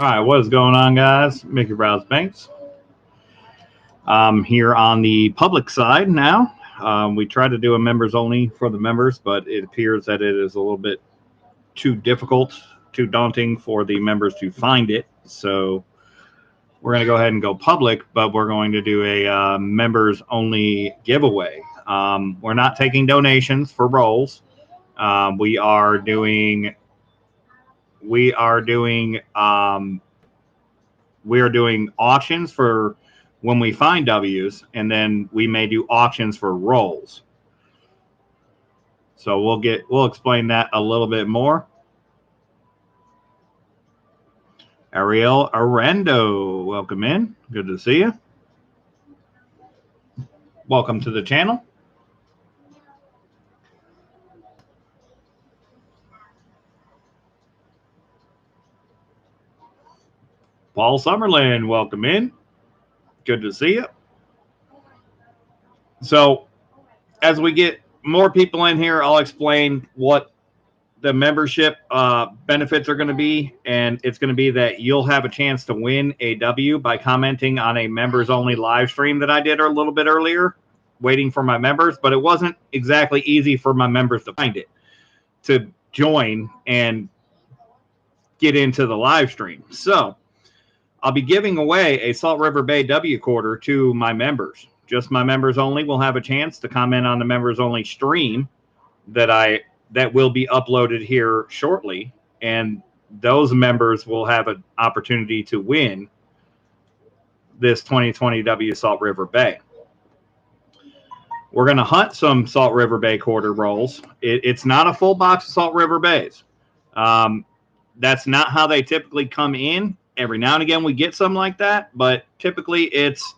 All right, what is going on, guys? Mickey Browse Banks. I'm here on the public side now. We tried to do a members only for the members, but it appears that it is a little bit too difficult, too daunting for the members to find it. So we're going to go ahead and go public, but we're going to do a members only giveaway. We're not taking donations for roles. We are doing auctions for when we find W's, and then we may do auctions for roles. So we'll explain that a little bit more. Ariel Arendo, welcome in. Good to see you. Welcome to the channel. Paul Summerlin, welcome in. Good to see you. So as we get more people in here, I'll explain what the membership benefits are going to be, and it's going to be that you'll have a chance to win a W by commenting on a members only live stream that I did a little bit earlier, waiting for my members, but it wasn't exactly easy for my members to find it, to join and get into the live stream. So I'll be giving away a Salt River Bay W quarter to my members. Just my members only will have a chance to comment on the members only stream that will be uploaded here shortly, and those members will have an opportunity to win this 2020 W Salt River Bay. We're going to hunt some Salt River Bay quarter rolls. It's not a full box of Salt River Bays. That's not how they typically come in. Every now and again we get some like that, but typically it's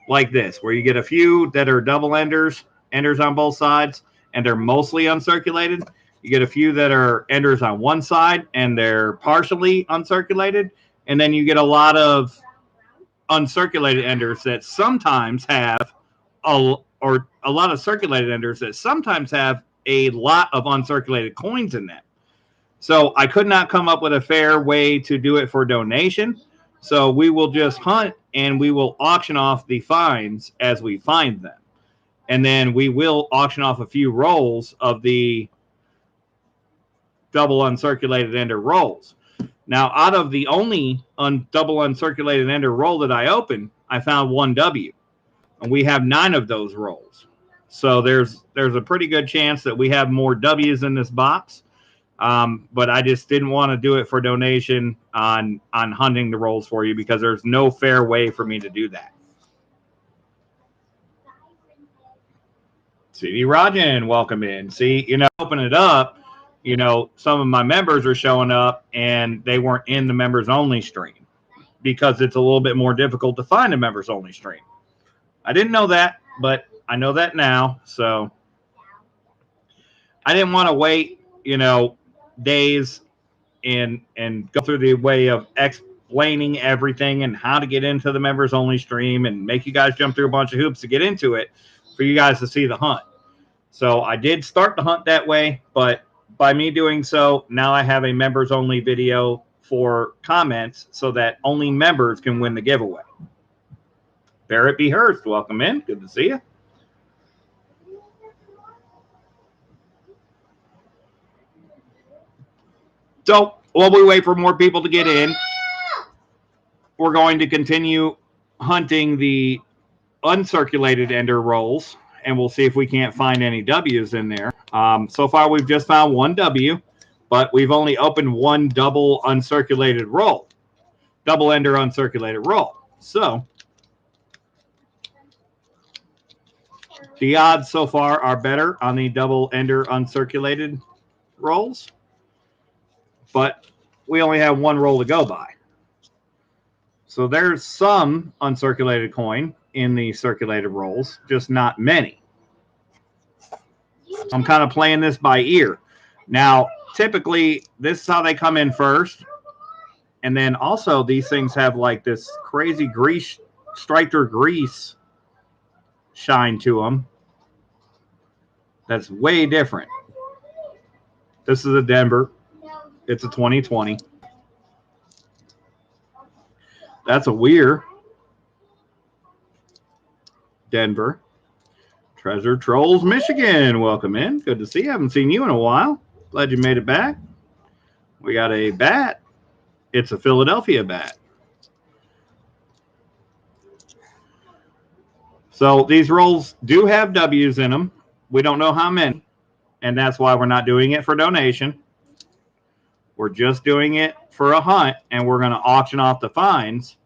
like this, where you get a few that are double enders on both sides, and they're mostly uncirculated. You get a few that are enders on one side and they're partially uncirculated, and then you get a lot of uncirculated enders that sometimes have a lot of circulated enders that sometimes have a lot of uncirculated coins in them. So I could not come up with a fair way to do it for donation. So we will just hunt and we will auction off the finds as we find them. And then we will auction off a few rolls of the double uncirculated ender rolls. Now, out of the only double uncirculated ender roll that I opened, I found one W. And we have 9 of those rolls. So there's a pretty good chance that we have more W's in this box. But I just didn't want to do it for donation on hunting the rolls for you, because there's no fair way for me to do that. CD Rajan, welcome in. See, open it up, some of my members are showing up and they weren't in the members only stream because it's a little bit more difficult to find a members only stream. I didn't know that, but I know that now. So I didn't want to wait, days and go through the way of explaining everything and how to get into the members only stream and make you guys jump through a bunch of hoops to get into it for you guys to see the hunt. So I did start the hunt that way, but by me doing so, now I have a members only video for comments so that only members can win the giveaway. Barrett B. Hurst, welcome in. Good to see you. So while we wait for more people to get in, we're going to continue hunting the uncirculated ender rolls, and we'll see if we can't find any W's in there. So far, we've just found one W, but we've only opened one double uncirculated roll, double ender uncirculated roll. So the odds so far are better on the double ender uncirculated rolls, but we only have one roll to go by. So there's some uncirculated coin in the circulated rolls, just not many. I'm kind of playing this by ear. Now, typically, this is how they come in first. And then also these things have like this crazy grease, striker grease shine to them. That's way different. This is a Denver. It's a 2020. That's a weir. Denver. Treasure Trolls, Michigan. Welcome in. Good to see you. Haven't seen you in a while. Glad you made it back. We got a bat. It's a Philadelphia bat. So these rolls do have W's in them. We don't know how many, and that's why we're not doing it for donation. We're just doing it for a hunt, and we're going to auction off the finds,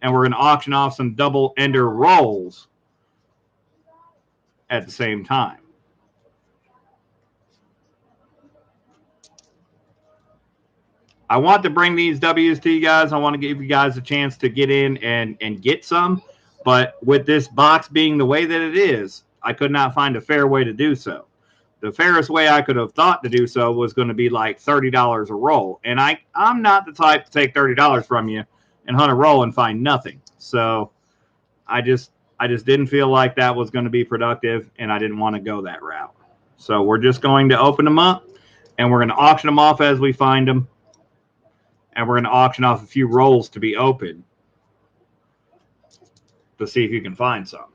and we're going to auction off some double ender rolls at the same time. I want to bring these W's to you guys. I want to give you guys a chance to get in and get some. But with this box being the way that it is, I could not find a fair way to do so. The fairest way I could have thought to do so was going to be like $30 a roll. And I'm not the type to take $30 from you and hunt a roll and find nothing. So I just didn't feel like that was going to be productive, and I didn't want to go that route. So we're just going to open them up, and we're going to auction them off as we find them. And we're going to auction off a few rolls to be open to see if you can find some.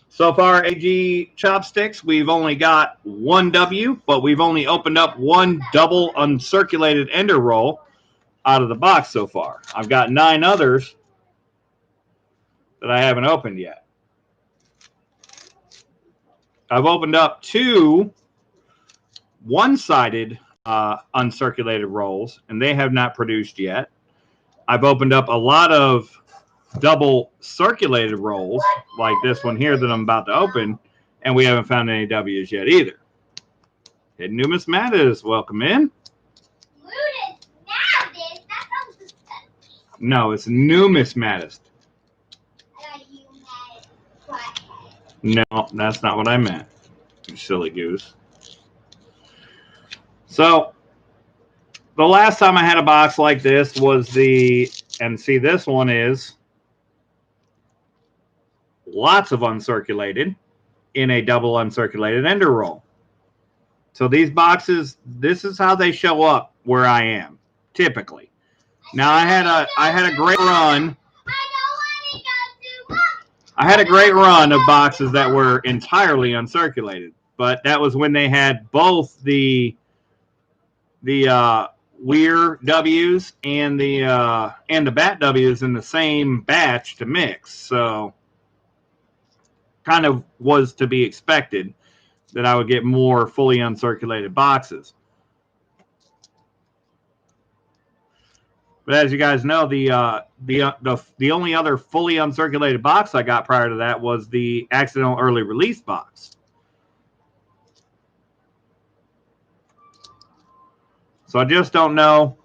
So far, AG Chopsticks, we've only got one W, but we've only opened up one double uncirculated ender roll out of the box so far. I've got 9 others that I haven't opened yet. I've opened up 2 one-sided uncirculated rolls, and they have not produced yet. I've opened up a lot of double circulated rolls, like this one here that I'm about to open, and we haven't found any W's yet either. Hidden Numismatist, welcome in. No, it's Numismatist. No, that's not what I meant, you silly goose. So the last time I had a box like this was and see, this one is lots of uncirculated in a double uncirculated ender roll. So these boxes, this is how they show up where I am typically. Now I had a great run. I had a great run of boxes that were entirely uncirculated, but that was when they had both the weir W's and the bat W's in the same batch to mix. So kind of was to be expected that I would get more fully uncirculated boxes. But as you guys know, the only other fully uncirculated box I got prior to that was the accidental early release box. So I just don't know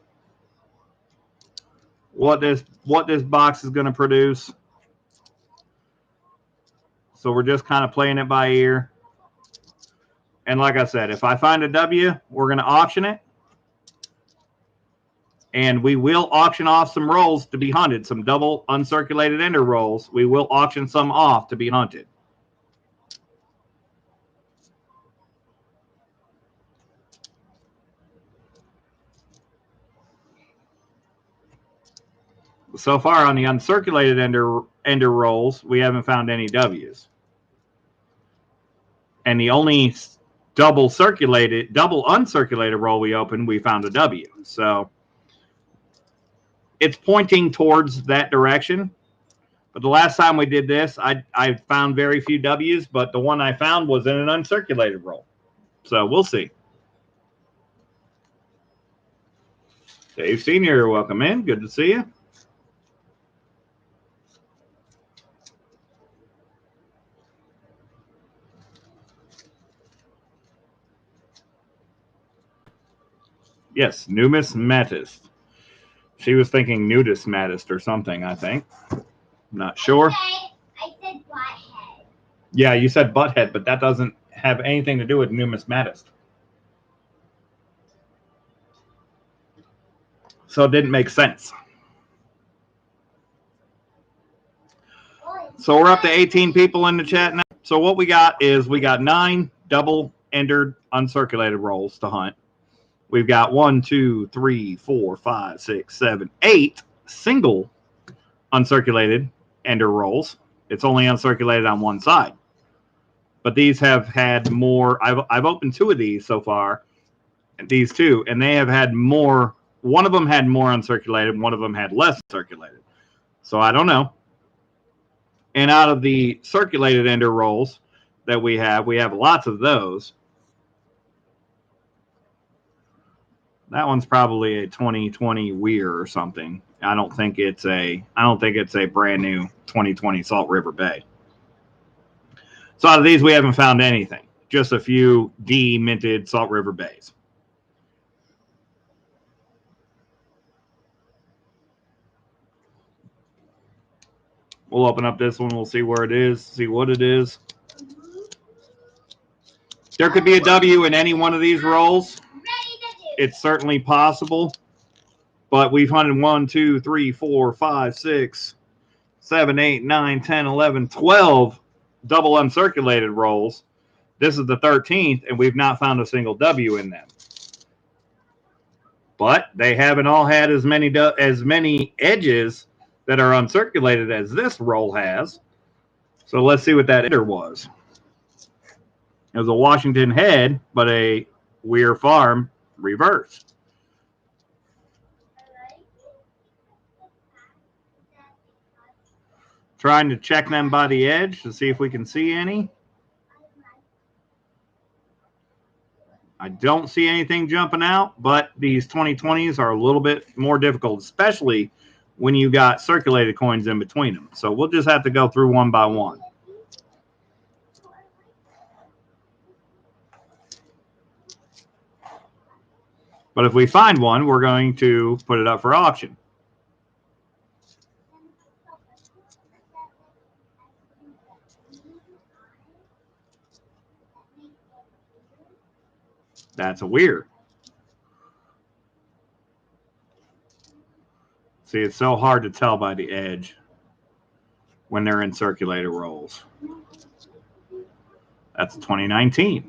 what this box is going to produce. So we're just kind of playing it by ear. And like I said, if I find a W, we're going to auction it. And we will auction off some rolls to be hunted, some double uncirculated ender rolls. We will auction some off to be hunted. So far on the uncirculated ender rolls, we haven't found any W's. And the only double uncirculated roll we opened, we found a W. So it's pointing towards that direction. But the last time we did this, I found very few W's, but the one I found was in an uncirculated roll. So we'll see. Dave Sr., welcome in. Good to see you. Yes, Numismatist. She was thinking nudismatist or something, I think. Not sure. Okay. I said butthead. Yeah, you said butthead, but that doesn't have anything to do with numismatist. So it didn't make sense. So we're up to 18 people in the chat now. So what we got is we got 9 double-endered uncirculated rolls to hunt. We've got 1, 2, 3, 4, 5, 6, 7, 8 single uncirculated ender rolls. It's only uncirculated on one side. But these have had more. I've opened 2 of these so far, these 2, and they have had more. One of them had more uncirculated, one of them had less circulated. So I don't know. And out of the circulated ender rolls that we have lots of those. That one's probably a 2020 Weir or something. I don't think it's a brand new 2020 Salt River Bay. So out of these, we haven't found anything. Just a few deminted Salt River Bays. We'll open up this one. We'll see where it is, see what it is. There could be a W in any one of these rolls. It's certainly possible. But we've hunted 1, 2, 3, 4, 5, 6, 7, 8, 9, 10, 11, 12 double uncirculated rolls. This is the 13th, and we've not found a single W in them. But they haven't all had as many edges that are uncirculated as this roll has. So let's see what that ender was. It was a Washington head, but a Weir Farm reverse. Trying to check them by the edge to see if we can see any. I don't see anything jumping out, but these 2020s are a little bit more difficult, especially when you got circulated coins in between them. So we'll just have to go through one by one. But if we find one, we're going to put it up for auction. That's a Weir. See, it's so hard to tell by the edge when they're in circulated rolls. That's 2019.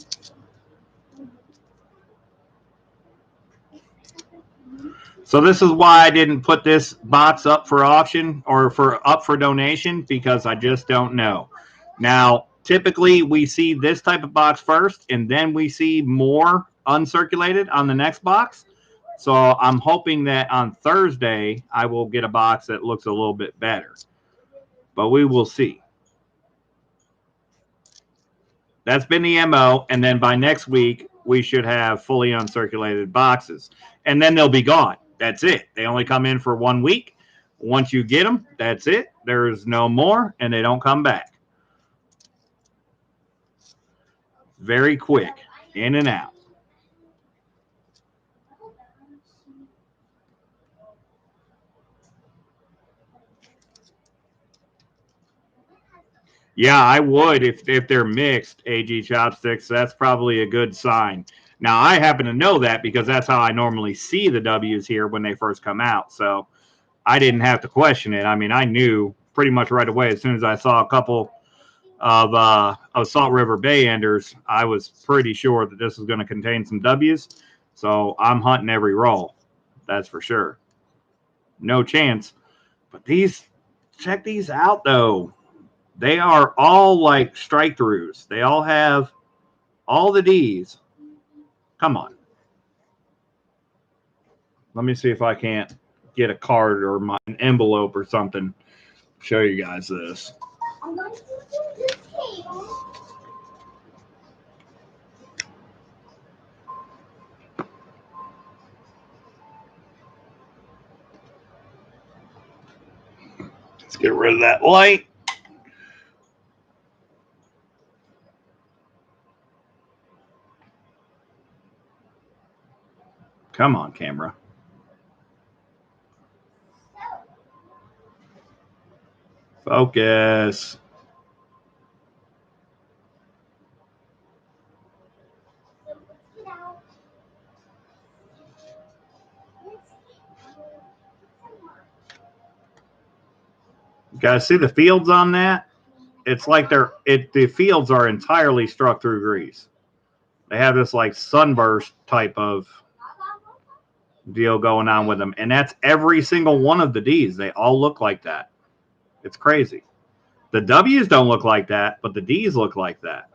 So this is why I didn't put this box up for auction or up for donation, because I just don't know. Now, typically we see this type of box first, and then we see more uncirculated on the next box. So I'm hoping that on Thursday I will get a box that looks a little bit better. But we will see. That's been the MO, and then by next week we should have fully uncirculated boxes. And then they'll be gone. That's it. They only come in for 1 week. Once you get them, that's it. There's no more, and they don't come back. Very quick, in and out. Yeah, I would if they're mixed, AG Chopsticks. That's probably a good sign. Now, I happen to know that because that's how I normally see the W's here when they first come out. So I didn't have to question it. I mean, I knew pretty much right away as soon as I saw a couple of Salt River Bay enders, I was pretty sure that this was going to contain some W's. So I'm hunting every roll. That's for sure. No chance. But these, check these out, though. They are all like strike throughs. They all have all the D's. Come on. Let me see if I can't get a card or an envelope or something. Show you guys this. I'm going to do the table. Let's get rid of that light. Come on, camera. Focus. You guys see the fields on that? It's like the fields are entirely struck through grease. They have this like sunburst type of deal going on with them. And that's every single one of the Ds. They all look like that. It's crazy. The Ws don't look like that, but the Ds look like that.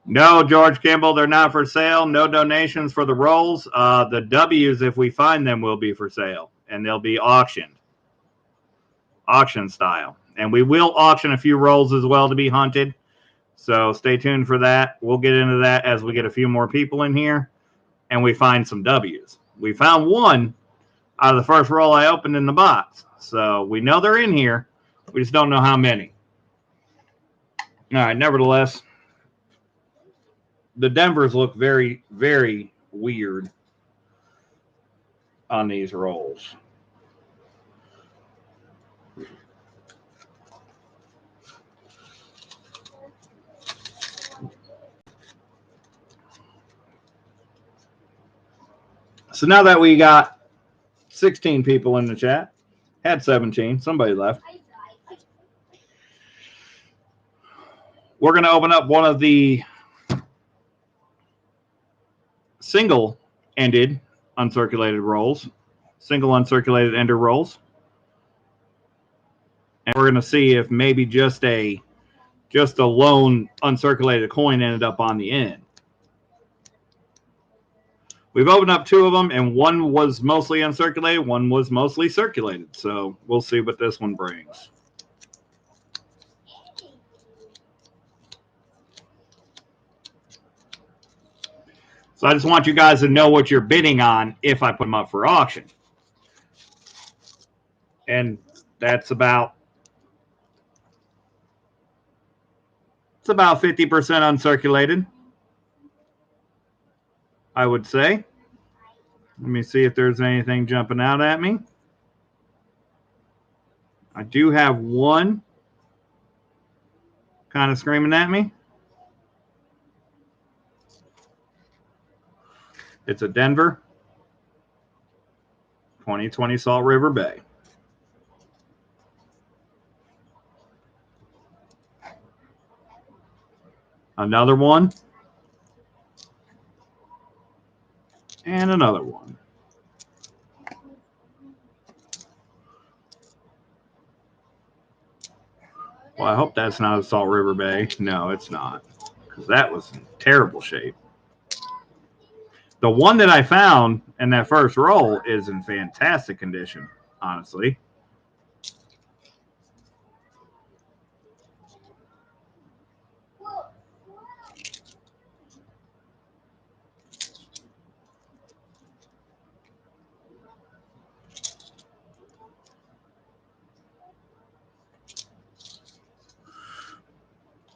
No, George Kimball, they're not for sale. No donations for the rolls. The Ws, if we find them, will be for sale, and they'll be auctioned. Auction style. And we will auction a few rolls as well to be hunted. So stay tuned for that. We'll get into that as we get a few more people in here and we find some Ws. We found one out of the first roll I opened in the box. So we know they're in here. We just don't know how many. All right, nevertheless, the Denvers look very, very weird on these rolls. So now that we got 16 people in the chat, had 17, somebody left. We're going to open up one of the single-ended uncirculated rolls, single uncirculated ender rolls. And we're going to see if maybe just a lone uncirculated coin ended up on the end. We've opened up two of them, and one was mostly uncirculated, one was mostly circulated. So we'll see what this one brings. So I just want you guys to know what you're bidding on if I put them up for auction. And that's about 50% uncirculated, I would say. Let me see if there's anything jumping out at me. I do have one kind of screaming at me. It's a Denver 2020 Salt River Bay. Another one. And another one. Well, I hope that's not a Salt River Bay. No, it's not, because that was in terrible shape. The one that I found in that first roll is in fantastic condition, honestly.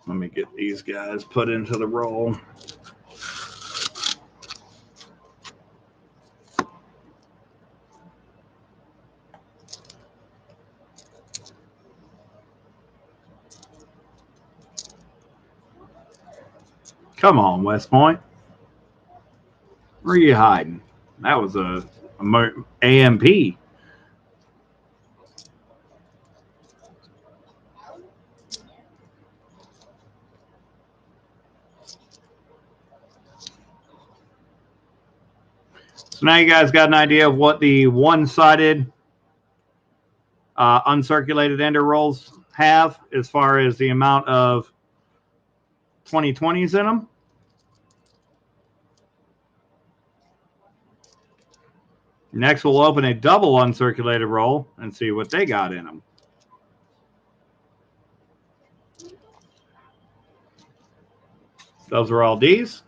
Let me get these guys put into the roll. Come on, West Point. Where are you hiding? That was a AMP. So now you guys got an idea of what the one-sided uncirculated ender rolls have as far as the amount of 2020s in them. Next, we'll open a double uncirculated roll and see what they got in them. Those are all Ds.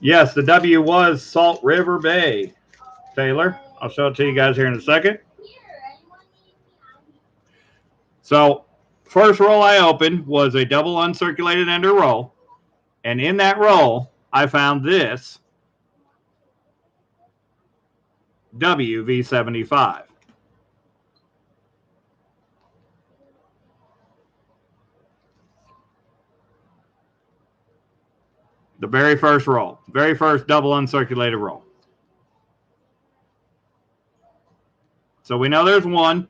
Yes, the W was Salt River Bay, Taylor. I'll show it to you guys here in a second. So, first roll I opened was a double uncirculated ender roll. And in that roll, I found this WV75. The very first roll, very first double uncirculated roll. So we know there's one.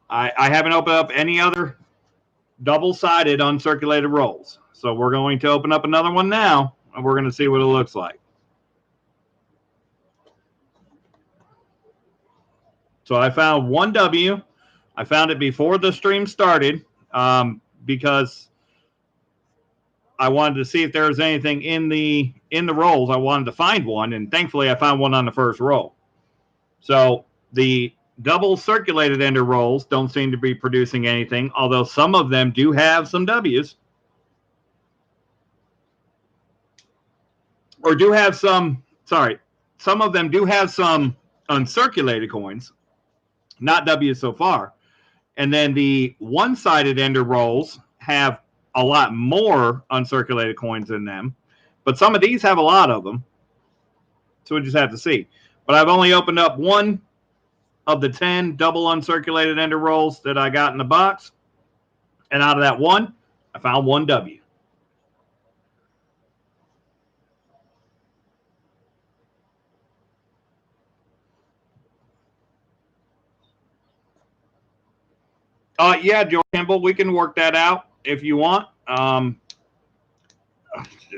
I haven't opened up any other double-sided uncirculated rolls. So we're going to open up another one now, and we're going to see what it looks like. So I found one W. I found it before the stream started because I wanted to see if there was anything in the rolls. I wanted to find one, and thankfully I found one on the first roll. So the double circulated ender rolls don't seem to be producing anything, although some of them do have some W's. Or do have some, sorry, some of them do have some uncirculated coins, not W's so far. And then the one-sided ender rolls have a lot more uncirculated coins in them, but some of these have a lot of them. So we just have to see. But I've only opened up one of the 10 double uncirculated ender rolls that I got in the box. And out of that one, I found one W. Yeah, Joe Campbell, we can work that out if you want.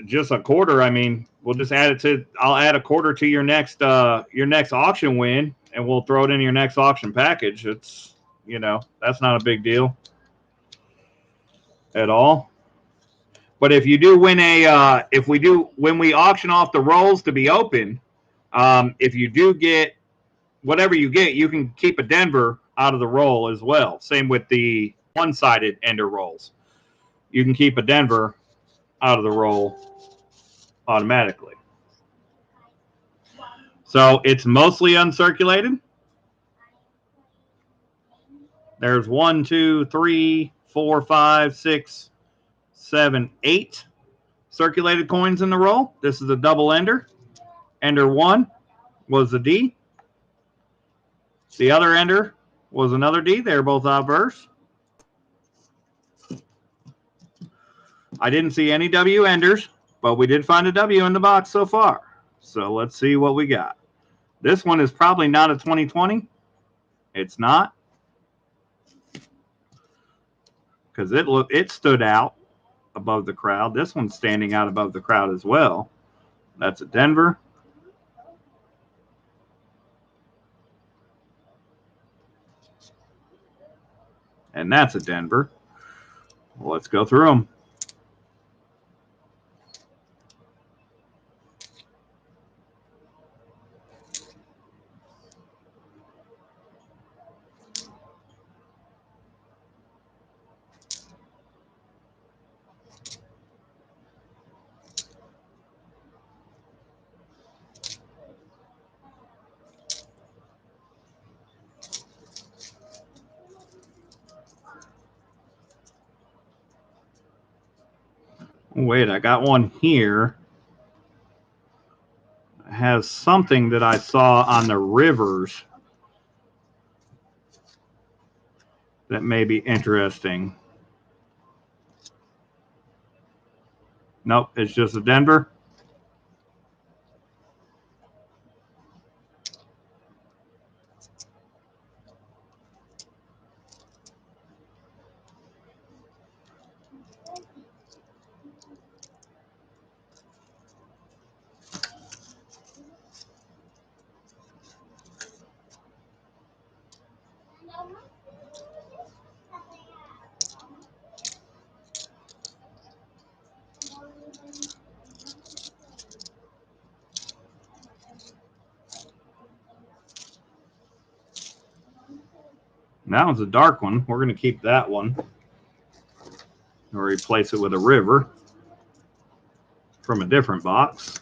Just a quarter. I mean, we'll just add it to. I'll add a quarter to your next auction win, and we'll throw it in your next auction package. It's that's not a big deal at all. But if you do win when we auction off the rolls to be open, if you do get whatever you get, you can keep a Denver out of the roll as well. Same with the one-sided ender rolls. You can keep a Denver out of the roll automatically. So it's mostly uncirculated. There's 1, 2, 3, 4, 5, 6, 7, 8 circulated coins in the roll. This is a double ender. Ender 1 was the D. The other ender was another D. They're both obverse. I didn't see any W enders, but we did find a W in the box so far. So let's see what we got. This one is probably not a 2020. It's not. Because it stood out above the crowd. This one's standing out above the crowd as well. That's a Denver. And that's a Denver. Well, let's go through them. Wait, I got one here. It has something that I saw on the rivers that may be interesting. Nope, it's just a Denver. That one's a dark one. We're going to keep that one. Or replace it with a river from a different box.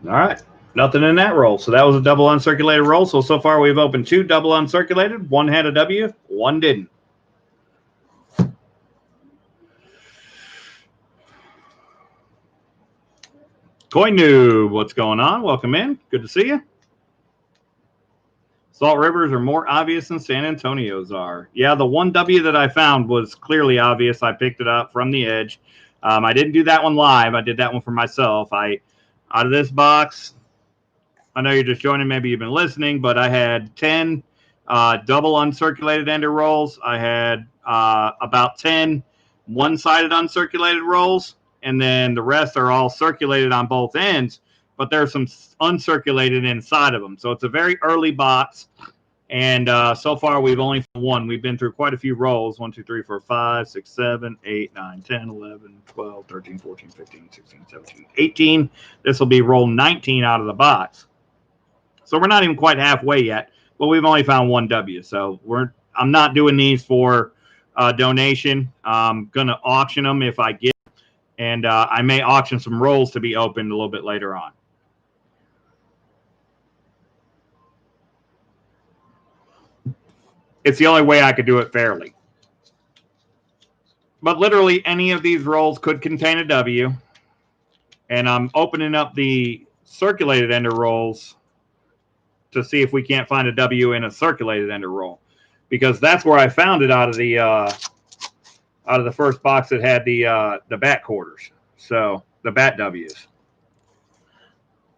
All right. Nothing in that roll. So that was a double uncirculated roll. So far we've opened 2 double uncirculated. One had a W, one didn't. Coin Noob, what's going on? Welcome in. Good to see you. Salt Rivers are more obvious than San Antonio's are. Yeah, the one W that I found was clearly obvious. I picked it up from the edge. I didn't do that one live. I did that one for myself. Out of this box, I know you're just joining. Maybe you've been listening, but I had 10 double uncirculated ender rolls. I had about 10 one-sided uncirculated rolls, and then the rest are all circulated on both ends, but there's some uncirculated inside of them. So it's a very early box, and so far we've only found one. We've been through quite a few rolls. 1, 2, 3, 4, 5, 6, 7, 8, 9, 10, 11, 12, 13, 14, 15, 16, 17, 18. This will be roll 19 out of the box. So we're not even quite halfway yet, but we've only found one W. So I'm not doing these for donation. I'm going to auction them if I get, and I may auction some rolls to be opened a little bit later on. It's the only way I could do it fairly. But literally any of these rolls could contain a W. And I'm opening up the circulated ender rolls to see if we can't find a W in a circulated ender roll, because that's where I found it out of the first box that had the bat quarters. So the bat W's.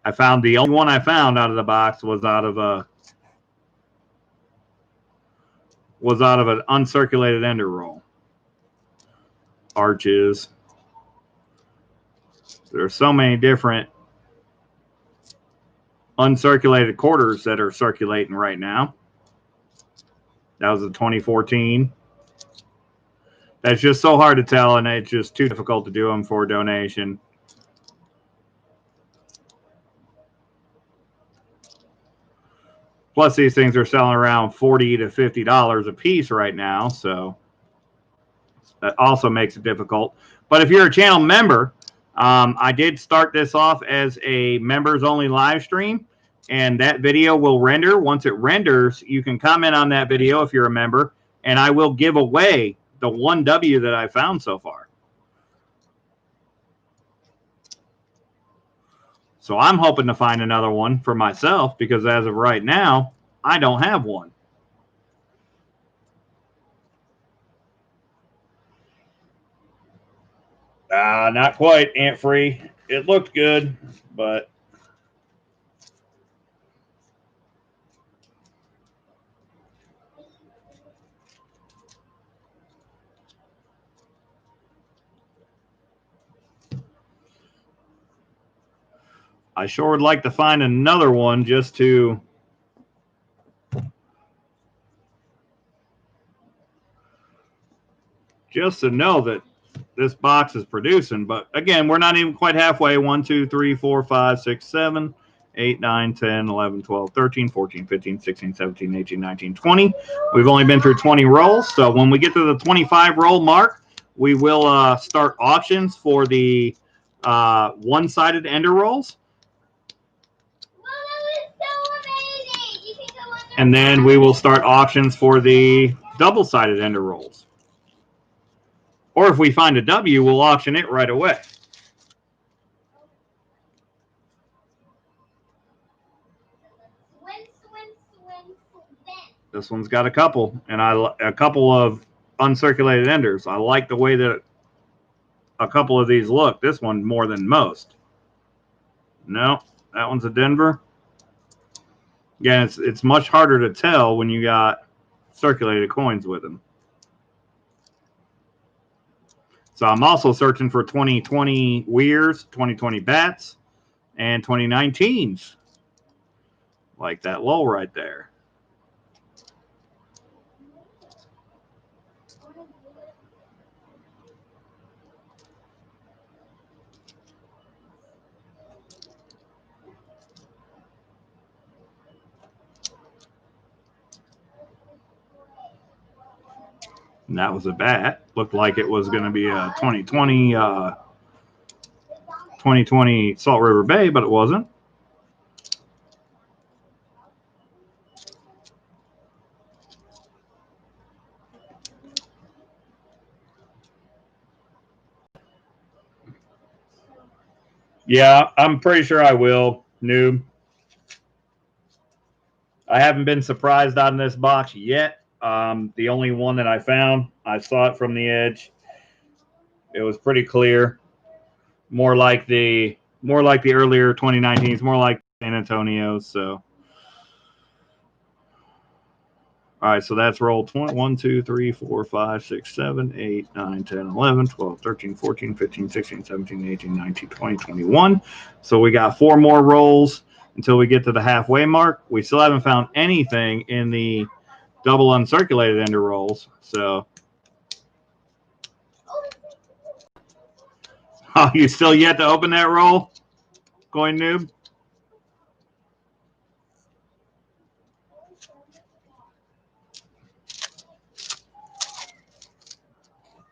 I found the only one I found out of the box was out of an uncirculated ender roll. Arches. There's so many different uncirculated quarters that are circulating right now. That was a 2014. That's just so hard to tell, and it's just too difficult to do them for donation. Plus, these things are selling around $40 to $50 a piece right now, so that also makes it difficult. But if you're a channel member, I did start this off as a members-only live stream, and that video will render. Once it renders, you can comment on that video if you're a member, and I will give away the one W that I found so far. So I'm hoping to find another one for myself, because as of right now, I don't have one. Not quite, Ant Free. It looked good, but I sure would like to find another one just to know that this box is producing. But again, we're not even quite halfway. 1, 2, 3, 4, 5, 6, 7, 8, 9, 10, 11, 12, 13, 14, 15, 16, 17, 18, 19, 20. We've only been through 20 rolls. So when we get to the 25 roll mark, we will start auctions for the one-sided ender rolls. And then we will start auctions for the double-sided ender rolls. Or if we find a W, we'll auction it right away. This one's got a couple, and a couple of uncirculated enders. I like the way that a couple of these look. This one more than most. No, that one's a Denver. Again, it's much harder to tell when you got circulated coins with them. So I'm also searching for 2020 Weirs, 2020 Bats, and 2019s. Like that low right there. And that was a bat. Looked like it was going to be a 2020 Salt River Bay, but it wasn't. Yeah, I'm pretty sure I will, noob. I haven't been surprised on this box yet. The only one that I found, I saw it from the edge. It was pretty clear. More like the earlier 2019s, more like San Antonio. So, all right, so that's roll 20, 1, 2, 3, 4, 5, 6, 7, 8, 9, 10, 11, 12, 13, 14, 15, 16, 17, 18, 19, 20, 21. So we got 4 more rolls until we get to the halfway mark. We still haven't found anything in the double uncirculated ender rolls. So, oh, you still yet to open that roll, Coin Noob?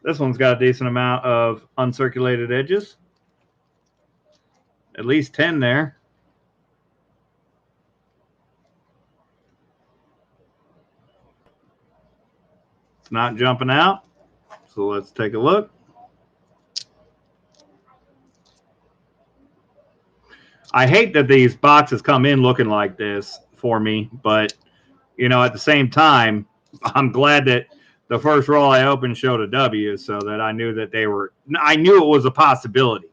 This one's got a decent amount of uncirculated edges. At least 10 there. It's not jumping out. So let's take a look. I hate that these boxes come in looking like this for me, but, you know, at the same time, I'm glad that the first roll I opened showed a W so that I knew that I knew it was a possibility.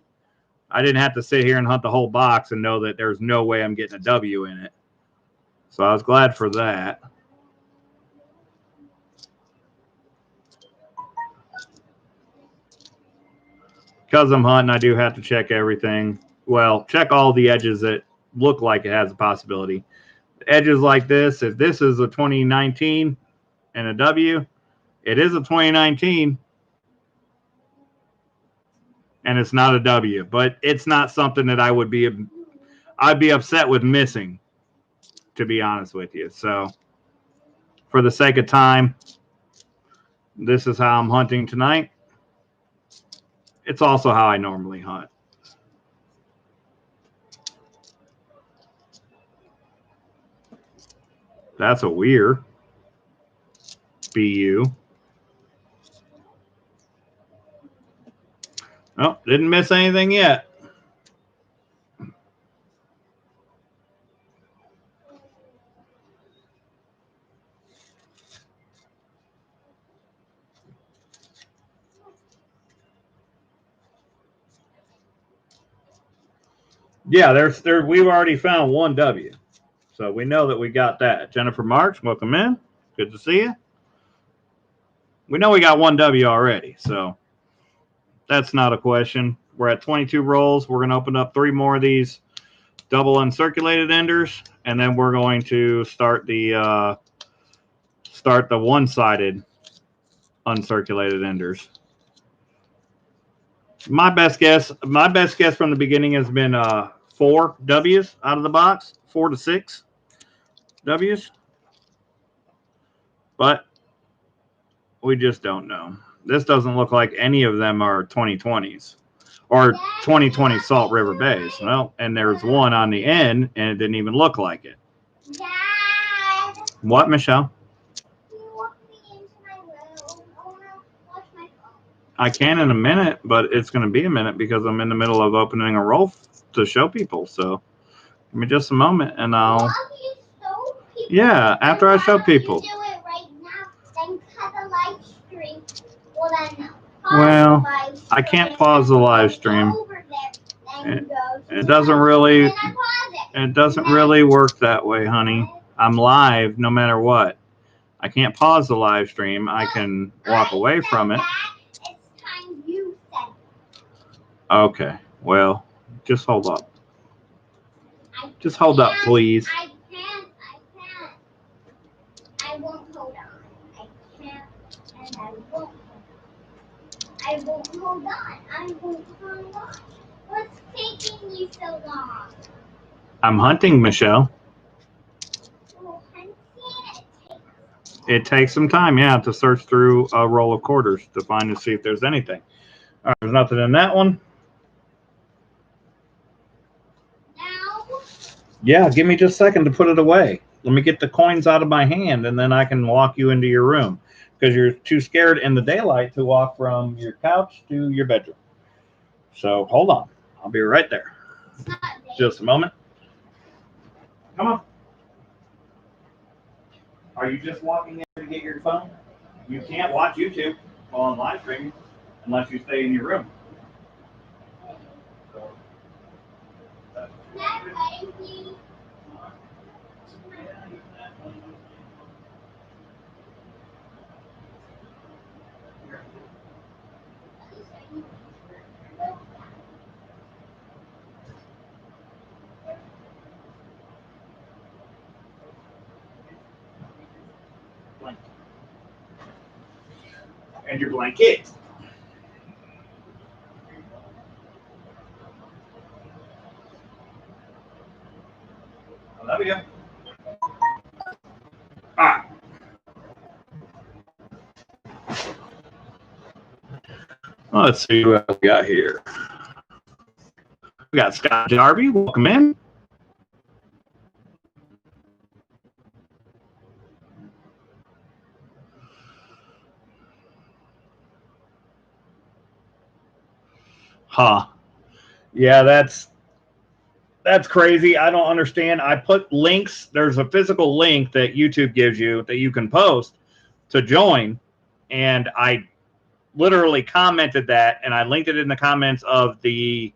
I didn't have to sit here and hunt the whole box and know that there's no way I'm getting a W in it. So I was glad for that. Because I'm hunting, I do have to check everything. Well, check all the edges that look like it has a possibility. Edges like this, if this is a 2019 and a W, it is a 2019 and it's not a W, but it's not something that I'd be upset with missing, to be honest with you. So for the sake of time, this is how I'm hunting tonight. It's also how I normally hunt. That's a weird BU. Oh, didn't miss anything yet. Yeah, we've already found one W. So we know that we got that. Jennifer Marks, welcome in. Good to see you. We know we got one W already, so that's not a question. We're at 22 rolls. We're going to open up 3 more of these double uncirculated enders, and then we're going to start the one-sided uncirculated enders. My best guess from the beginning has been 4 W's out of the box, 4 to 6 W's, but we just don't know. This doesn't look like any of them are 2020s or 2020 Salt River Bays. Well, and there's one on the end, and it didn't even look like it. Dad. What, Michelle? Can you walk me into my room? I want to watch my phone. I can in a minute, but it's going to be a minute because I'm in the middle of opening a roll to show people. So give me just a moment, and I'll. Yeah, after I show people. Do it right now, then cut the live stream. Well, I can't pause the live stream. It doesn't really work that way, honey. I'm live no matter what. I can't pause the live stream. I can walk away from it. Okay, well, just hold up. Just hold up, please. I can't. I won't hold on. I can't, and I won't. I won't hold on. I won't hold on. What's taking you so long? I'm hunting, Michelle. It takes some time, yeah, to search through a roll of quarters to see if there's anything. All right, there's nothing in that one. Now? Yeah, give me just a second to put it away. Let me get the coins out of my hand, and then I can walk you into your room because you're too scared in the daylight to walk from your couch to your bedroom. So hold on. I'll be right there. Just a moment. Come on. Are you just walking in to get your phone? You can't watch YouTube while I'm live streaming. unless you stay in your room. Not lazy. And your blanket. I love you. Ah. Let's see what we got here. We got Scott Darby. Welcome in. Huh. Yeah, that's crazy. I don't understand. I put links. There's a physical link that YouTube gives you that you can post to join. And I literally commented that, and I linked it in the comments of the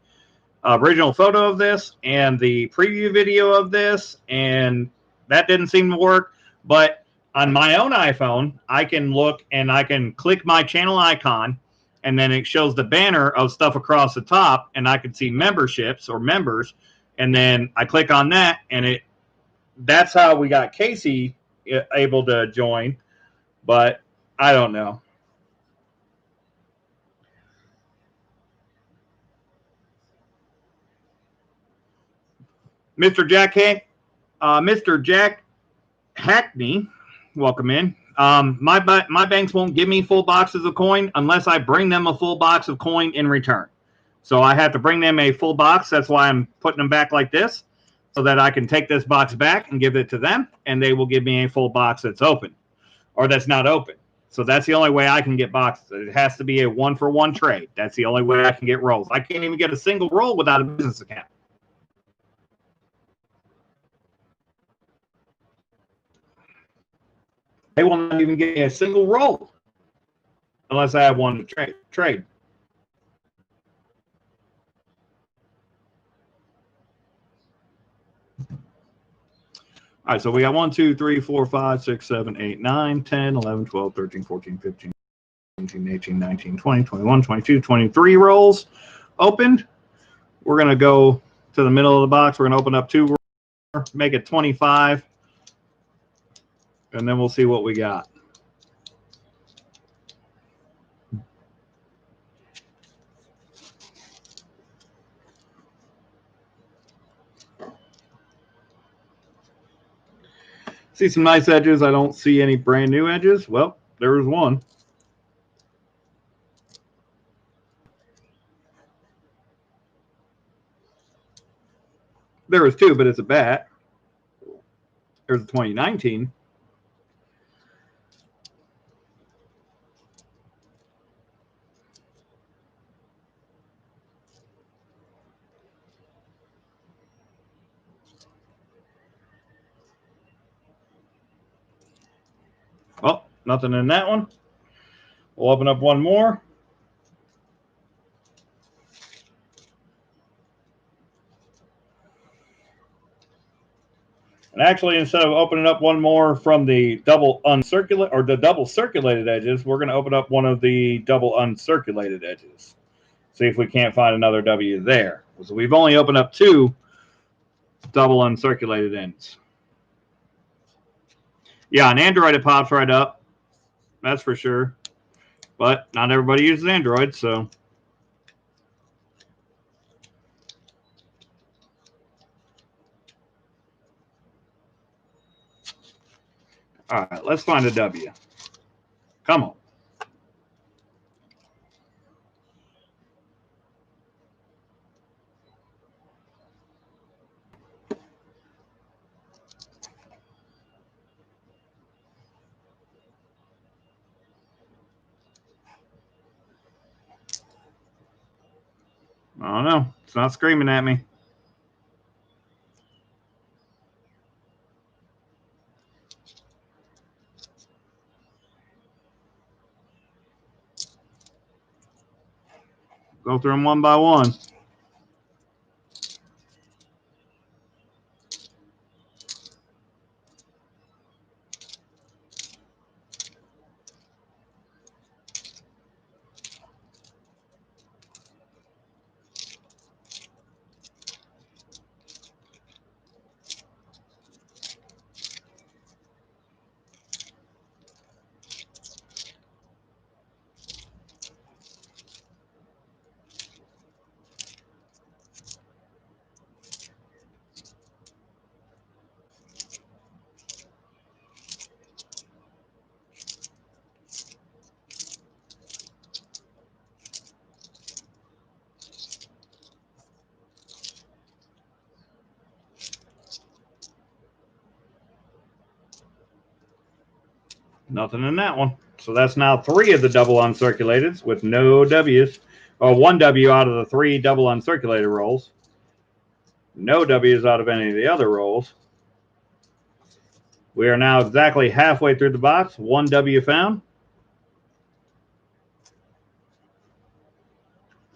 original photo of this and the preview video of this, and that didn't seem to work. But on my own iPhone, I can look and I can click my channel icon, and then it shows the banner of stuff across the top, and I can see memberships or members, and then I click on that, and that's how we got Casey able to join. But I don't know. Mr. Jack Hackney, welcome in. My banks won't give me full boxes of coin unless I bring them a full box of coin in return. So I have to bring them a full box. That's why I'm putting them back like this, so that I can take this box back and give it to them, and they will give me a full box that's open or that's not open. So that's the only way I can get boxes. It has to be a 1-for-1 trade. That's the only way I can get rolls. I can't even get a single roll without a business account. They will not even get me a single roll unless I have one to trade. All right, so we got 1, 2, 3, 4, 5, 6, 7, 8, 9, 10, 11, 12, 13, 14, 15, 17, 18, 19, 20, 21, 22, 23 rolls opened. We're going to go to the middle of the box. We're going to open up 2 more, make it 25, and then we'll see what we got. See some nice edges. I don't see any brand new edges. Well, there was one. There was 2, but it's a bat. There's a 2019. Oh, nothing in that one. We'll open up one more. And actually, instead of opening up one more from the double uncirculated or the double circulated edges, we're going to open up one of the double uncirculated edges. See if we can't find another W there. So we've only opened up 2 double uncirculated ends. Yeah, on Android it pops right up. That's for sure. But not everybody uses Android, so. All right, let's find a W. Come on. I don't know. It's not screaming at me. Go through them one by one. Nothing in that one. So that's now 3 of the double uncirculated with no W's. Or 1 W out of the 3 double uncirculated rolls. No W's out of any of the other rolls. We are now exactly halfway through the box. 1 W found.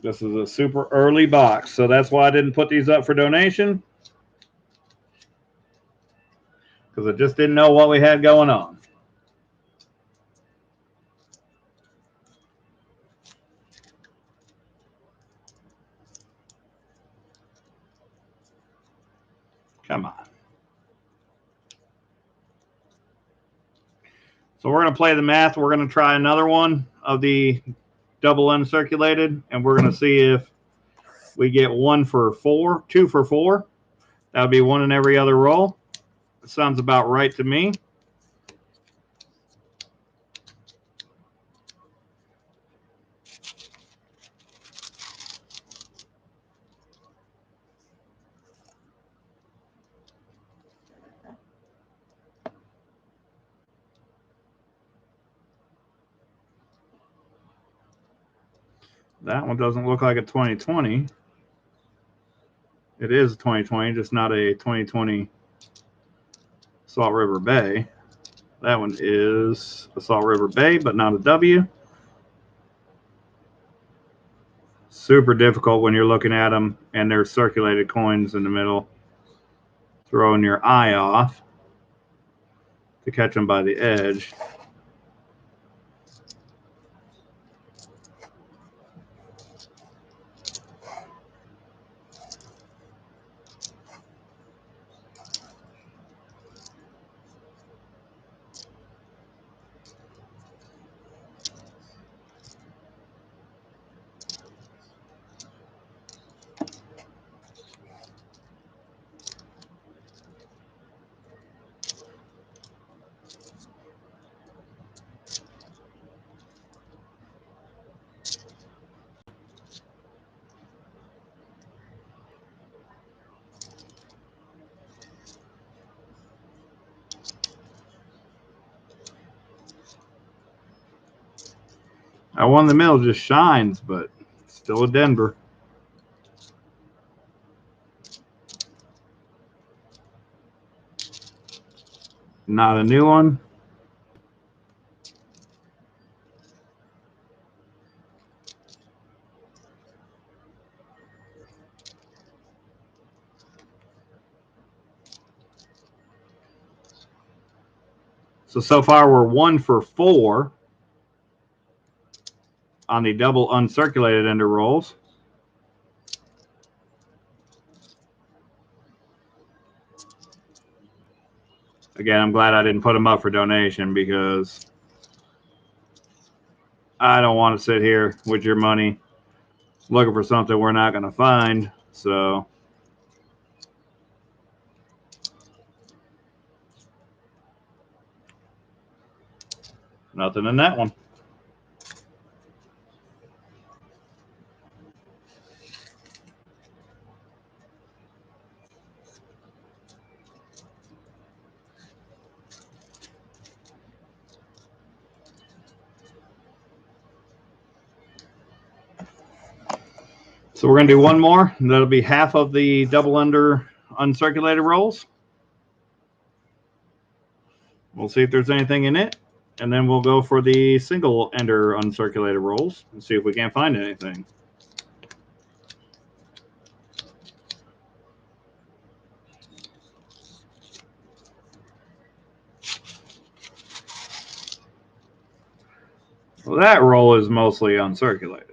This is a super early box, so that's why I didn't put these up for donation. Because I just didn't know what we had going on. Come on. So we're going to play the math. We're going to try another one of the double uncirculated, and we're going to see if we get 1 for 4, 2 for 4. That would be 1 in every other roll. Sounds about right to me. That one doesn't look like a 2020. It is a 2020, just not a 2020 Salt River Bay. That one is a Salt River Bay, but not a W. Super difficult when you're looking at them and there's circulated coins in the middle. Throwing your eye off to catch them by the edge. I won the middle, just shines, but still a Denver. Not a new one. So far we're 1 for 4 on the double uncirculated ender rolls. Again, I'm glad I didn't put them up for donation because I don't want to sit here with your money looking for something we're not going to find. So nothing in that one. So we're going to do one more. And that'll be half of the double under uncirculated rolls. We'll see if there's anything in it. And then we'll go for the single ender uncirculated rolls and see if we can't find anything. Well, that roll is mostly uncirculated.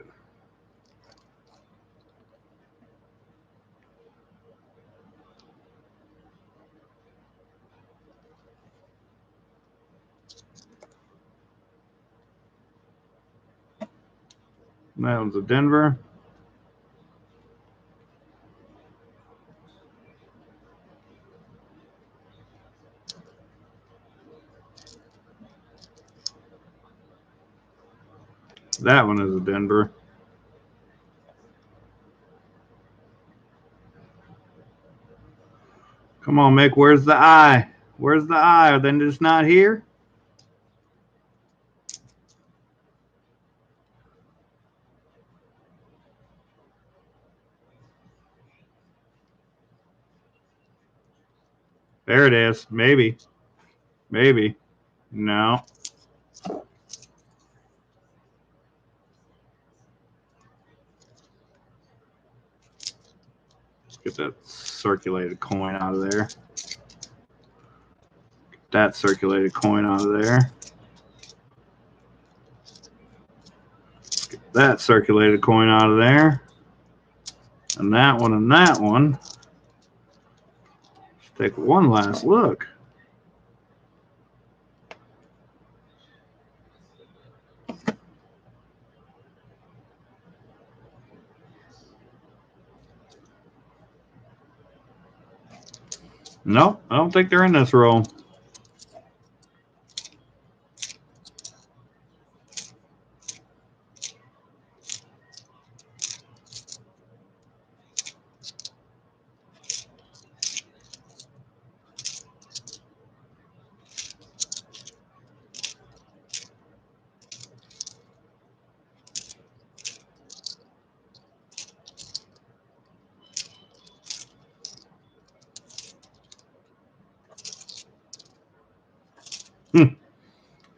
That one's a Denver. That one is a Denver. Come on, Mick. Where's the I? Where's the I? Then it's not here. There it is. Maybe. Maybe. No. Get that circulated coin out of there. Get that circulated coin out of there. Get that circulated coin out of there. And that one and that one. Let's take one last look. Nope, I don't think they're in this roll.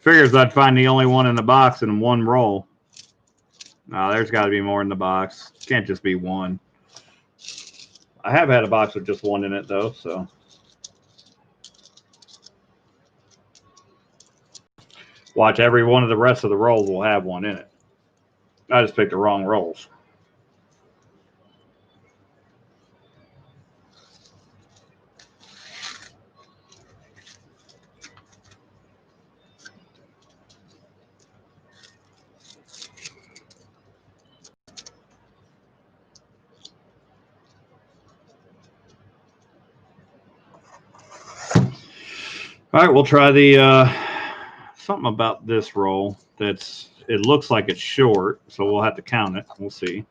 Figures I'd find the only one in the box in one roll. No, there's got to be more in the box. Can't just be one. I have had a box with just one in it, though, so. Watch, every one of the rest of the rolls will have one in it. I just picked the wrong rolls. All right, we'll try the something about this roll. It looks like it's short, so we'll have to count it. We'll see.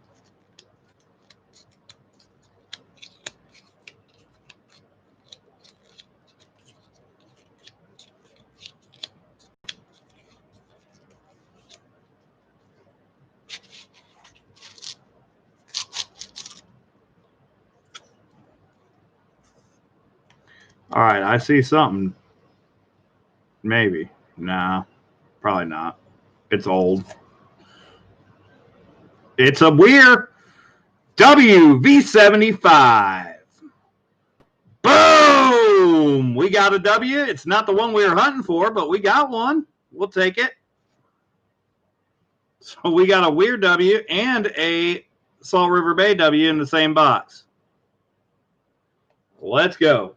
All right, I see something. Maybe. Nah, probably not. It's old. It's a weird WV75. Boom! We got a W. It's not the one we were hunting for, but we got one. We'll take it. So we got a weird W and a Salt River Bay W in the same box. Let's go.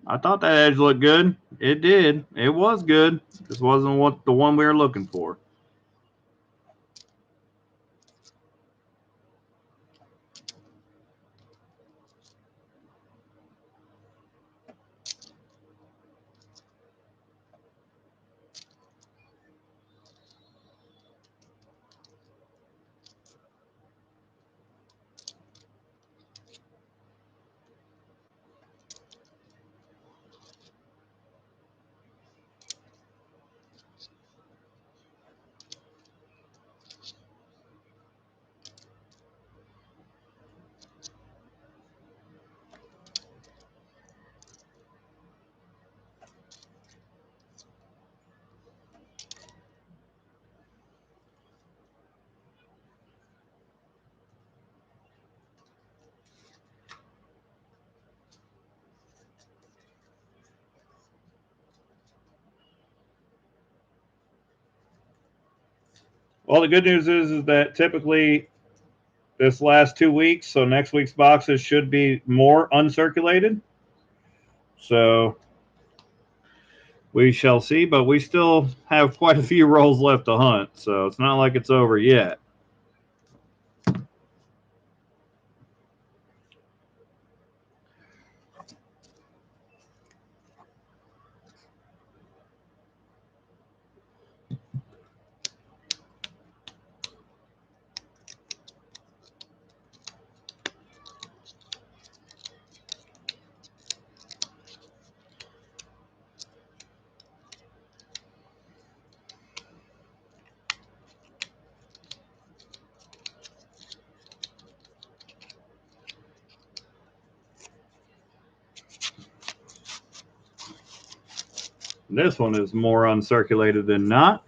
I thought that edge looked good. It did. It was good. This wasn't what the one we were looking for. Well, the good news is that typically this last 2 weeks, so next week's boxes should be more uncirculated. So we shall see, but we still have quite a few rolls left to hunt, so it's not like it's over yet. This one is more uncirculated than not.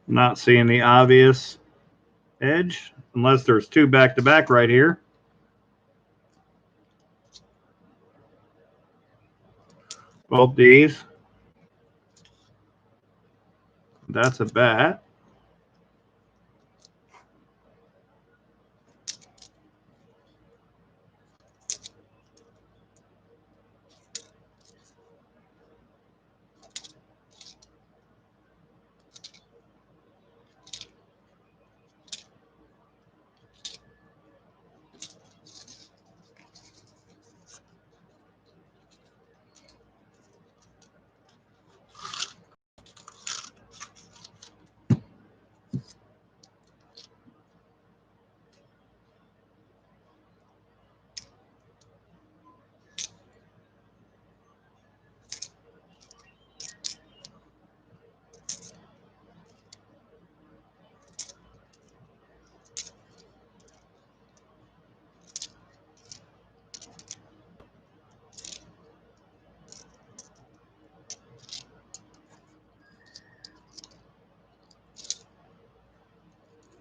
Not seeing the obvious edge, unless there's two back-to-back right here. Both these. That's a bat.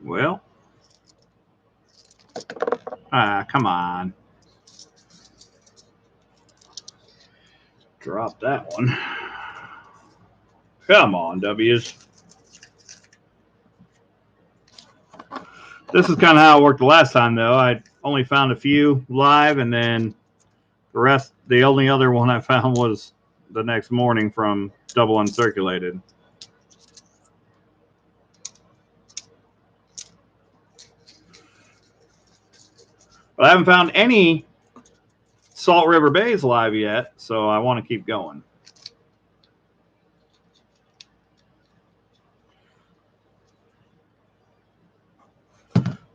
Well, come on. Drop that one. Come on, W's. This is kind of how it worked the last time, though. I only found a few live, and then the rest, the only other one I found was the next morning from double uncirculated. But I haven't found any Salt River Bays live yet, so I want to keep going.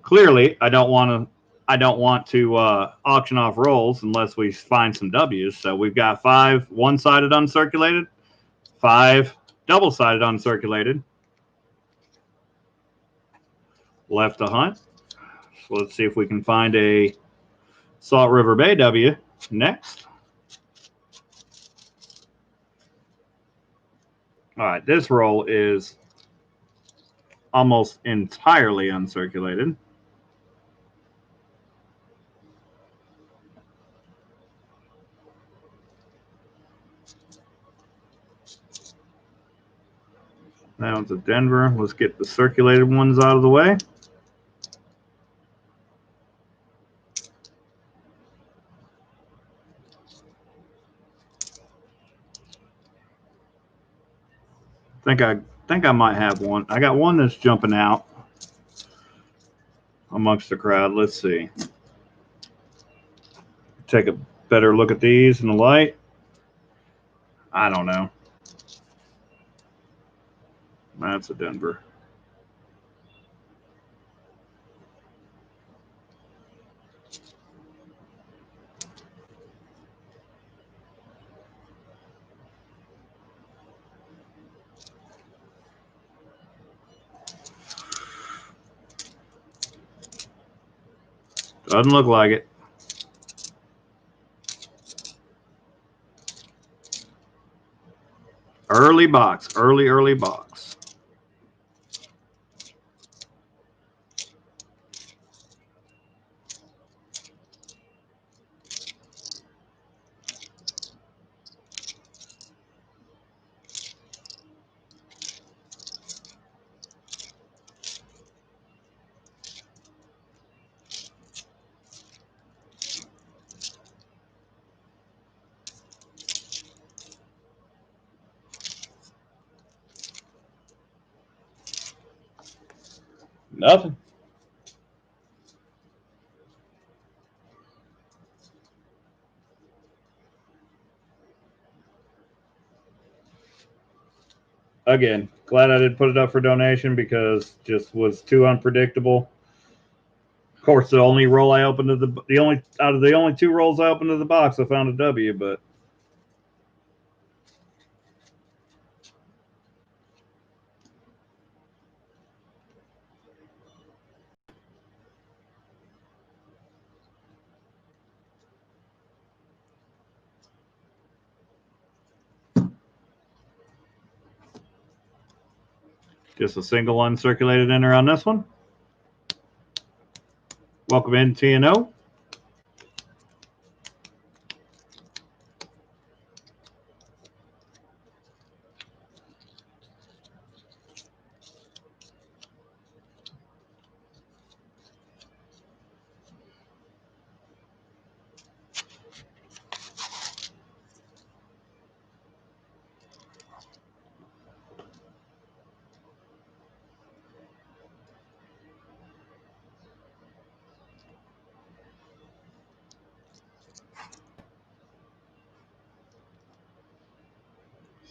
Clearly, I don't want to auction off rolls unless we find some W's. So we've got 5 one-sided uncirculated, 5 double-sided uncirculated left to hunt. So let's see if we can find a Salt River Bay W next. All right, this roll is almost entirely uncirculated. That one's a Denver. Let's get the circulated ones out of the way. I think I might have one. I got one that's jumping out amongst the crowd. Let's see. Take a better look at these in the light. I don't know. That's a Denver. Doesn't look like it. Early box. Early box. Nothing. Again, glad I didn't put it up for donation because just was too unpredictable. Of course, the only roll I opened of the only out of the only 2 rolls I opened of the box, I found a W, but just a single uncirculated enter on this one. Welcome in, TNO.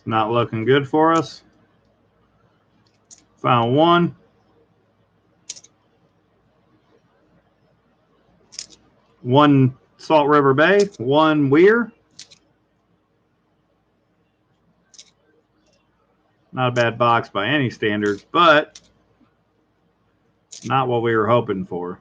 It's not looking good for us. Found one. One Salt River Bay, one Weir. Not a bad box by any standards, but not what we were hoping for.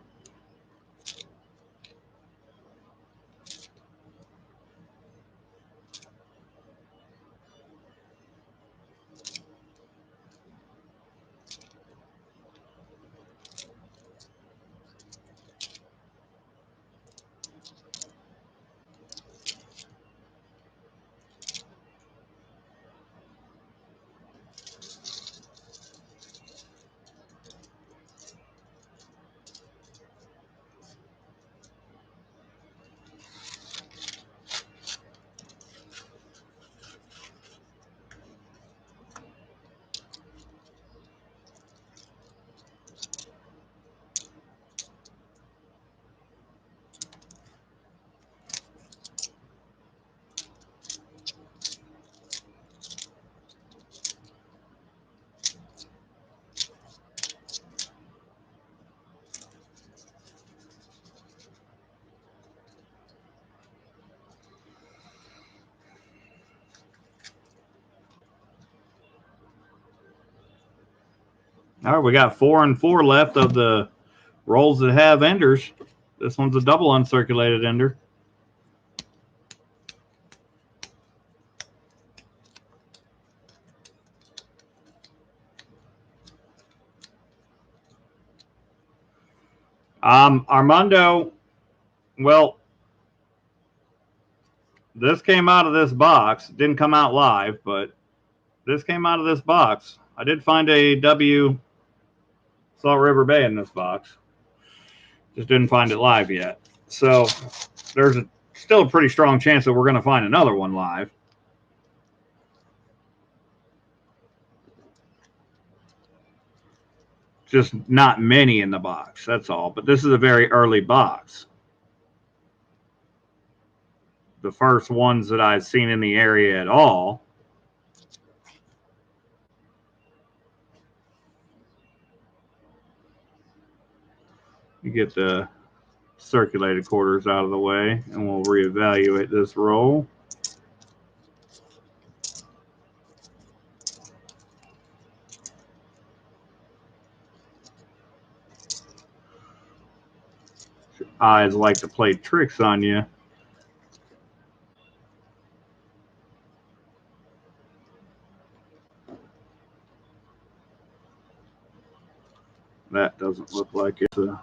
All right, we got 4 and 4 left of the rolls that have enders. This one's a double uncirculated ender. Armando, well, this came out of this box. It didn't come out live, but this came out of this box. I did find a W Salt River Bay in this box. Just didn't find it live yet. So there's still a pretty strong chance that we're going to find another one live. Just not many in the box, that's all. But this is a very early box. The first ones that I've seen in the area at all. You get the circulated quarters out of the way, and we'll reevaluate this roll. Eyes like to play tricks on you. That doesn't look like it's a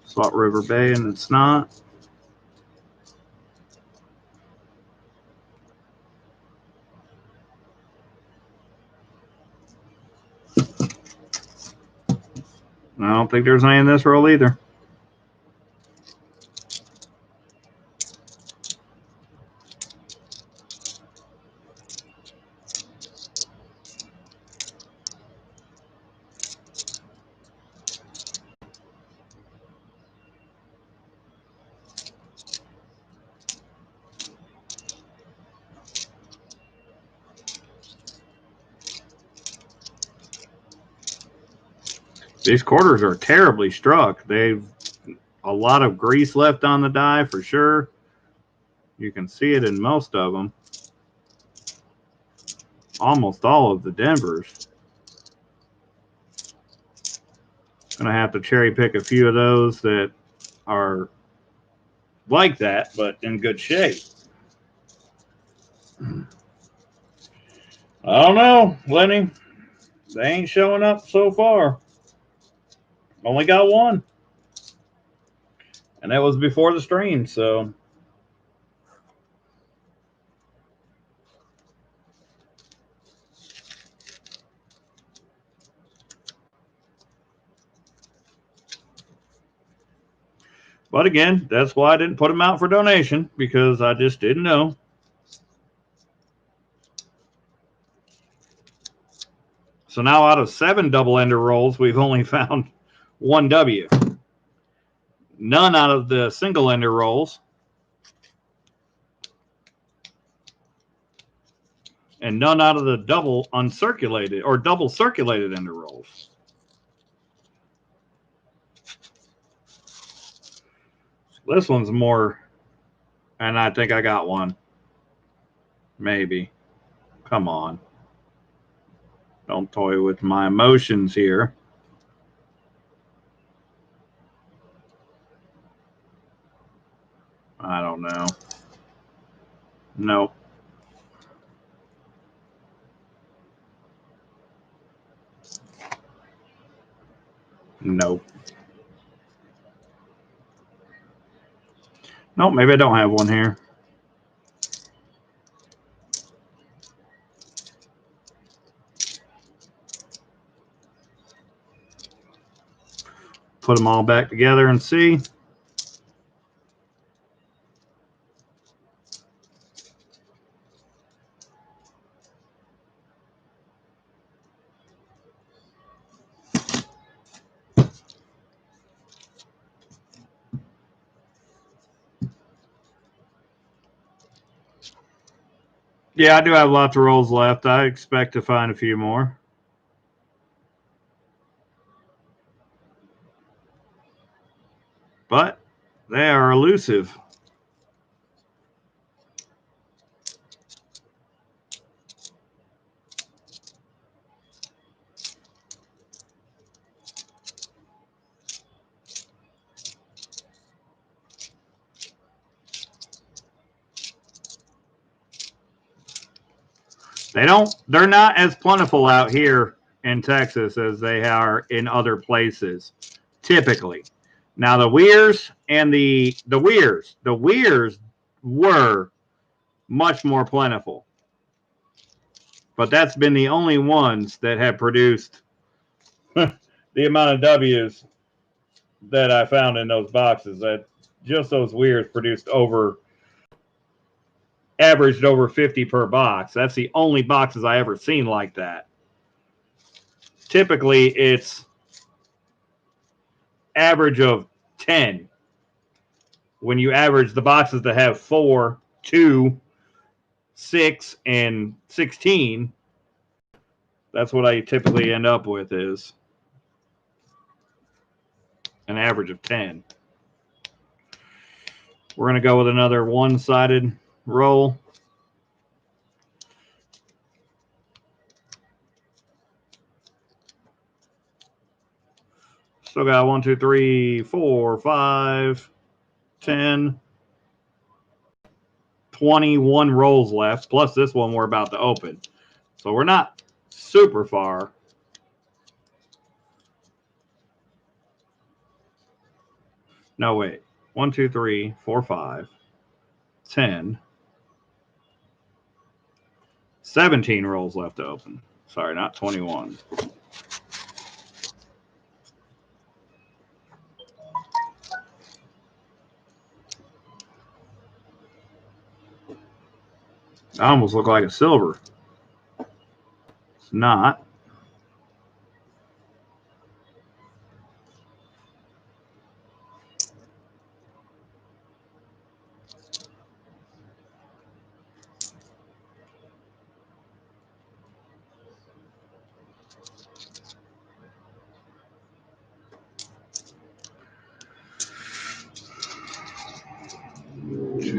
Salt River Bay, and it's not. I don't think there's any in this roll either. These quarters are terribly struck. They've a lot of grease left on the die for sure. You can see it in most of them. Almost all of the Denvers. Gonna have to cherry pick a few of those that are like that, but in good shape. I don't know, Lenny. They ain't showing up so far. Only got one. And that was before the stream, so. But again, that's why I didn't put them out for donation, because I just didn't know. So now out of 7 double-ender rolls, we've only found 1 W. None out of the single-ender rolls. And none out of the double uncirculated or double circulated ender rolls. This one's more, and I think I got one. Maybe. Come on. Don't toy with my emotions here. I don't know. Nope. Nope. Nope, maybe I don't have one here. Put them all back together and see. Yeah, I do have lots of rolls left. I expect to find a few more. But they are elusive. They're not as plentiful out here in Texas as they are in other places, typically. Now the Weirs and the Weirs were much more plentiful. But that's been the only ones that have produced the amount of W's that I found in those boxes. That just those Weirs produced averaged over 50 per box. That's the only boxes I ever seen like that. Typically, it's average of 10. When you average the boxes that have 4, 2, 6, and 16, that's what I typically end up with is an average of 10. We're going to go with another one-sided roll. Still got 1, 2, 3, 4, 5, 10, 21 rolls left, plus this one we're about to open. So we're not super far. No, wait. 1, 2, 3, 4, 5, 10, 17 rolls left to open. Sorry, not 21. I almost look like a silver. It's not.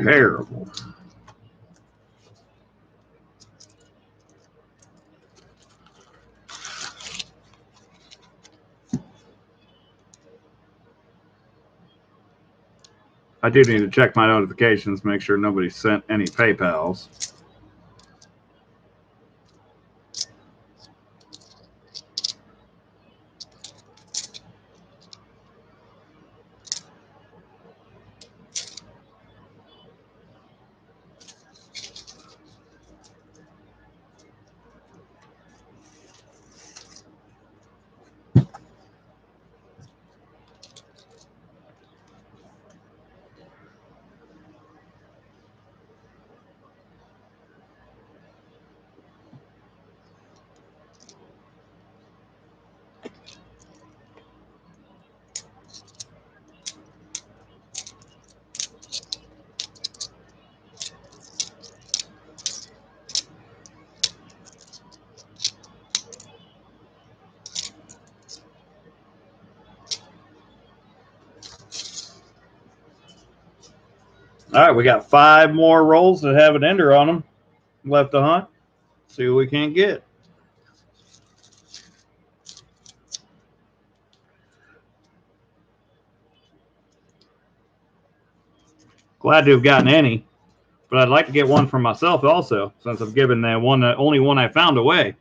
Terrible. I do need to check my notifications, make sure nobody sent any PayPals. All right, we got 5 more rolls that have an ender on them left to hunt. See what we can get. Glad to have gotten any, but I'd like to get one for myself also, since I've given that one, the only one I found away.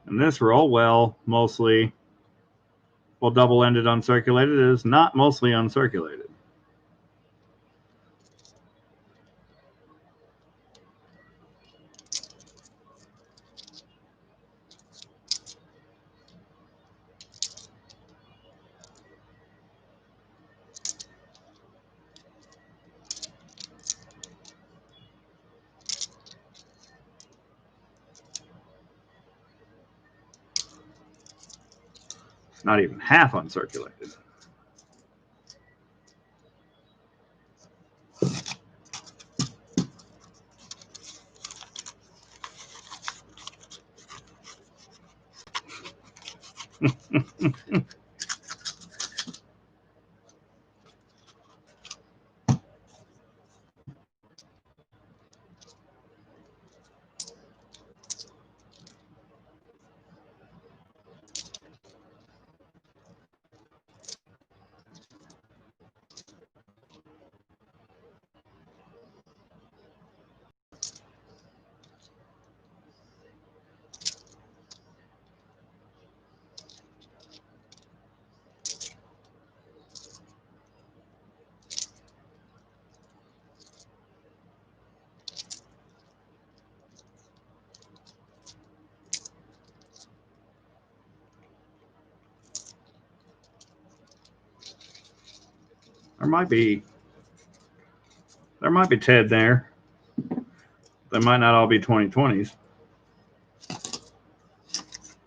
And this roll, well, mostly, well, double-ended uncirculated is not mostly uncirculated. It's not even half uncirculated. There might be Ted there. They might not all be 2020s.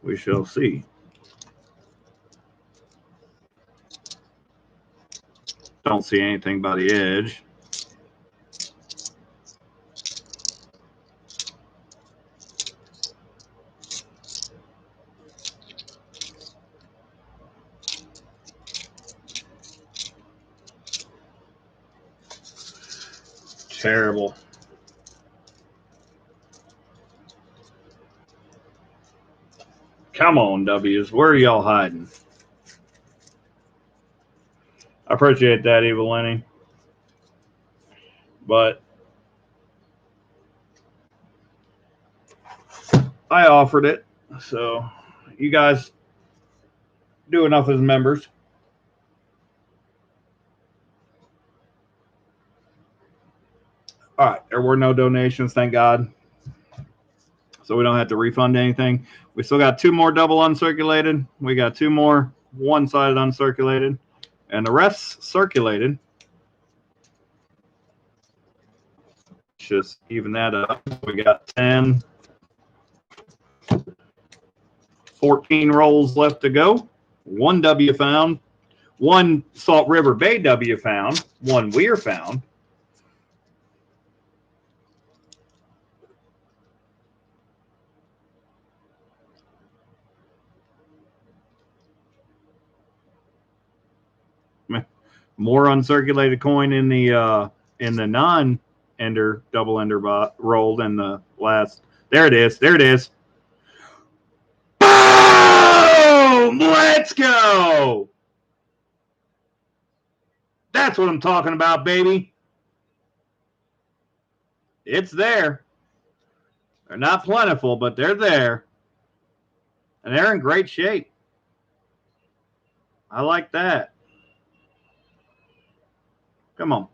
We shall see. Don't see anything by the edge. Terrible. Come on, W's. Where are y'all hiding? I appreciate that, Evil Lenny. But I offered it. So you guys do enough as members. All right. There were no donations, thank God. So we don't have to refund anything. We still got 2 more double uncirculated. We got 2 more one-sided uncirculated. And the rest circulated. Just even that up. We got 10, 14 rolls left to go. 1 W found. one Salt River Bay W found, one Weir found. More uncirculated coin in the non-ender double ender roll than the last. There it is. There it is. Boom! Let's go. That's what I'm talking about, baby. It's there. They're not plentiful, but they're there. And they're in great shape. I like that. Come on.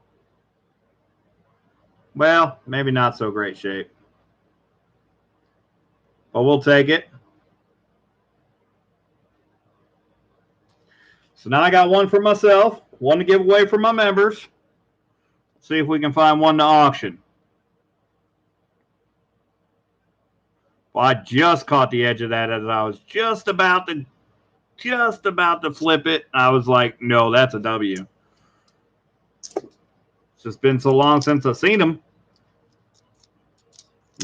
Well, maybe not so great shape. But we'll take it. So now I got one for myself, one to give away for my members. See if we can find one to auction. Well, I just caught the edge of that as I was just about to flip it. I was like, no, that's a W. It's just been so long since I've seen them.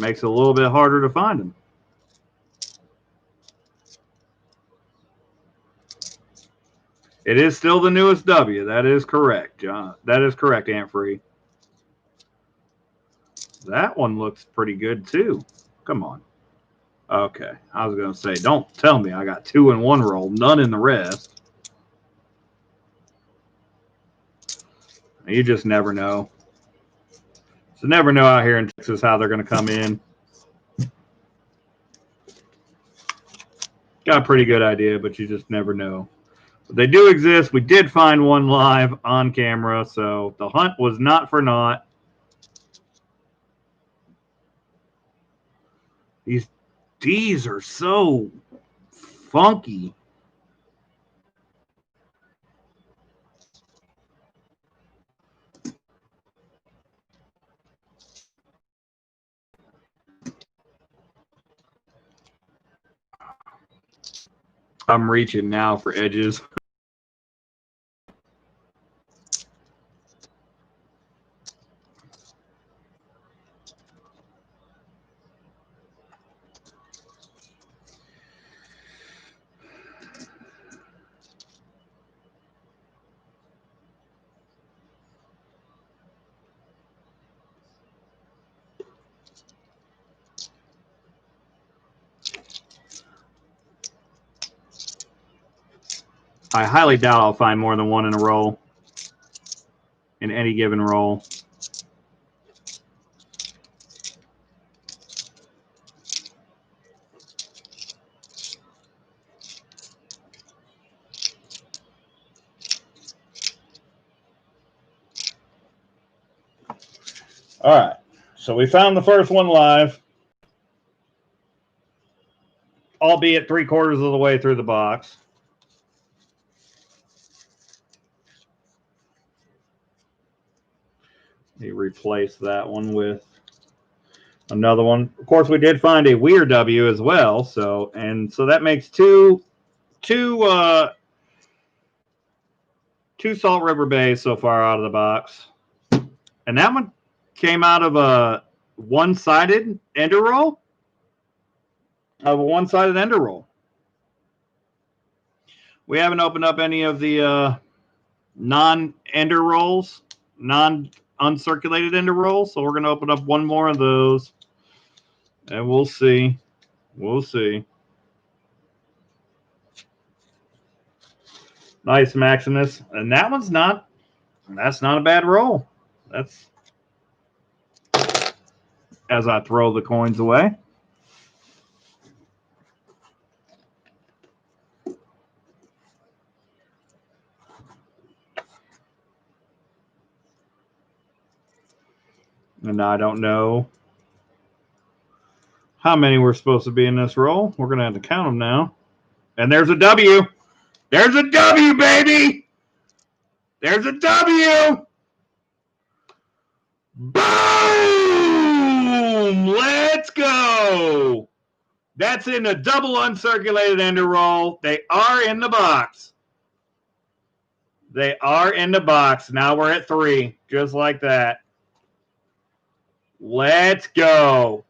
Makes it a little bit harder to find them. It is still the newest W. That is correct, John. That is correct, Ant Free. That one looks pretty good, too. Come on. Okay. I was going to say, don't tell me I got 2 in one roll, none in the rest. You just never know. So never know out here in Texas how they're going to come in. Got a pretty good idea, but you just never know. But they do exist. We did find one live on camera, so the hunt was not for naught. These D's are so funky. I'm reaching now for edges. I highly doubt I'll find more than one in a roll, in any given roll. All right, so we found the first one live, albeit 3/4 of the way through the box. Let me replace that one with another one. Of course, we did find a Weir W as well, so that makes two Salt River Bays so far out of the box, and that one came out of a one-sided ender roll. Of a one-sided ender roll. We haven't opened up any of the non-ender rolls, non-uncirculated ender rolls, so we're going to open up one more of those, and we'll see. We'll see. Nice Maximus, and that one's not. That's not a bad roll. That's as I throw the coins away. And I don't know how many we're supposed to be in this roll. We're going to have to count them now. And there's a W. There's a W, baby. There's a W. Boom! Let's go. That's in a double uncirculated ender roll. They are in the box. They are in the box. Now we're at 3, just like that. Let's go.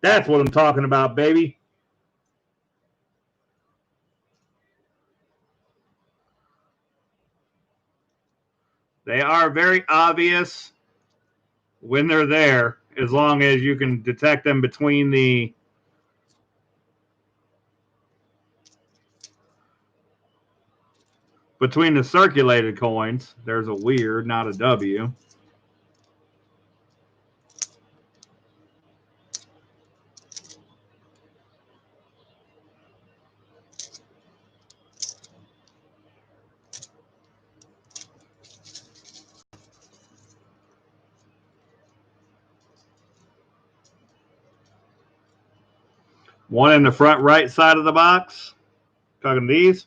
That's what I'm talking about, baby. They are very obvious when they're there, as long as you can detect them between the circulated coins. There's a weird, not a W. One in the front right side of the box. Talking these.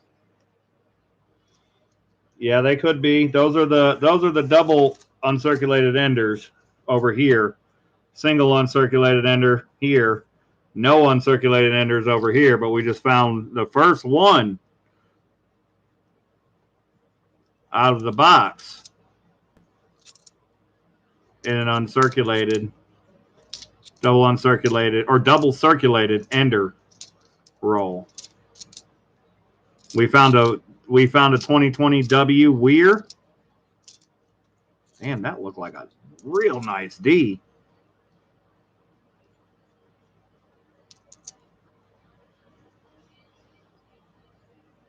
Yeah, they could be. Those are the double uncirculated enders over here. Single uncirculated ender here. No uncirculated enders over here, but we just found the first one out of the box in an uncirculated, double uncirculated, or double circulated ender roll. We found a 2020 W Weir. Damn, that looked like a real nice D.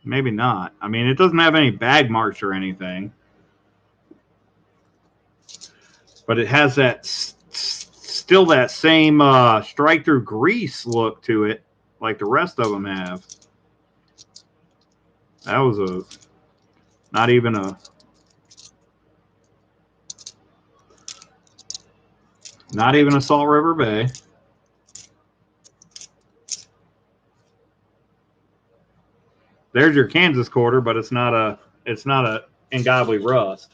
Maybe not. I mean, it doesn't have any bag marks or anything. But it has that still that same strike through grease look to it, like the rest of them have. That was not even a Salt River Bay. There's your Kansas quarter, but it's not a ungodly rust.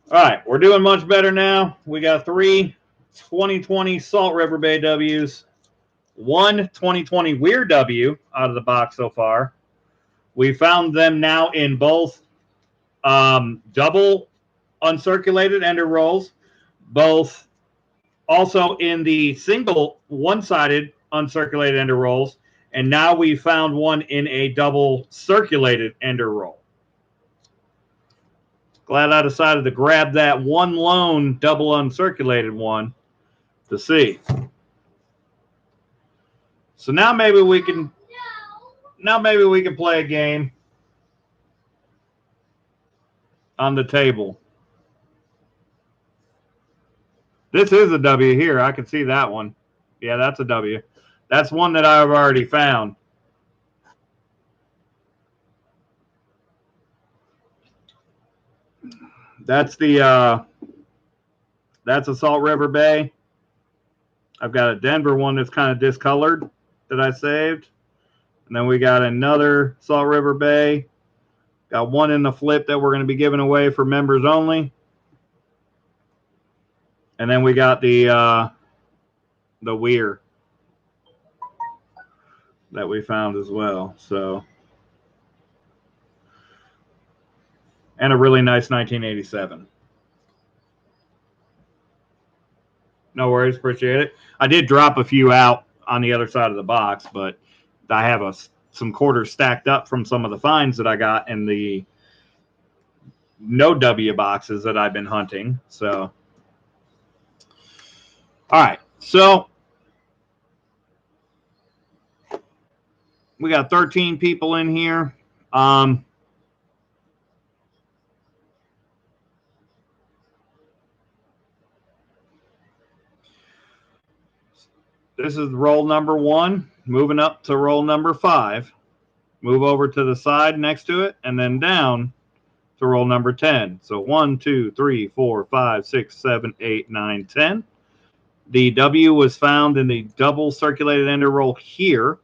All right, we're doing much better now. We got 3 2020 Salt River Bay W's, 1 2020 Weir W out of the box so far. We found them now in both double uncirculated ender rolls, both also in the single one-sided uncirculated ender rolls, and now we found one in a double circulated ender roll. Glad I decided to grab that one lone double uncirculated one to see. So now maybe we can play a game on the table. This is a W here. I can see that one. Yeah, that's a W. That's one that I've already found. That's a Salt River Bay. I've got a Denver one that's kind of discolored that I saved. And then we got another Salt River Bay. Got one in the flip that we're going to be giving away for members only. And then we got the Weir that we found as well. So, and a really nice 1987. No worries, appreciate it. I did drop a few out on the other side of the box, but I have some quarters stacked up from some of the finds that I got in the no W boxes that I've been hunting. So, all right. So, we got 13 people in here. This is roll number 1, moving up to roll number 5. Move over to the side next to it, and then down to roll number 10. So 1, 2, 3, 4, 5, 6, 7, 8, 9, 10. The W was found in the double circulated ender roll here.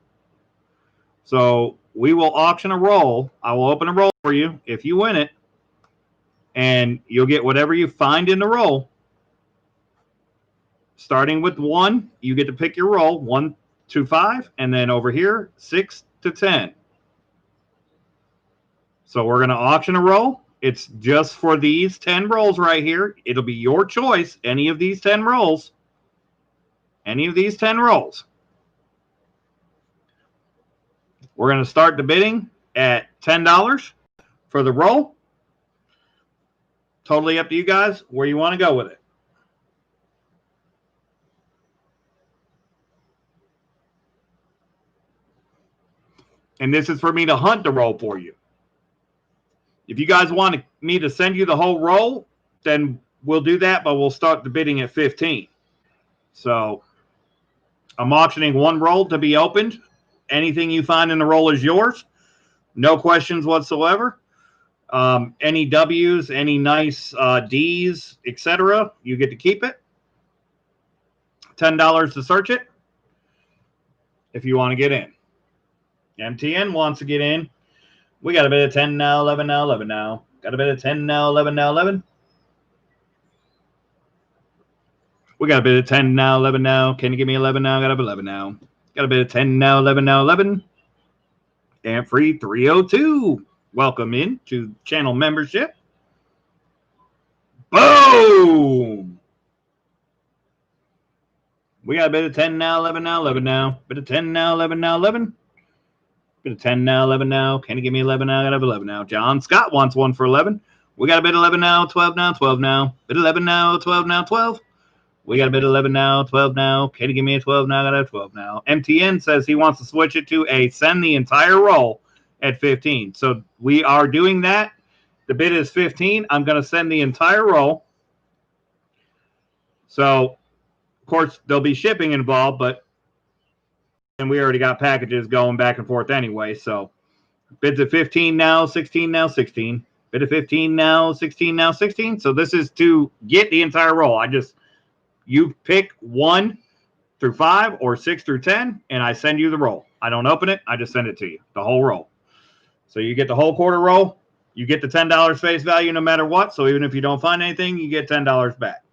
So we will auction a roll. I will open a roll for you if you win it, and you'll get whatever you find in the roll. starting with 1, you get to pick your roll, 1 to 5, and then over here, 6 to 10. So we're going to auction a roll. It's just for these 10 rolls right here. It'll be your choice, any of these 10 rolls. Any of these 10 rolls. We're going to start the bidding at $10 for the roll. Totally up to you guys where you want to go with it. And this is for me to hunt the roll for you. If you guys want me to send you the whole roll, then we'll do that, but we'll start the bidding at 15. So I'm auctioning 1 roll to be opened. Anything you find in the roll is yours. No questions whatsoever. Any W's, any nice D's, etc., you get to keep it. $10 to search it if you want to get in. MTN wants to get in. We got a bit of 10 now, 11 now, 11 now. Got a bit of 10 now, 11 now, 11. We got a bit of 10 now, 11 now. Can you give me 11 now? Got a bit of 11 now. Got a bit of 10 now, 11 now, 11. And free 302. Welcome in to channel membership. Boom! We got a bit of 10 now, 11 now, 11 now. Bit of 10 now, 11 now, 11. Bit of 10 now, 11 now. Can you give me 11 now? Got a bit of 11 now. John Scott wants 1 for 11. We got a bit of 11 now, 12 now, 12 now. Bit of 11 now, 12 now, 12. We got a bit of 11 now, 12 now. Can you give me a 12 now? Got a 12 now. MTN says he wants to switch it to a send the entire roll at 15. So we are doing that. The bid is 15. I'm going to send the entire roll. So, of course, there'll be shipping involved, but and we already got packages going back and forth anyway. So bids at 15 now, 16 now, 16. Bid at 15 now, 16 now, 16. So this is to get the entire roll. You pick 1 through 5 or 6 through 10, and I send you the roll. I don't open it. I just send it to you, the whole roll. So you get the whole quarter roll. You get the $10 face value no matter what. So even if you don't find anything, you get $10 back.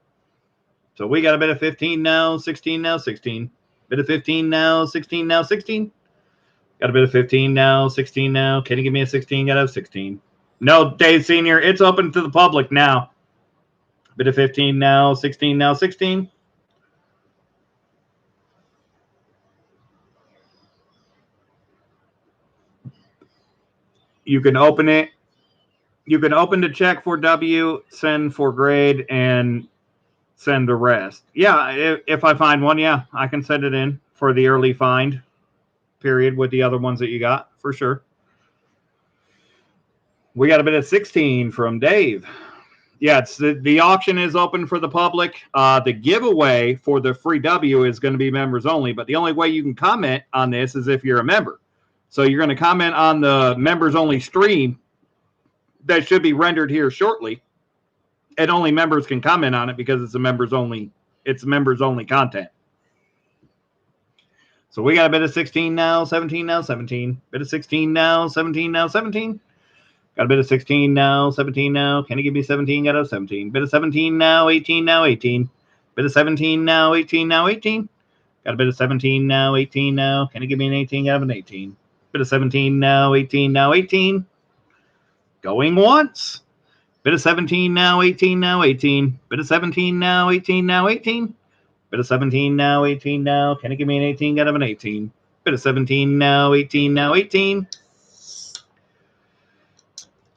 So we got a bit of 15 now, 16 now, 16. Bit of 15 now, 16 now, 16. Got a bit of 15 now, 16 now. Can you give me a 16? Got a 16. No, Dave Sr., it's open to the public now. Bit of 15 now, 16 now, 16. You can open it. You can open the check for W, send for grade, and send the rest. Yeah, if I find one, yeah, I can send it in for the early find period with the other ones that you got, for sure. We got a bit of 16 from Dave. Yeah, it's the auction is open for the public. The giveaway for the free W is going to be members only, but the only way you can comment on this is if you're a member. So you're going to comment on the members only stream that should be rendered here shortly, and only members can comment on it because it's members only content. So we got a bit of 16 now, 17 now, 17. Bit of 16 now, 17 now, 17. Got a bit of 16 now, 17 now. Can you give me 17? Got a 17. Bit of 17 now, 18 now, 18. Bit of 17 now, 18 now, 18. Got a bit of 17 now, 18 now. Can you give me an 18? Got an 18. Bit of 17 now, 18 now, 18. Going once. Bit of 17 now, 18 now, 18. Bit of 17 now, 18 now, 18. Bit of 17 now, 18 now. Can you give me an 18? Got an 18. Bit of 17 now, 18 now, 18.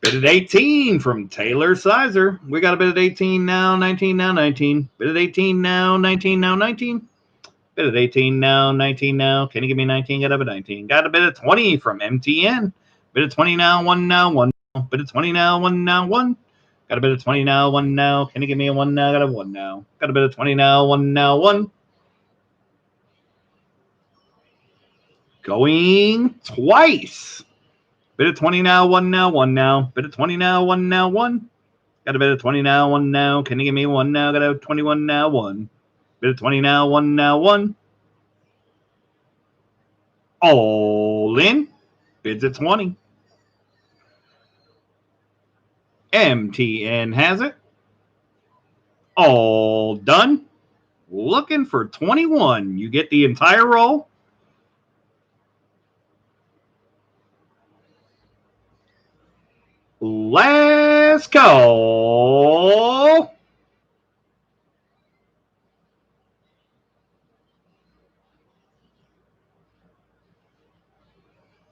Bit of 18 from Taylor Sizer. We got a bit of 18 now, 19 now, 19. Bit of 18 now, 19 now, 19. Bit of 18 now, 19 now. Can you give me 19? Got a bit of 19. Got a bit of 20 from MTN. Bit of 20 now, 1 now, 1 now. Bit of 20 now, 1 now, 1. Got a bit of 20 now, 1 now. Can you give me a 1 now? Got a 1 now. Got a bit of 20 now, 1 now, 1. Going twice. Bit of 20 now, 1 now, 1 now. Bit of 20 now, 1 now, 1. Got a bit of 20 now, 1 now. Can you give me 1 now? Got a 21 now, 1. Bit of 20 now, 1 now, 1. All in. Bids at 20. MTN has it. All done. looking for 21. You get the entire roll. Last call.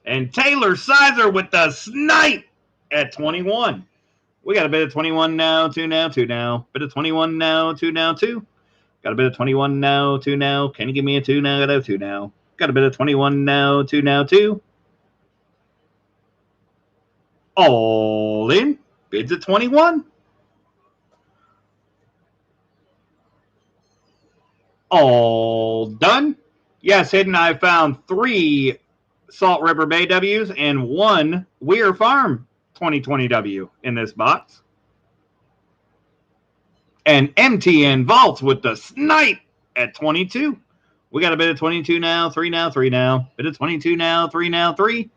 And Taylor Sizer with the snipe at 21. We got a bit of 21 now, 2 now, 2 now. Bit of 21 now, 2 now, 2. Got a bit of 21 now, 2 now. Can you give me a 2 now? Got a 2 now. Got a bit of 21 now, 2 now, 2. All in. Bids at 21. All done. Yes, Hidden, I found 3 Salt River Bay W's and 1 Weir Farm 2020 W in this box. And MTN Vaults with the snipe at 22. We got a bit of 22 now, 3 now, 3 now. Bit of 22 now, 3 now, 3.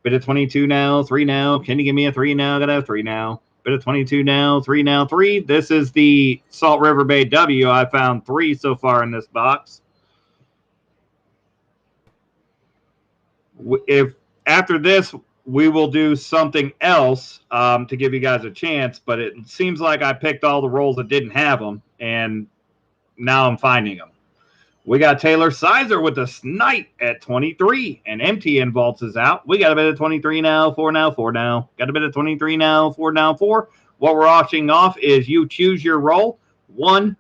Bit of 22 now, 3 now. Can you give me a 3 now? Gotta have 3 now. Bit of 22 now, 3 now, 3. This is the Salt River Bay W. I found 3 so far in this box. If after this, we will do something else to give you guys a chance, but it seems like I picked all the rolls that didn't have them, and now I'm finding them. We got Taylor Sizer with the snipe at 23, and MTN Vaults is out. We got a bit of 23 now, 4 now, 4 now. Got a bit of 23 now, 4 now, 4. What we're auctioning off is you choose your roll, 1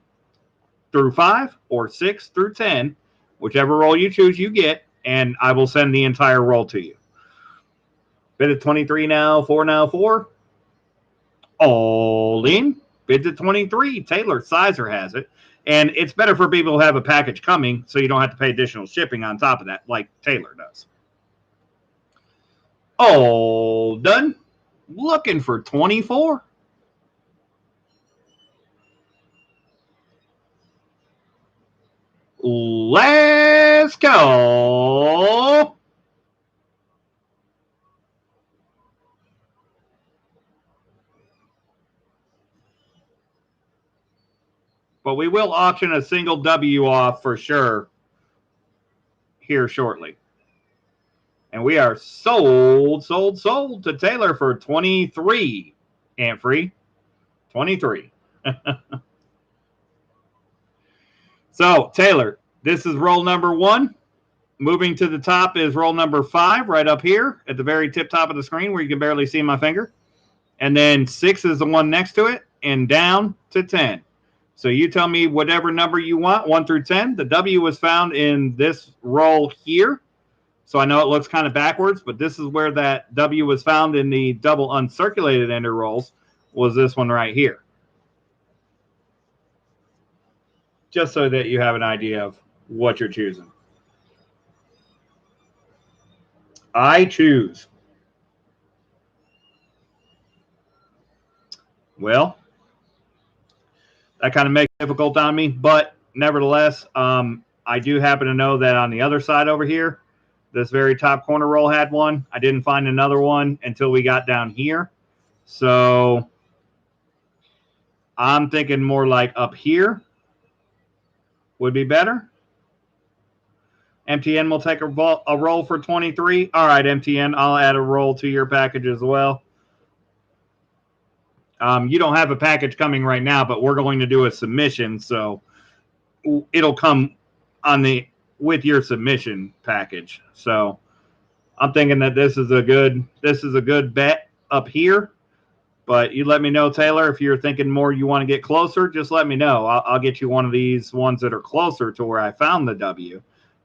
through 5 or 6 through 10. Whichever roll you choose, you get, and I will send the entire roll to you. Bid at 23 now, 4 now, 4. All in. Bids at 23. Taylor Sizer has it. And it's better for people to have a package coming so you don't have to pay additional shipping on top of that like Taylor does. All done. Looking for 24. Let's go. But we will auction a single W off for sure here shortly. And we are sold to Taylor for 23. Ant free. 23. So, Taylor, this is roll number 1. Moving to the top is roll number 5 right up here at the very tip top of the screen where you can barely see my finger. And then 6 is the one next to it and down to 10. So you tell me whatever number you want, 1 through 10. The W was found in this roll here. So I know it looks kind of backwards, but this is where that W was found in the double uncirculated ender rolls, was this one right here. Just so that you have an idea of what you're choosing. I choose. Well, that kind of makes it difficult on me, but nevertheless, I do happen to know that on the other side over here, this very top corner roll had one. I didn't find another one until we got down here. So I'm thinking more like up here would be better. MTN will take a roll for 23. All right, MTN, I'll add a roll to your package as well. You don't have a package coming right now, but we're going to do a submission, so it'll come on with your submission package. So I'm thinking that this is a good bet up here. But you let me know, Taylor, if you're thinking more you want to get closer, just let me know. I'll get you one of these ones that are closer to where I found the W.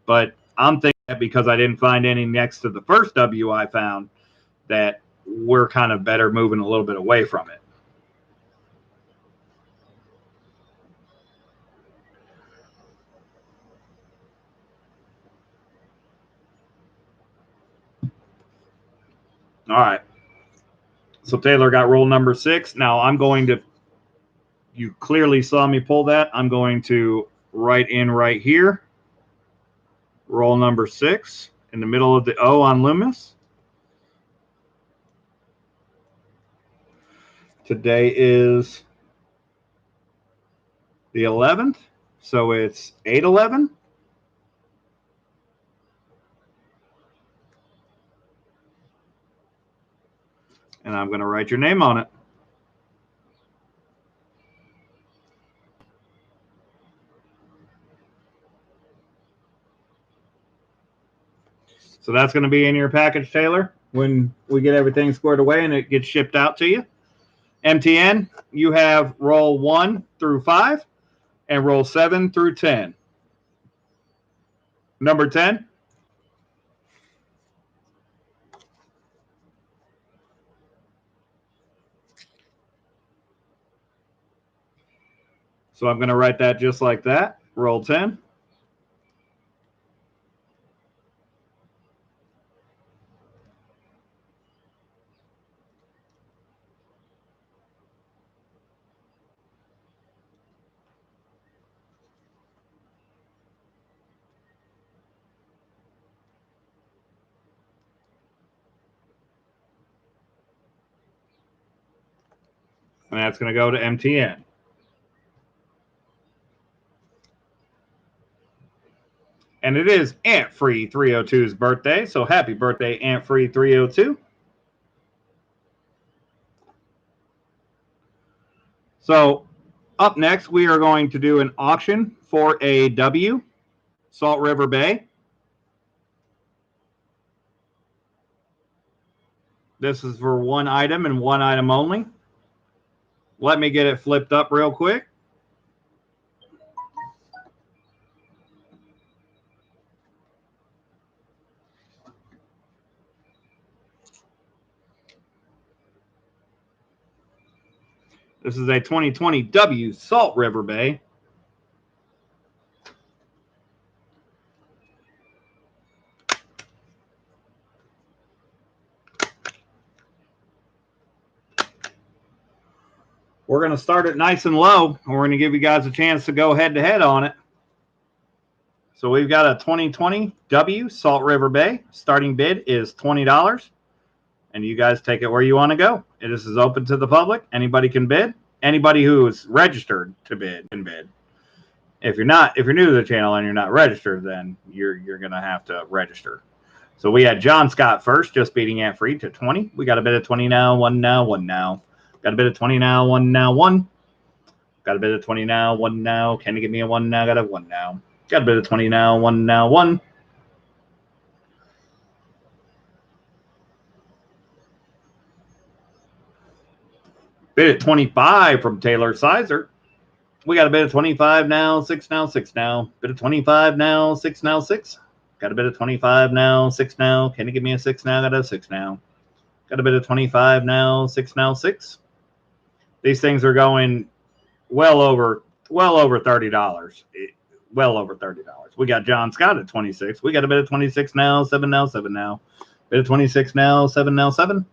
But I'm thinking that because I didn't find any next to the first W I found, that we're kind of better moving a little bit away from it. All right. So Taylor got roll number 6. Now I'm going to, you clearly saw me pull that. I'm going to write in right here. Roll number 6 in the middle of the O on Loomis. Today is the 11th. So it's 811. And I'm going to write your name on it. So that's going to be in your package, Taylor, when we get everything squared away and it gets shipped out to you. MTN, you have roll 1 through 5 and roll 7 through 10. Number 10. So I'm going to write that just like that. Roll 10. And that's going to go to MTN. And it is Ant Free 302's birthday. So happy birthday, Ant Free 302. So up next, we are going to do an auction for a W, Salt River Bay. This is for one item and one item only. Let me get it flipped up real quick. This is a 2020 W Salt River Bay. We're going to start it nice and low, and we're going to give you guys a chance to go head-to-head on it. So we've got a 2020 W Salt River Bay. Starting bid is $20, and you guys take it where you want to go. This is open to the public. Anybody can bid. Anybody who is registered to bid can bid. If you're new to the channel and you're not registered, then you're going to have to register. So we had John Scott first, just beating Ant Free to 20. We got a bid of 20 now, 1 now, 1 now. Got a bit of 20 now, 1 now, 1. Got a bit of 20 now, 1 now. Can you give me a 1 now? Got a 1 now. Got a bit of 20 now, 1 now, 1. Bid at 25 from Taylor Sizer. We got a bit of 25 now, 6 now, 6 now. Bit of 25 now, 6 now, 6. Got a bit of 25 now, 6 now. Can you give me a 6 now? Got a 6 now. Got a bit of 25 now, 6 now, 6. These things are going well over $30. Well over $30. We got John Scott at 26. We got a bit of 26 now, 7 now, 7 now. Bit of 26 now, 7 now, 7.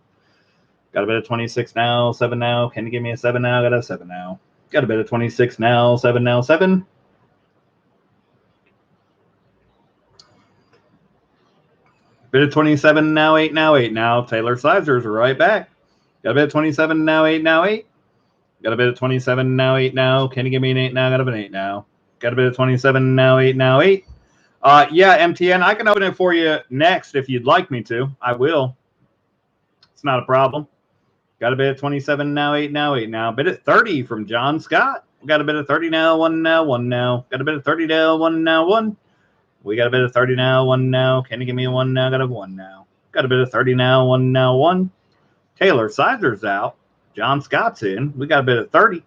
Got a bit of 26 now, 7 now. Can you give me a 7 now? Got a 7 now. Got a bit of 26 now, 7 now, 7. Bit of 27 now, 8 now, 8 now. Taylor Sizer's right back. Got a bit of 27 now, 8 now, 8. Got a bit of 27 now, 8 now. Can you give me an 8 now? Got a bit of 8 now. Got a bit of 27 now, 8 now, 8. Yeah, MTN, I can open it for you next if you'd like me to. I will. It's not a problem. Got a bit of 27 now, 8 now, 8 now. Bit of 30 from John Scott. Got a bit of 30 now, 1 now, 1 now. Got a bit of 30 now, 1 now, 1. We got a bit of 30 now, 1 now. Can you give me a 1 now? Got a 1 now. Got a bit of 30 now, 1 now, 1. Taylor Sizer's out. John Scott's in. We got a bit of 30.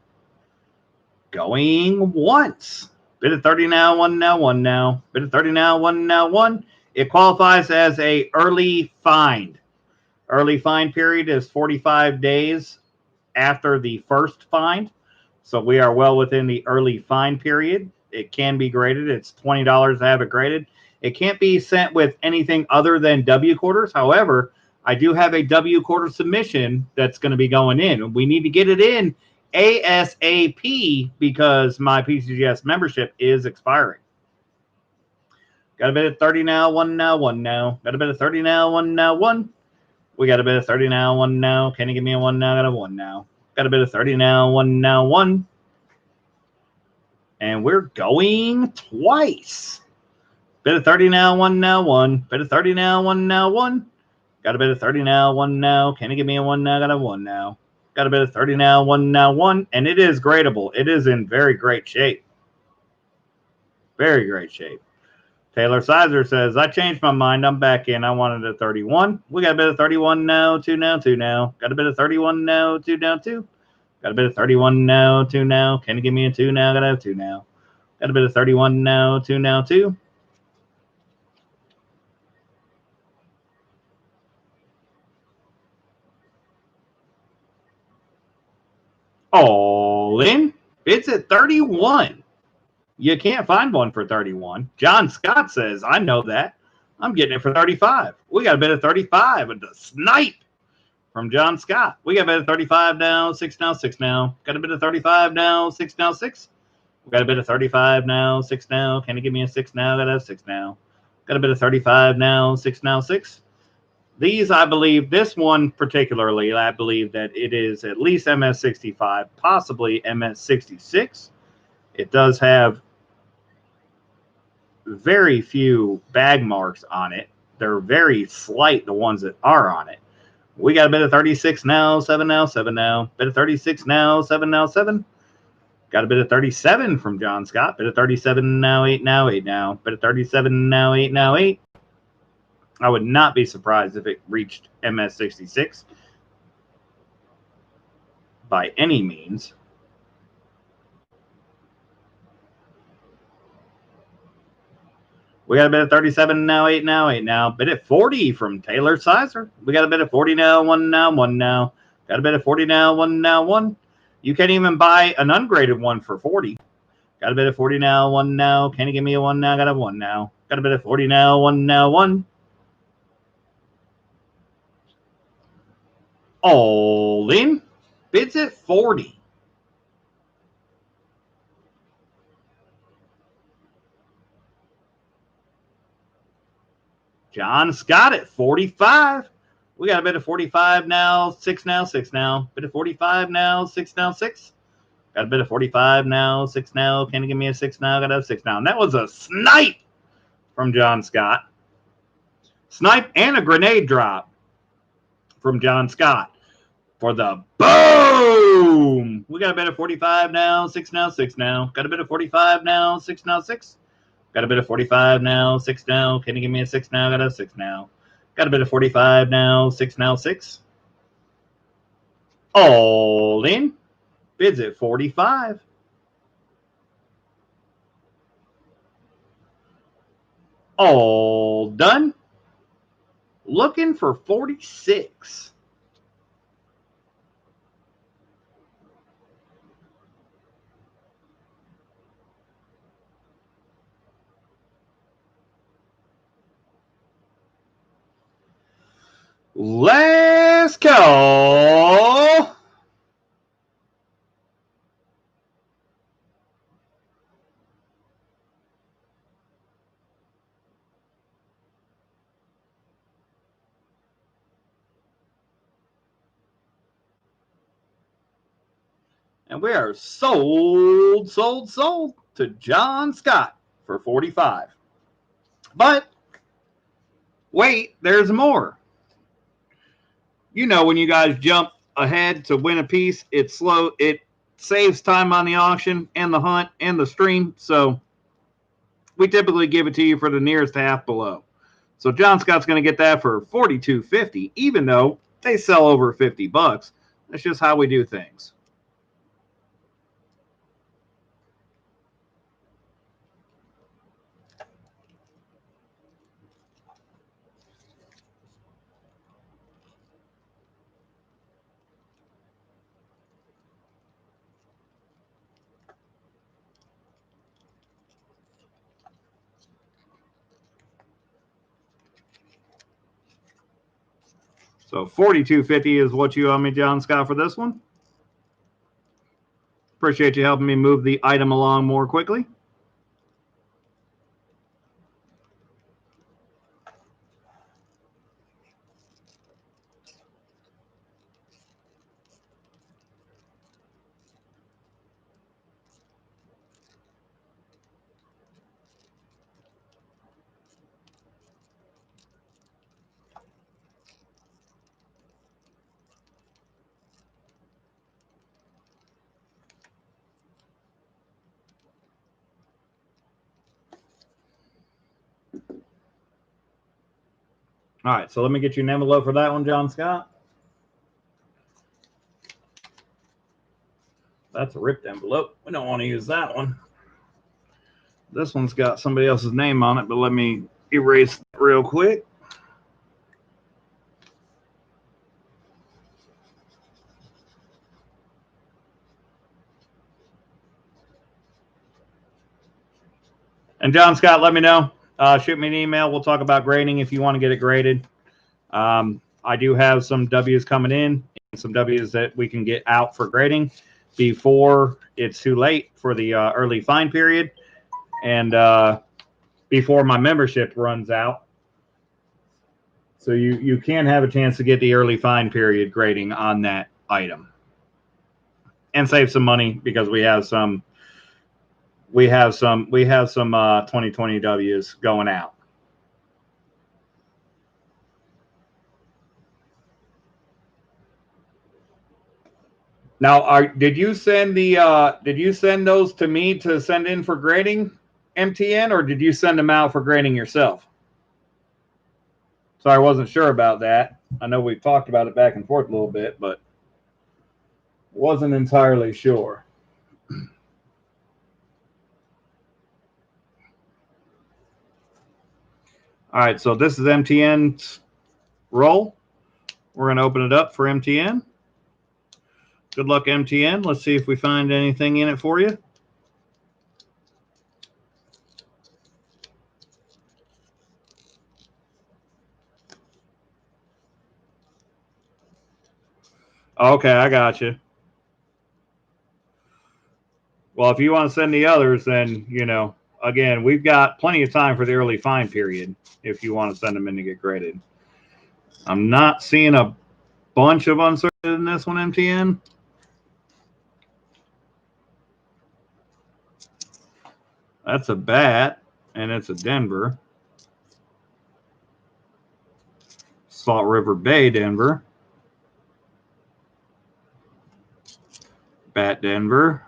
Going once. Bit of 30 now, 1 now, 1 now. Bit of 30 now, 1 now, 1. It qualifies as a early find. Early find period is 45 days after the first find. So we are well within the early find period. It can be graded. It's $20 to have it graded. It can't be sent with anything other than W quarters. However, I do have a W quarter submission that's going to be going in. We need to get it in ASAP because my PCGS membership is expiring. Got a bit of 30 now, 1 now, 1 now. Got a bit of 30 now, 1 now, 1. We got a bit of 30 now, 1 now. Can you give me a 1 now? Got a 1 now. Got a bit of 30 now, 1 now, 1. And we're going twice. Bid of 30 now, 1 now, 1. Bid of 30 now, 1 now, 1. Got a bid of 30 now, 1 now. Can you give me a 1 now? Got a 1 now. Got a bid of 30 now, 1 now, 1. And it is gradable. It is in very great shape. Very great shape. Taylor Sizer says, I changed my mind. I'm back in. I wanted a 31. We got a bit of 31 now, 2 now, 2 now. Got a bit of 31 now, 2 now, 2. Got a bit of 31 now, 2 now. Can you give me a 2 now? Got a 2 now. Got a bit of 31 now, 2 now, 2. All in. It's at 31. You can't find one for 31. John Scott says, I know that. I'm getting it for 35. We got a bit of 35 with the snipe from John Scott. We got a bit of 35 now, 6 now, 6 now. Got a bit of 35 now, 6 now, 6. We got a bit of 35 now, 6 now. Can you give me a 6 now? Got a 6 now. Got a bit of 35 now, 6 now, 6. These, I believe, this one particularly, I believe that it is at least MS65, possibly MS66. It does have very few bag marks on it. They're very slight, the ones that are on it. We got a bit of 36 now, 7 now, 7 now. Bit of 36 now, 7 now, 7. Got a bit of 37 from John Scott. Bit of 37 now, 8 now, 8 now. Bit of 37 now, 8 now, 8. I would not be surprised if it reached MS66 by any means. We got a bit of 37 now, 8 now, 8 now. Bit of 40 from Taylor Sizer. We got a bit of 40 now, 1 now, 1 now. Got a bit of 40 now, 1 now, 1. You can't even buy an ungraded one for 40. Got a bit of 40 now, 1 now. Can you give me a 1 now? Got a 1 now. Got a bit of 40 now, 1 now, 1. All in. Bids at 40. John Scott at 45. We got a bit of 45 now, 6 now, 6 now. Bit of 45 now, 6 now, 6. Got a bit of 45 now, 6 now. Can you give me a 6 now? Got a 6 now. And that was a snipe from John Scott. Snipe and a grenade drop from John Scott for the boom. We got a bit of 45 now, 6 now, 6 now. Got a bit of 45 now, 6 now, 6. Got a bit of 45 now, 6 now. Can you give me a 6 now? Got a 6 now. Got a bit of 45 now, 6 now, 6. All in. Bids at 45. All done. Looking for 46. Let's go. And we are sold to John Scott for 45. But wait, there's more. You know, when you guys jump ahead to win a piece, it's slow. It saves time on the auction and the hunt and the stream. So we typically give it to you for the nearest half below. So John Scott's going to get that for $42.50, even though they sell over $50. That's just how we do things. So $42.50 is what you owe me, John Scott, for this one. Appreciate you helping me move the item along more quickly. All right, so let me get you an envelope for that one, John Scott. That's a ripped envelope. We don't want to use that one. This one's got somebody else's name on it, but let me erase it real quick. And John Scott, let me know. Shoot me an email. We'll talk about grading if you want to get it graded. I do have some W's coming in and some W's that we can get out for grading before it's too late for the early fine period and before my membership runs out. So you can have a chance to get the early fine period grading on that item and save some money because we have some 2020 W's going out. Now, did you send those to me to send in for grading, MTN, or did you send them out for grading yourself? Sorry, I wasn't sure about that. I know we've talked about it back and forth a little bit, but wasn't entirely sure. All right, so this is MTN's roll. We're going to open it up for MTN. Good luck, MTN. Let's see if we find anything in it for you. Okay, I got you. Well, if you want to send the others, then, again, we've got plenty of time for the early fine period if you want to send them in to get graded. I'm not seeing a bunch of uncertainty in this one, MTN. That's a bat, and it's a Denver. Salt River Bay, Denver. Bat, Denver.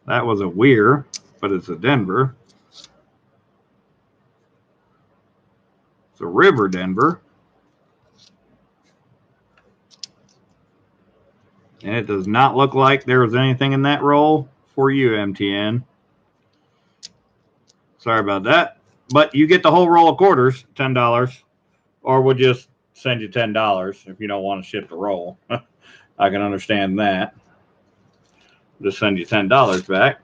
That was a Weir, but it's a Denver. It's a River, Denver. And it does not look like there was anything in that roll for you, MTN. Sorry about that. But you get the whole roll of quarters, $10, or we'll just send you $10 if you don't want to ship the roll. I can understand that. Just send you $10 back.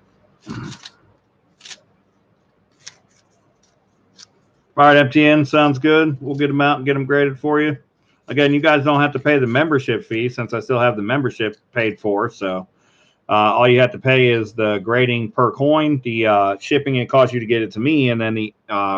All right, MTN, sounds good. We'll get them out and get them graded for you. Again, you guys don't have to pay the membership fee since I still have the membership paid for. So all you have to pay is the grading per coin, the shipping it costs you to get it to me, and then the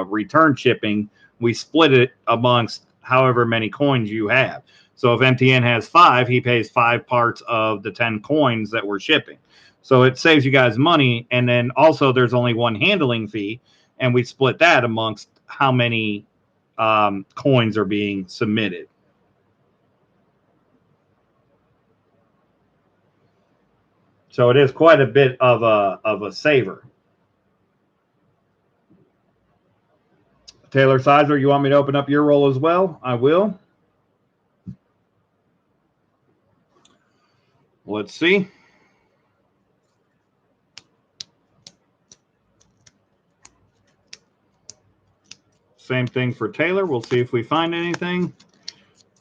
return shipping, we split it amongst however many coins you have. So if MTN has 5, he pays 5 parts of the 10 coins that we're shipping. So it saves you guys money. And then also there's only one handling fee, and we split that amongst how many coins are being submitted. So it is quite a bit of a saver. Taylor Sizer, you want me to open up your roll as well? I will. Let's see. Same thing for Taylor. We'll see if we find anything.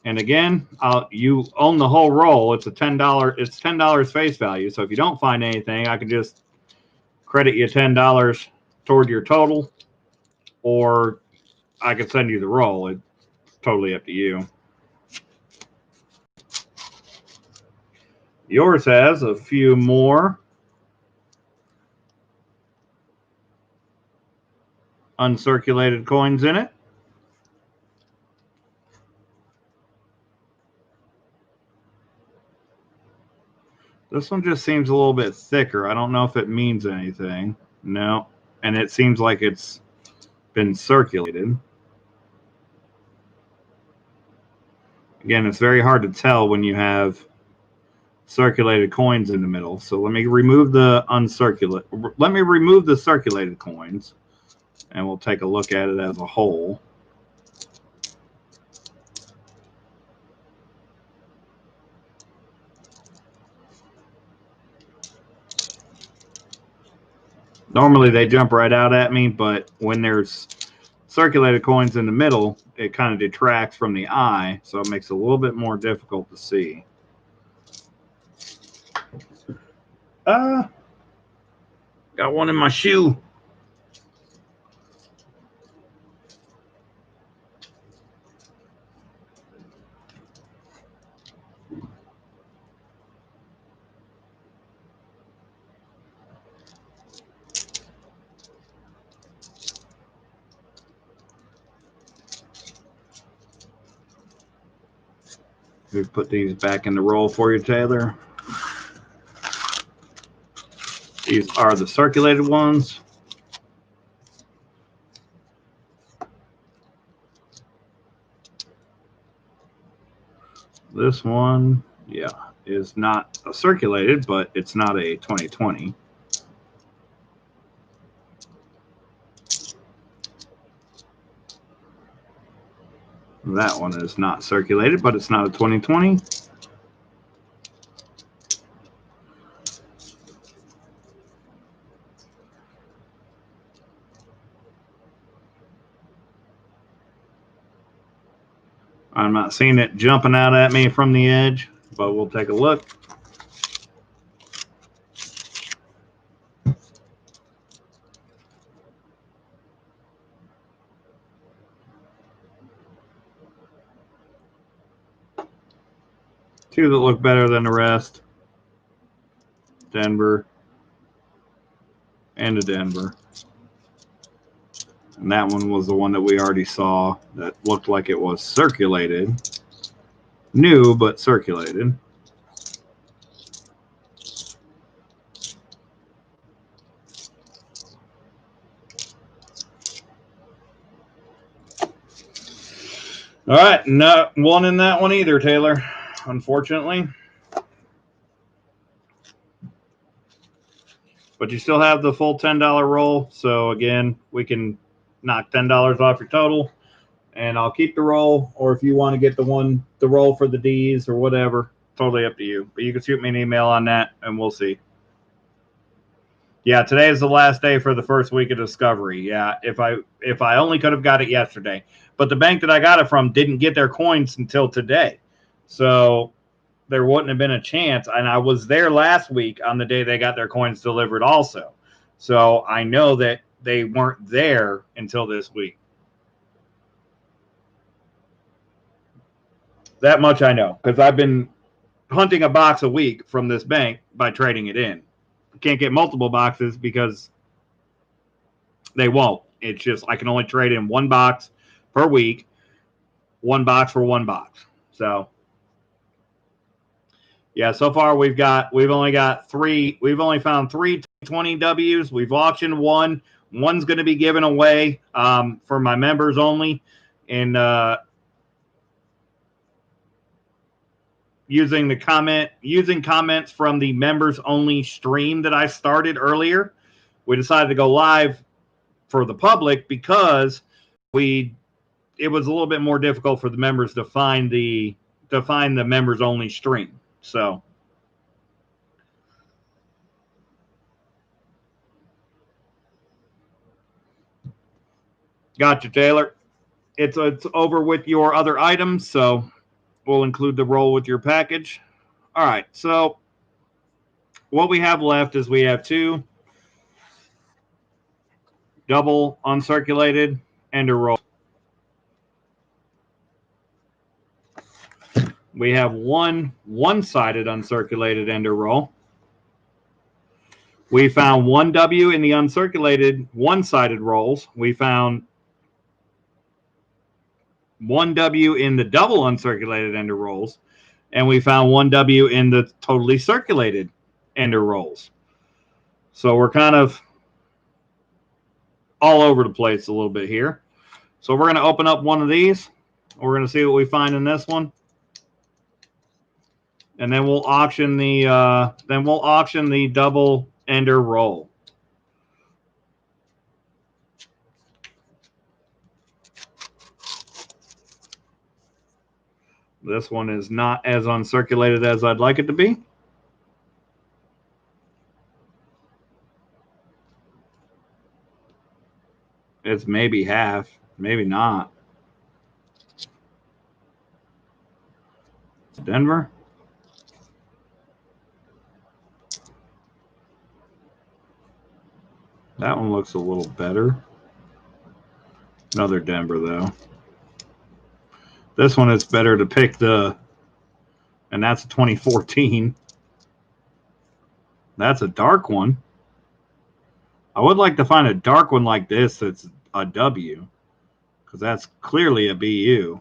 And again, you own the whole roll. It's a $10. It's $10 face value. So if you don't find anything, I can just credit you $10 toward your total, or I could send you the roll. It's totally up to you. Yours has a few more uncirculated coins in it. This one just seems a little bit thicker. I don't know if it means anything. No. And it seems like it's been circulated. Again, it's very hard to tell when you have circulated coins in the middle. So let me remove the circulated coins, and we'll take a look at it as a whole. Normally they jump right out at me, but when there's circulated coins in the middle, it kind of detracts from the eye, so it makes it a little bit more difficult to see. Got one in my shoe. We put these back in the roll for you, Taylor. These are the circulated ones. This one, yeah, is not a circulated, but it's not a 2020. That one is not circulated, but it's not a 2020. I'm not seeing it jumping out at me from the edge, but we'll take a look. Two that look better than the rest. Denver and a Denver. And that one was the one that we already saw that looked like it was circulated. New, but circulated. All right, not one in that one either, Taylor, unfortunately. But you still have the full $10 roll. So again, we can knock $10 off your total, and I'll keep the roll. Or if you want to get the roll for the D's or whatever, totally up to you. But you can shoot me an email on that, and we'll see. Yeah, today is the last day for the first week of Discovery. Yeah, if I only could have got it yesterday. But the bank that I got it from didn't get their coins until today. So there wouldn't have been a chance. And I was there last week on the day they got their coins delivered also. So I know that they weren't there until this week. That much I know, because I've been hunting a box a week from this bank by trading it in. I can't get multiple boxes because they won't. It's just I can only trade in one box per week, one box for one box. So yeah, so far we've only got three. We've only found 3 20 Ws. We've auctioned one. One's going to be given away for my members only, and using comments from the members only stream that I started earlier. We decided to go live for the public because it was a little bit more difficult for the members to find the members only stream. So gotcha, Taylor. It's over with your other items, so we'll include the roll with your package. All right, so what we have left is we have 2 double uncirculated ender roll. We have one-sided uncirculated ender roll. We found 1 W in the uncirculated one-sided rolls. We found 1 W in the double uncirculated ender rolls. And we found 1 W in the totally circulated ender rolls. So we're kind of all over the place a little bit here. So we're going to open up one of these. We're going to see what we find in this one. And then we'll auction the double ender roll. This one is not as uncirculated as I'd like it to be. It's maybe half, maybe not. Denver. That one looks a little better. Another Denver, though. This one is better to pick the, and that's a 2014. That's a dark one. I would like to find a dark one like this that's a W, because that's clearly a BU.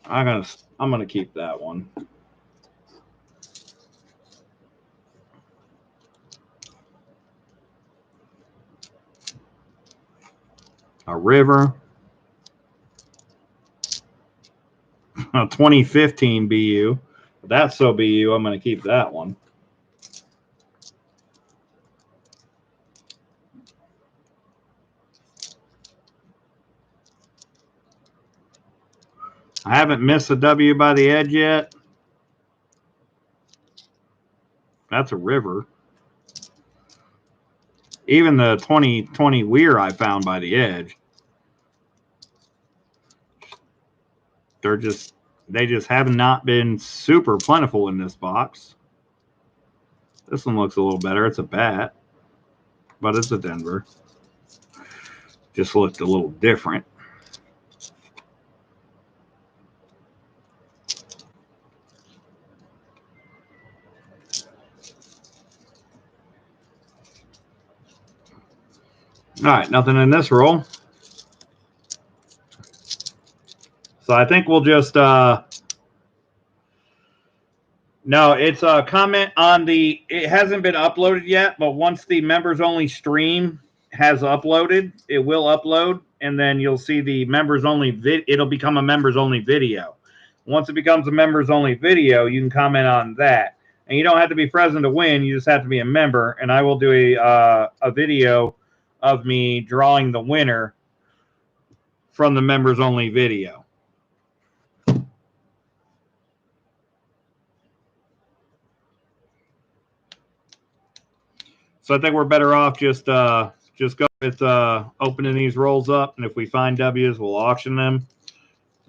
I'm gonna keep that one. A River. A 2015 BU. That's so BU, I'm gonna keep that one. I haven't missed a W by the edge yet. That's a River. Even the 2020 Weir I found by the edge. They just have not been super plentiful in this box. This one looks a little better. It's a bat, but it's a Denver. Just looked a little different. All right, nothing in this roll. So I think we'll just no, it's a comment on the, it hasn't been uploaded yet, but once the members only stream has uploaded, it will upload, and then you'll see the members only it'll become a members only video. Once it becomes a members only video, you can comment on that. And you don't have to be present to win, you just have to be a member, and I will do a video of me drawing the winner from the members only video. So I think we're better off just go with opening these rolls up, and if we find W's, we'll auction them.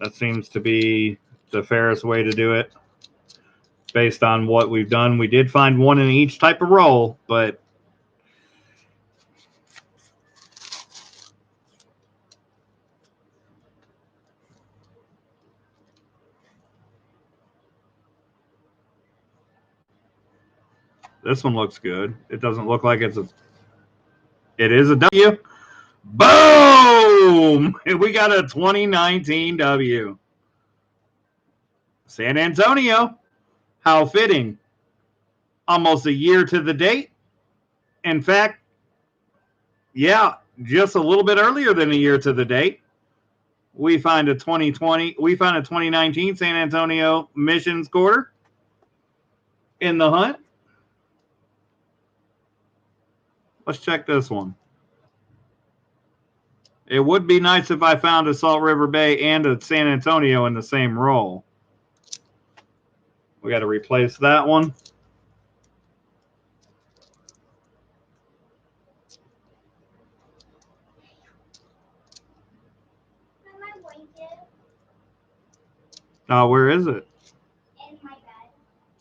That seems to be the fairest way to do it based on what we've done. We did find one in each type of roll, but this one looks good. It doesn't look like it is a W. Boom! We got a 2019 W. San Antonio. How fitting. Almost a year to the date. In fact, yeah, just a little bit earlier than a year to the date. We find a 2019 San Antonio Missions quarter in the hunt. Let's check this one. It would be nice if I found a Salt River Bay and a San Antonio in the same roll. We got to replace that one. Where is it? In my bed.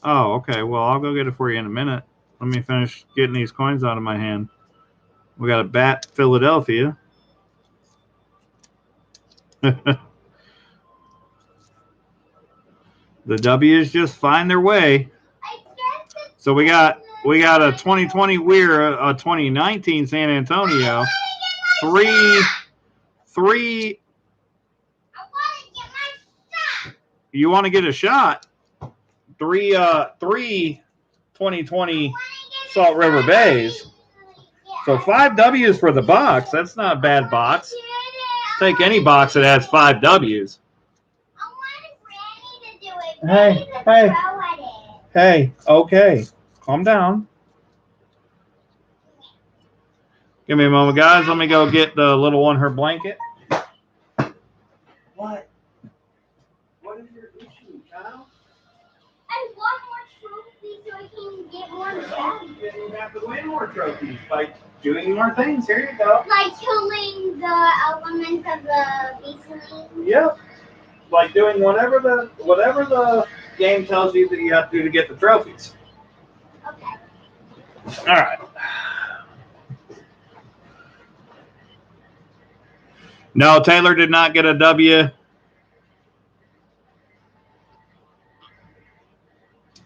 Oh, okay. Well, I'll go get it for you in a minute. Let me finish getting these coins out of my hand. We got a bat Philadelphia. The W's just find their way. So we got a 2020 Weir, a 2019 San Antonio, three. You want to get a shot? Three 2020 Salt River Bays. So 5 W's for the box. That's not a bad box. Take any box that has 5 W's. Hey, hey, hey, okay. Calm down. Give me a moment, guys. Let me go get the little one her blanket. What? What is your issue, child? I want more trophies so I can get more trophies. You have to win more trophies by doing more things. Here you go. Like killing the elements of the beastly. Yep. Like doing whatever the game tells you that you have to do to get the trophies. Okay. All right. No, Taylor did not get a W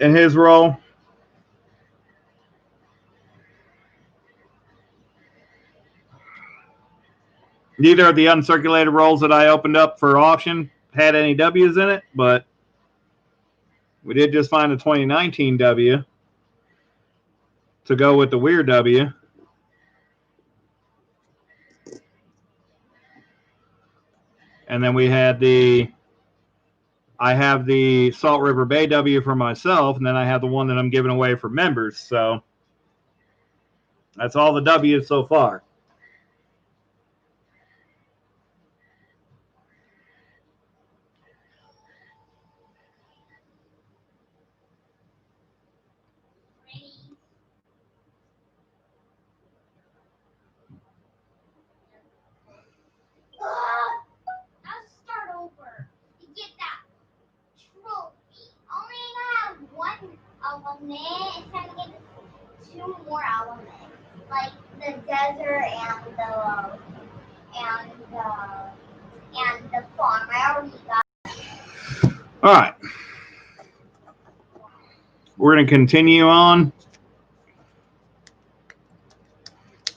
in his role. Neither of the uncirculated rolls that I opened up for auction had any W's in it, but we did just find a 2019 W to go with the weird W. And then we had I have the Salt River Bay W for myself, and then I have the one that I'm giving away for members. So that's all the W's so far. Let's start over. To get that trophy. Only have one element. It's time to get 2 more elements. Like the desert and the farm. I already got. All right. We're going to continue on.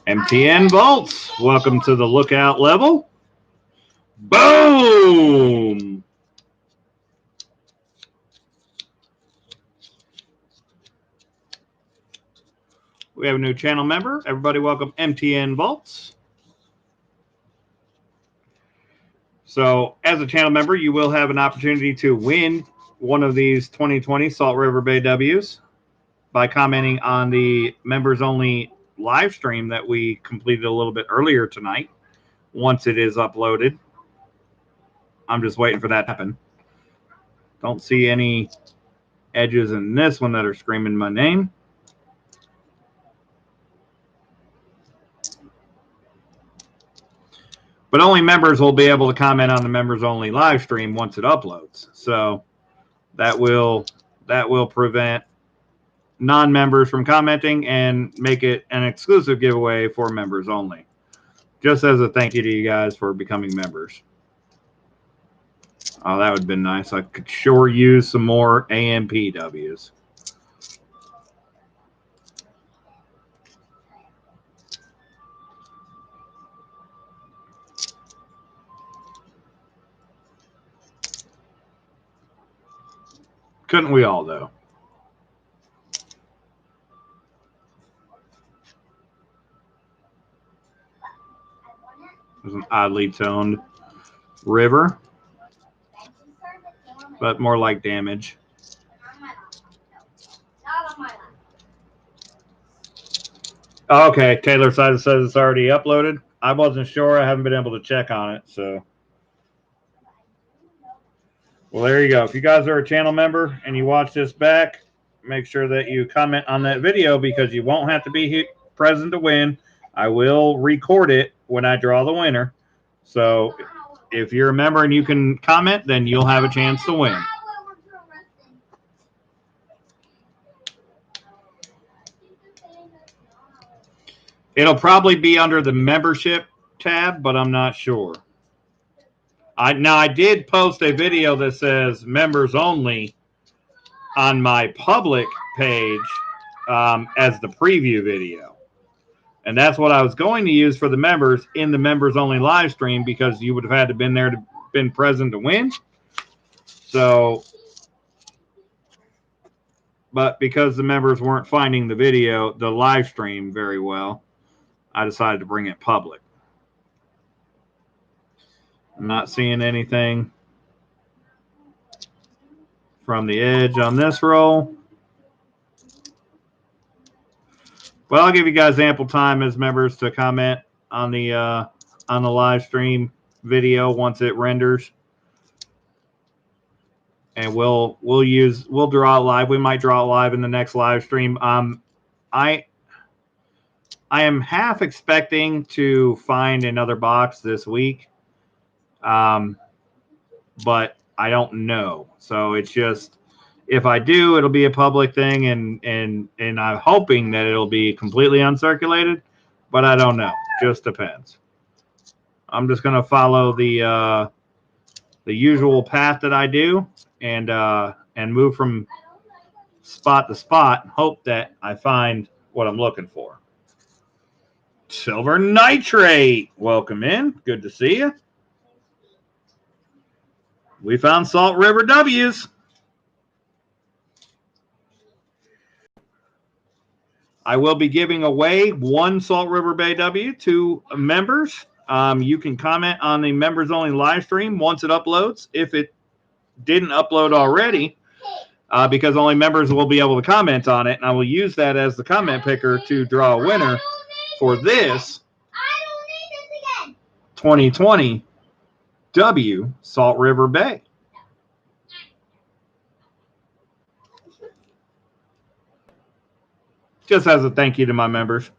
MTN Vaults. Welcome to the lookout level. Boom! We have a new channel member. Everybody welcome MTN Vaults. So as a channel member, you will have an opportunity to win one of these 2020 Salt River Bay Ws by commenting on the members only live stream that we completed a little bit earlier tonight. Once it is uploaded, I'm just waiting for that to happen. Don't see any edges in this one that are screaming my name. But only members will be able to comment on the members only live stream once it uploads. So that will prevent non-members from commenting and make it an exclusive giveaway for members only. Just as a thank you to you guys for becoming members. Oh, that would have been nice. I could sure use some more AMPWs. Couldn't we all, though? There's an oddly toned river, but more like damage. Okay, Taylor says it's already uploaded. I wasn't sure. I haven't been able to check on it, so. Well, there you go. If you guys are a channel member and you watch this back, make sure that you comment on that video because you won't have to be present to win. I will record it when I draw the winner. So if you're a member and you can comment, then you'll have a chance to win. It'll probably be under the membership tab, but I'm not sure. I did post a video that says members only on my public page as the preview video. And that's what I was going to use for the members in the members only live stream because you would have had to been there to been present to win. So, but because the members weren't finding the video, the live stream very well, I decided to bring it public. I'm not seeing anything from the edge on this roll. Well, I'll give you guys ample time as members to comment on the live stream video once it renders. And we'll draw it live. We might draw it live in the next live stream. I am half expecting to find another box this week. But I don't know. So it's just, if I do, it'll be a public thing, and I'm hoping that it'll be completely uncirculated, but I don't know. Just depends. I'm just gonna follow the usual path that I do, and move from spot to spot and hope that I find what I'm looking for. Silver Nitrate, welcome in. Good to see you. We found Salt River W's. I will be giving away one Salt River Bay W to members. You can comment on the members only live stream once it uploads. If it didn't upload already, because only members will be able to comment on it, and I will use that as the comment picker to draw a winner for this 2020 W Salt River Bay. Just as a thank you to my members.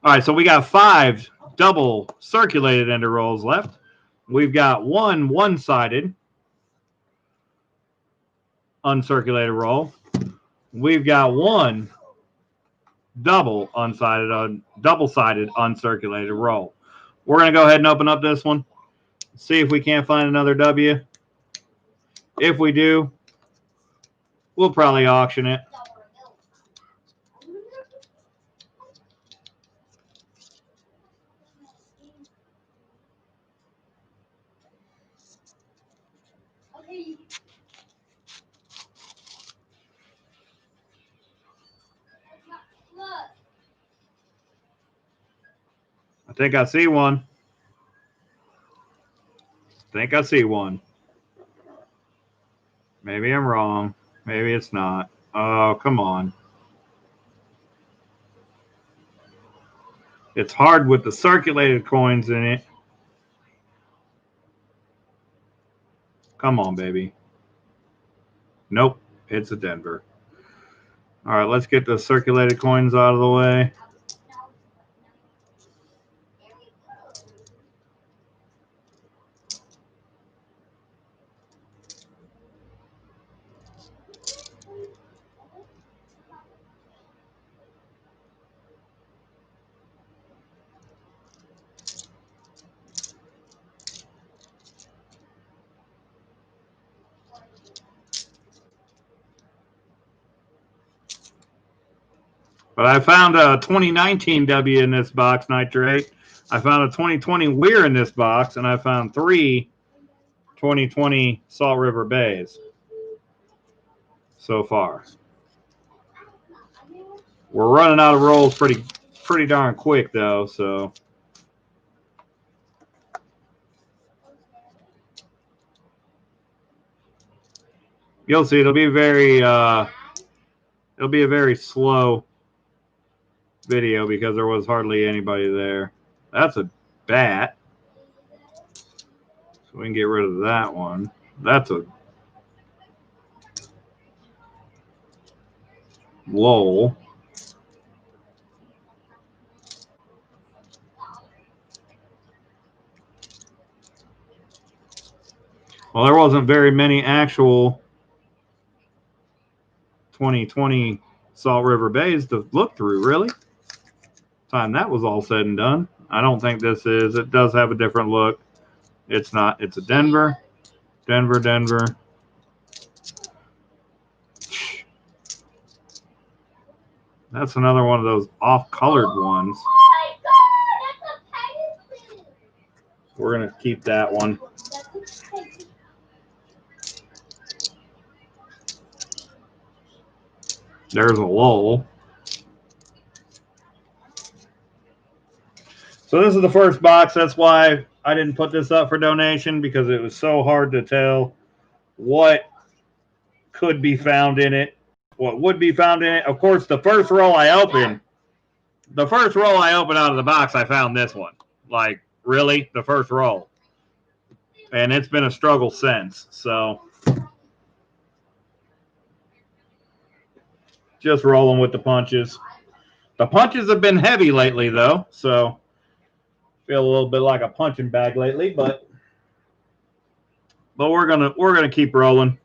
All right, so we got 5 double circulated ender rolls left. We've got one-sided uncirculated roll. We've got one double-sided uncirculated roll. We're going to go ahead and open up this one. See if we can't find another W. If we do, we'll probably auction it. I think I see one. Maybe I'm wrong. Maybe it's not. Oh, come on. It's hard with the circulated coins in it. Come on, baby. Nope, it's a Denver. All right, let's get the circulated coins out of the way. But I found a 2019 W in this box, Nitrate. I found a 2020 Weir in this box, and I found 3 2020 Salt River Bays so far. We're running out of rolls pretty darn quick, though, so. You'll see it'll be a very slow video because there was hardly anybody there. That's a bat. So we can get rid of that one. That's a lull. Well, there wasn't very many actual 2020 Salt River Bays to look through, really. Time that was all said and done. I don't think this is. It does have a different look. It's not. It's a Denver. Denver. That's another one of those off-colored ones. We're going to keep that one. There's a lull. So this is the first box. That's why I didn't put this up for donation, because it was so hard to tell what could be found in it, what would be found in it. Of course, the first roll I opened out of the box, I found this one. Like, really? The first roll. And it's been a struggle since. So, just rolling with the punches. The punches have been heavy lately, though. So, feel a little bit like a punching bag lately, but we're gonna keep rolling.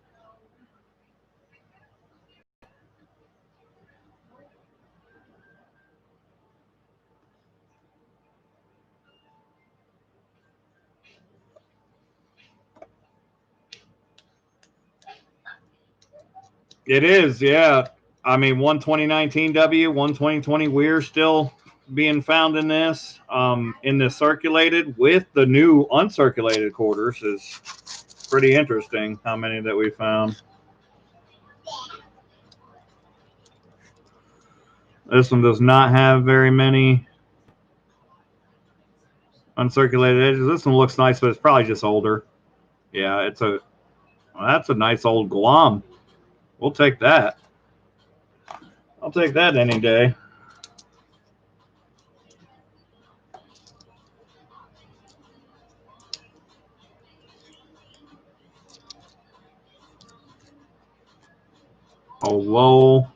It is, yeah. I mean, one 2019 W, one 2020 Weir still being found in this circulated with the new uncirculated quarters is pretty interesting. How many that we found. This one does not have very many uncirculated edges. This one looks nice, but it's probably just older. Yeah, that's a nice old Guam. We'll take that. I'll take that any day. Oh, whoa.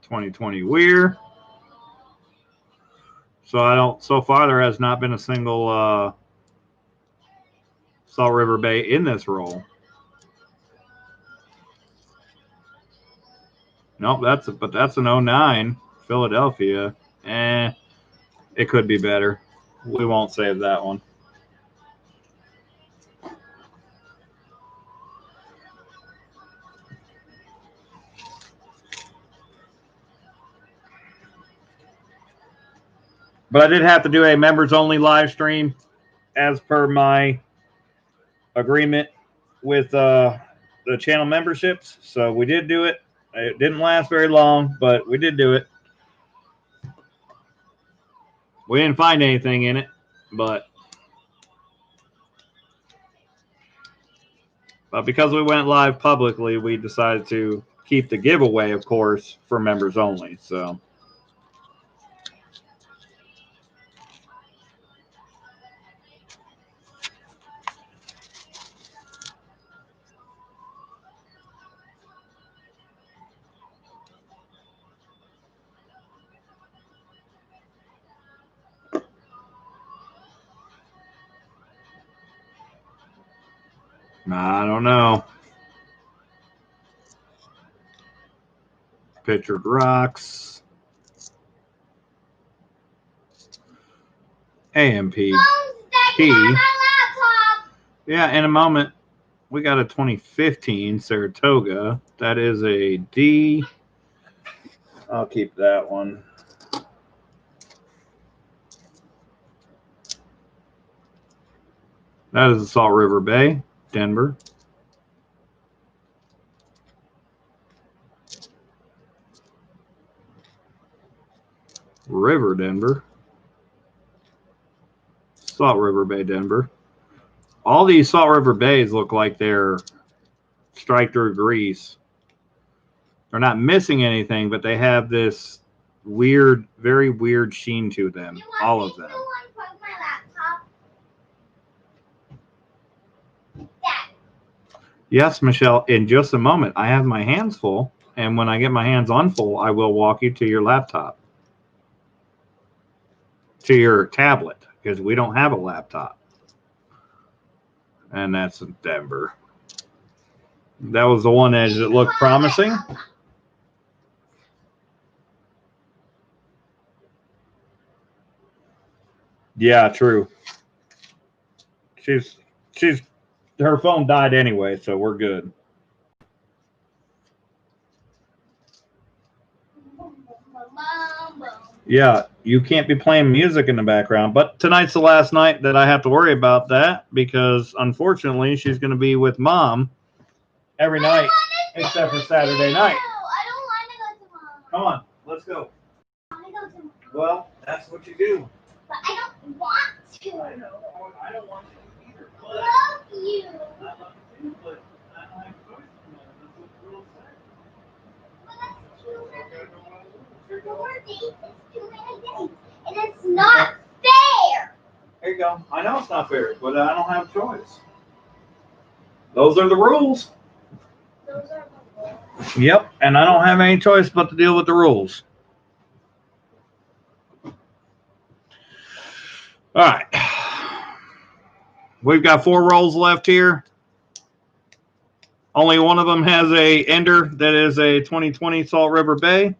2020 Weir. So far there has not been a single Salt River Bay in this roll. Nope, that's an 09 Philadelphia. It could be better. We won't save that one. But I did have to do a members only live stream as per my agreement with the channel memberships. So we did do it. It didn't last very long, but we did do it. We didn't find anything in it, but because we went live publicly, we decided to keep the giveaway, of course, for members only. So. I don't know. Pictured rocks. AMP. Key. Yeah, in a moment, we got a 2015 Saratoga. That is a D. I'll keep that one. That is the Salt River Bay, Denver. River, Denver. Salt River Bay, Denver. All these Salt River Bays look like they're strike through grease. They're not missing anything, but they have this weird, very weird sheen to them. All of them. Yes, Michelle, in just a moment. I have my hands full, and when I get my hands on full, I will walk you to your laptop. To your tablet, because we don't have a laptop. And that's in Denver. That was the one edge that looked promising. Yeah, true. Her phone died anyway, so we're good. Yeah, you can't be playing music in the background, but tonight's the last night that I have to worry about that because unfortunately she's going to be with Mom every night except for Saturday night. I don't want to go to Mom. Come on, let's go. I want to go to Mom. Well, that's what you do. But I don't want to. I know. I don't want to either. I love you. I love you too, but I don't have choice in that. That's what the rules say. But that's too many. Okay, I don't want to lose. 4 days is too many days. And it's not fair. There you go. I know it's not fair, but I don't have a choice. Those are the rules. Those are the rules. Yep, and I don't have any choice but to deal with the rules. All right. We've got 4 rolls left here. Only one of them has a ender that is a 2020 Salt River Bay.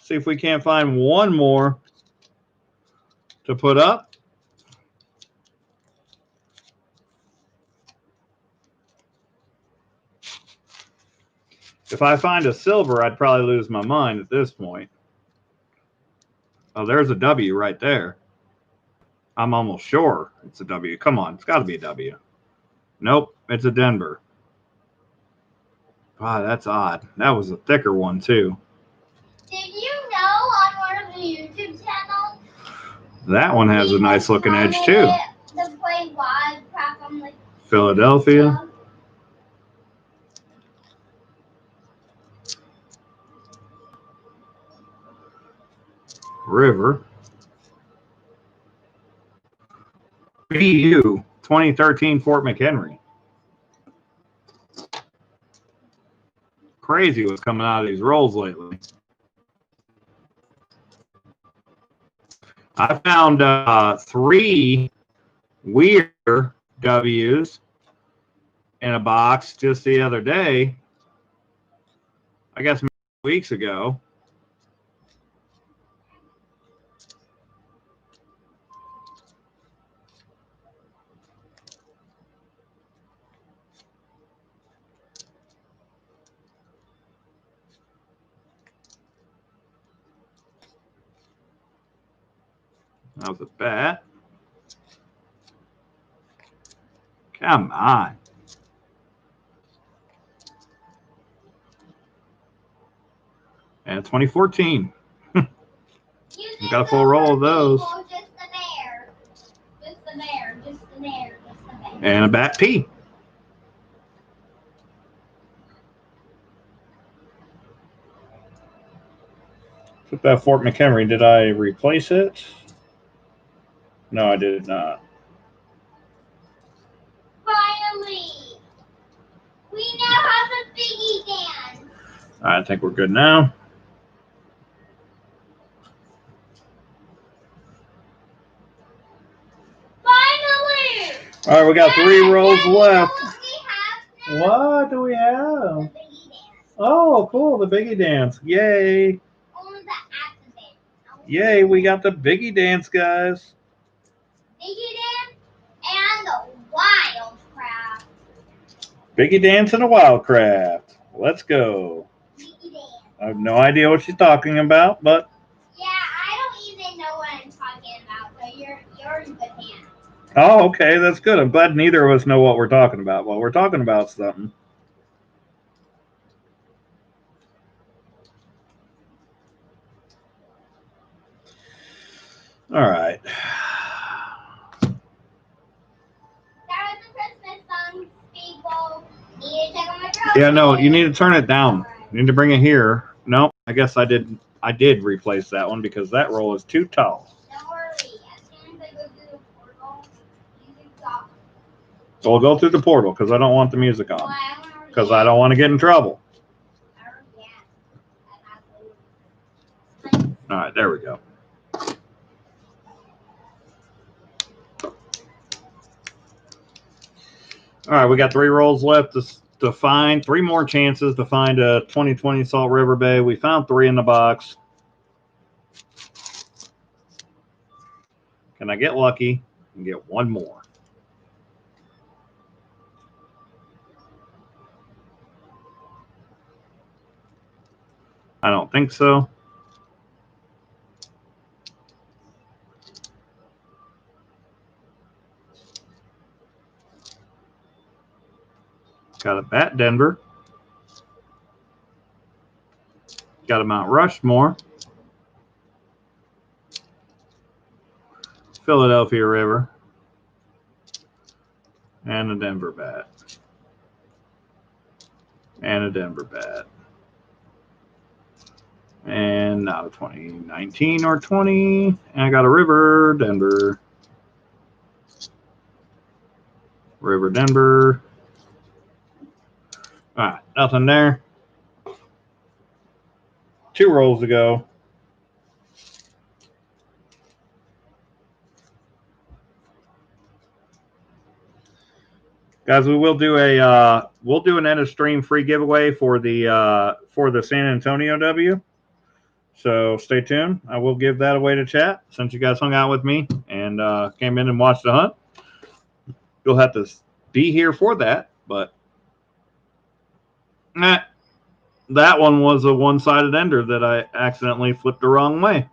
See if we can't find one more to put up. If I find a silver, I'd probably lose my mind at this point. Oh, there's a W right there. I'm almost sure it's a W. Come on, it's got to be a W. Nope, it's a Denver. Wow, that's odd. That was a thicker one, too. Did you know on one of the YouTube channels? That one has a nice looking edge, too. To play Wildcraft on the Philadelphia. River. BU 2013 Fort McHenry. Crazy what's coming out of these rolls lately. I found 3 weird W's in a box just the other day. I guess weeks ago. That was a bat. Come on. And 2014. We got a full roll of those. Just the bear. Just the bear. Just the bear. Just the bear. And a bat P. Took that Fort McHenry. Did I replace it? No, I did not. Finally, we now have a biggie dance. I think we're good now. Finally! All right, we got 3 rolls left. What do we have now? What do we have? The biggie dance. Oh, cool, the Biggie Dance. Yay. Only the activate. Yay, we got the Biggie Dance, guys. Biggie dance and wildcraft. Biggie Dance and a Wildcraft. Let's go. Biggie dance. I have no idea what she's talking about, but Yeah, I don't even know what I'm talking about, so you're in good hands. oh, okay, that's good. I'm glad neither of us know what we're talking about. Well, we're talking about something. All right. That was the Christmas song, people. Need to check on my drum. Yeah, no, you need to turn it down. You need to bring it here. No, I guess I did replace that one because that roll is too tall. Don't worry. As soon as I go through the portal, you can stop. So we'll go through the portal because I don't want the music on. Why? Because I don't want to get in trouble. All right, there we go. All right, we got 3 rolls left to find. 3 more chances to find a 2020 Salt River Bay. We found 3 in the box. Can I get lucky and get one more? I don't think so. Got a Bat Denver. Got a Mount Rushmore. Philadelphia River, and a Denver bat. And a Denver bat. And not a 2019 or 20. And I got a River, Denver. River, Denver. All right, nothing there. 2 rolls to go. Guys, we will do an end of stream free giveaway for the San Antonio W. So stay tuned. I will give that away to chat since you guys hung out with me and came in and watched the hunt. You'll have to be here for that, but that one was a one-sided ender that I accidentally flipped the wrong way.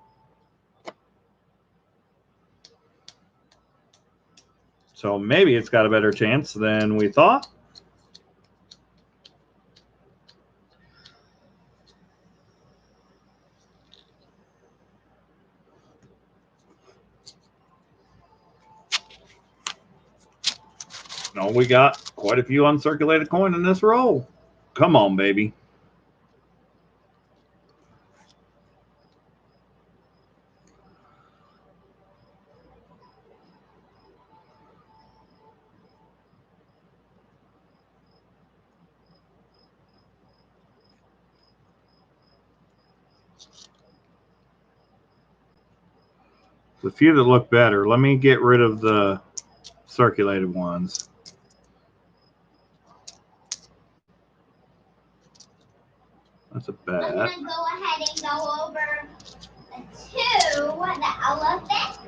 So maybe it's got a better chance than we thought. No, we got quite a few uncirculated coin in this roll. Come on, baby. The few that look better. Let me get rid of the circulated ones. That's a bat. I'm going to go ahead and go over to the elephant.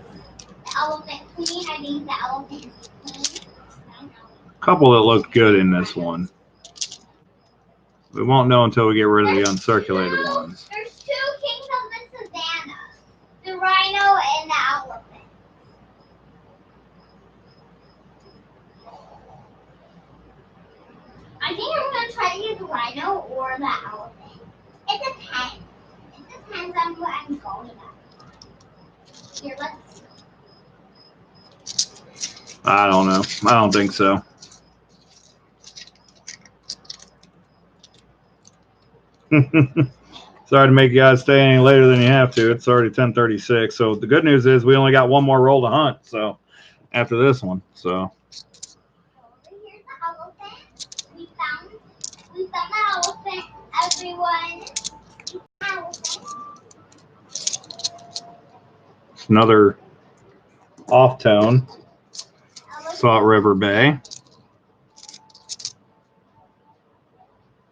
The elephant queen. I think the elephant is queen. A couple that look good in this one. We won't know until we get rid of the uncirculated ones. There's 2 kings of the savannah. The rhino and the elephant. I think I'm going to try to get the rhino or the elephant. It depends. It depends on what I'm going at. Here, let's see. I don't know. I don't think so. Sorry to make you guys stay any later than you have to. It's already 10:36. So the good news is we only got one more roll to hunt. So after this one, so. Here's the elephant. We found the elephant, everyone. Elephant. It's another off tone. Salt River Bay.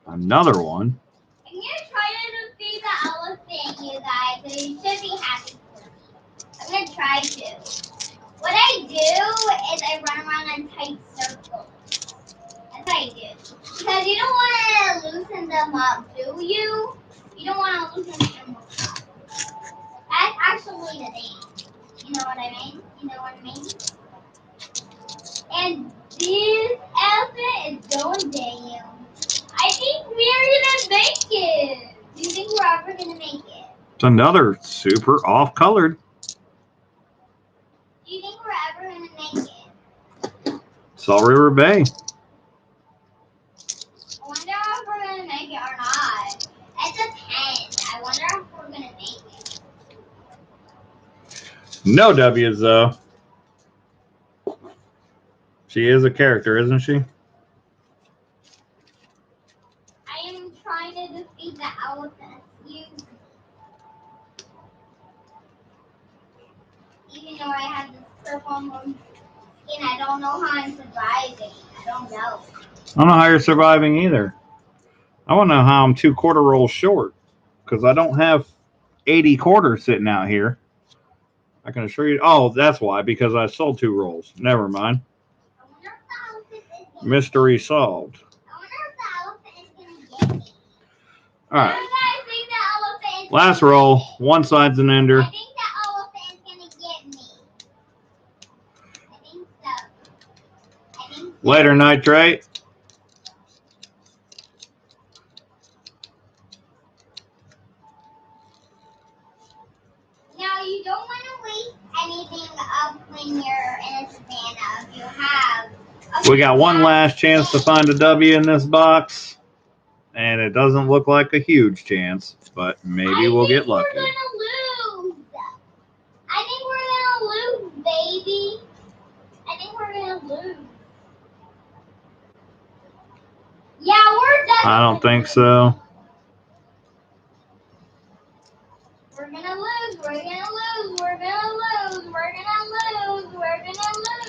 Another one. I'm going to try to defeat the elephant, you guys. So you should be happy for me. I'm going to try to. What I do is I run around in tight circles. That's what I do. Because you don't want to loosen them up, do you? You don't want to loosen them up. That's actually the thing. You know what I mean? You know what I mean? And this elephant is going down. I think we're gonna make it. Do you think we're ever gonna make it? It's another super off-colored. Do you think we're ever gonna make it? Salt River Bay. I wonder if we're gonna make it or not. It depends. I wonder if we're gonna make it. No W's though. She is a character, isn't she? I am trying to defeat the elephant. Even though I have this purple moon skin, I don't know how I'm surviving. I don't know. I don't know how you're surviving either. I want to know how I'm 2 quarter rolls short because I don't have 80 quarters sitting out here. I can assure you. Oh, that's why, because I sold 2 rolls. Never mind. I wonder if the elephant is gonna Mystery solved. I wonder if the elephant is gonna get me. All right. Do you guys think the elephant is Last gonna roll. get me? One side's an ender. I think the elephant is gonna get me. I think so. I think so. Later, nitrate. Now you don't want to waste anything of We got one last chance to find a W in this box, and it doesn't look like a huge chance, but maybe we'll get lucky. We're gonna lose. I think we're gonna lose, baby. I think we're gonna lose. Yeah, we're definitely. I don't think so. We're gonna lose. We're gonna lose. We're gonna lose. We're gonna lose. We're gonna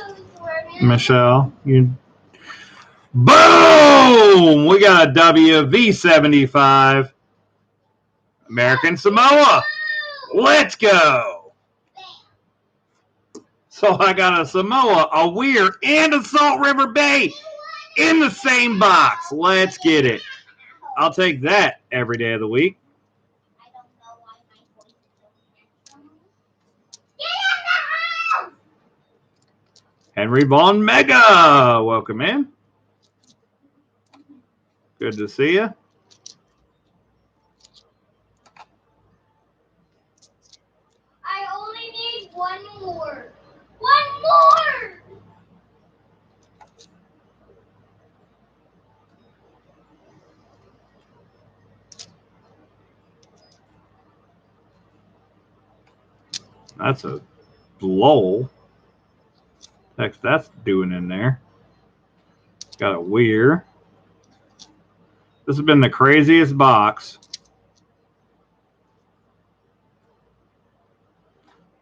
lose. We're gonna. Michelle, you. Boom! We got a W V75. American Samoa. Let's go. So I got a Samoa, a Weir, and a Salt River Bay in the same box. Let's get it. I'll take that every day of the week. I don't know why my voice is so handsome. Get in the house! Henry Vaughn Mega. Welcome in. Good to see you. I only need one more. One more! That's a lull. Heck, that's doing in there. Got a Weir. This has been the craziest box.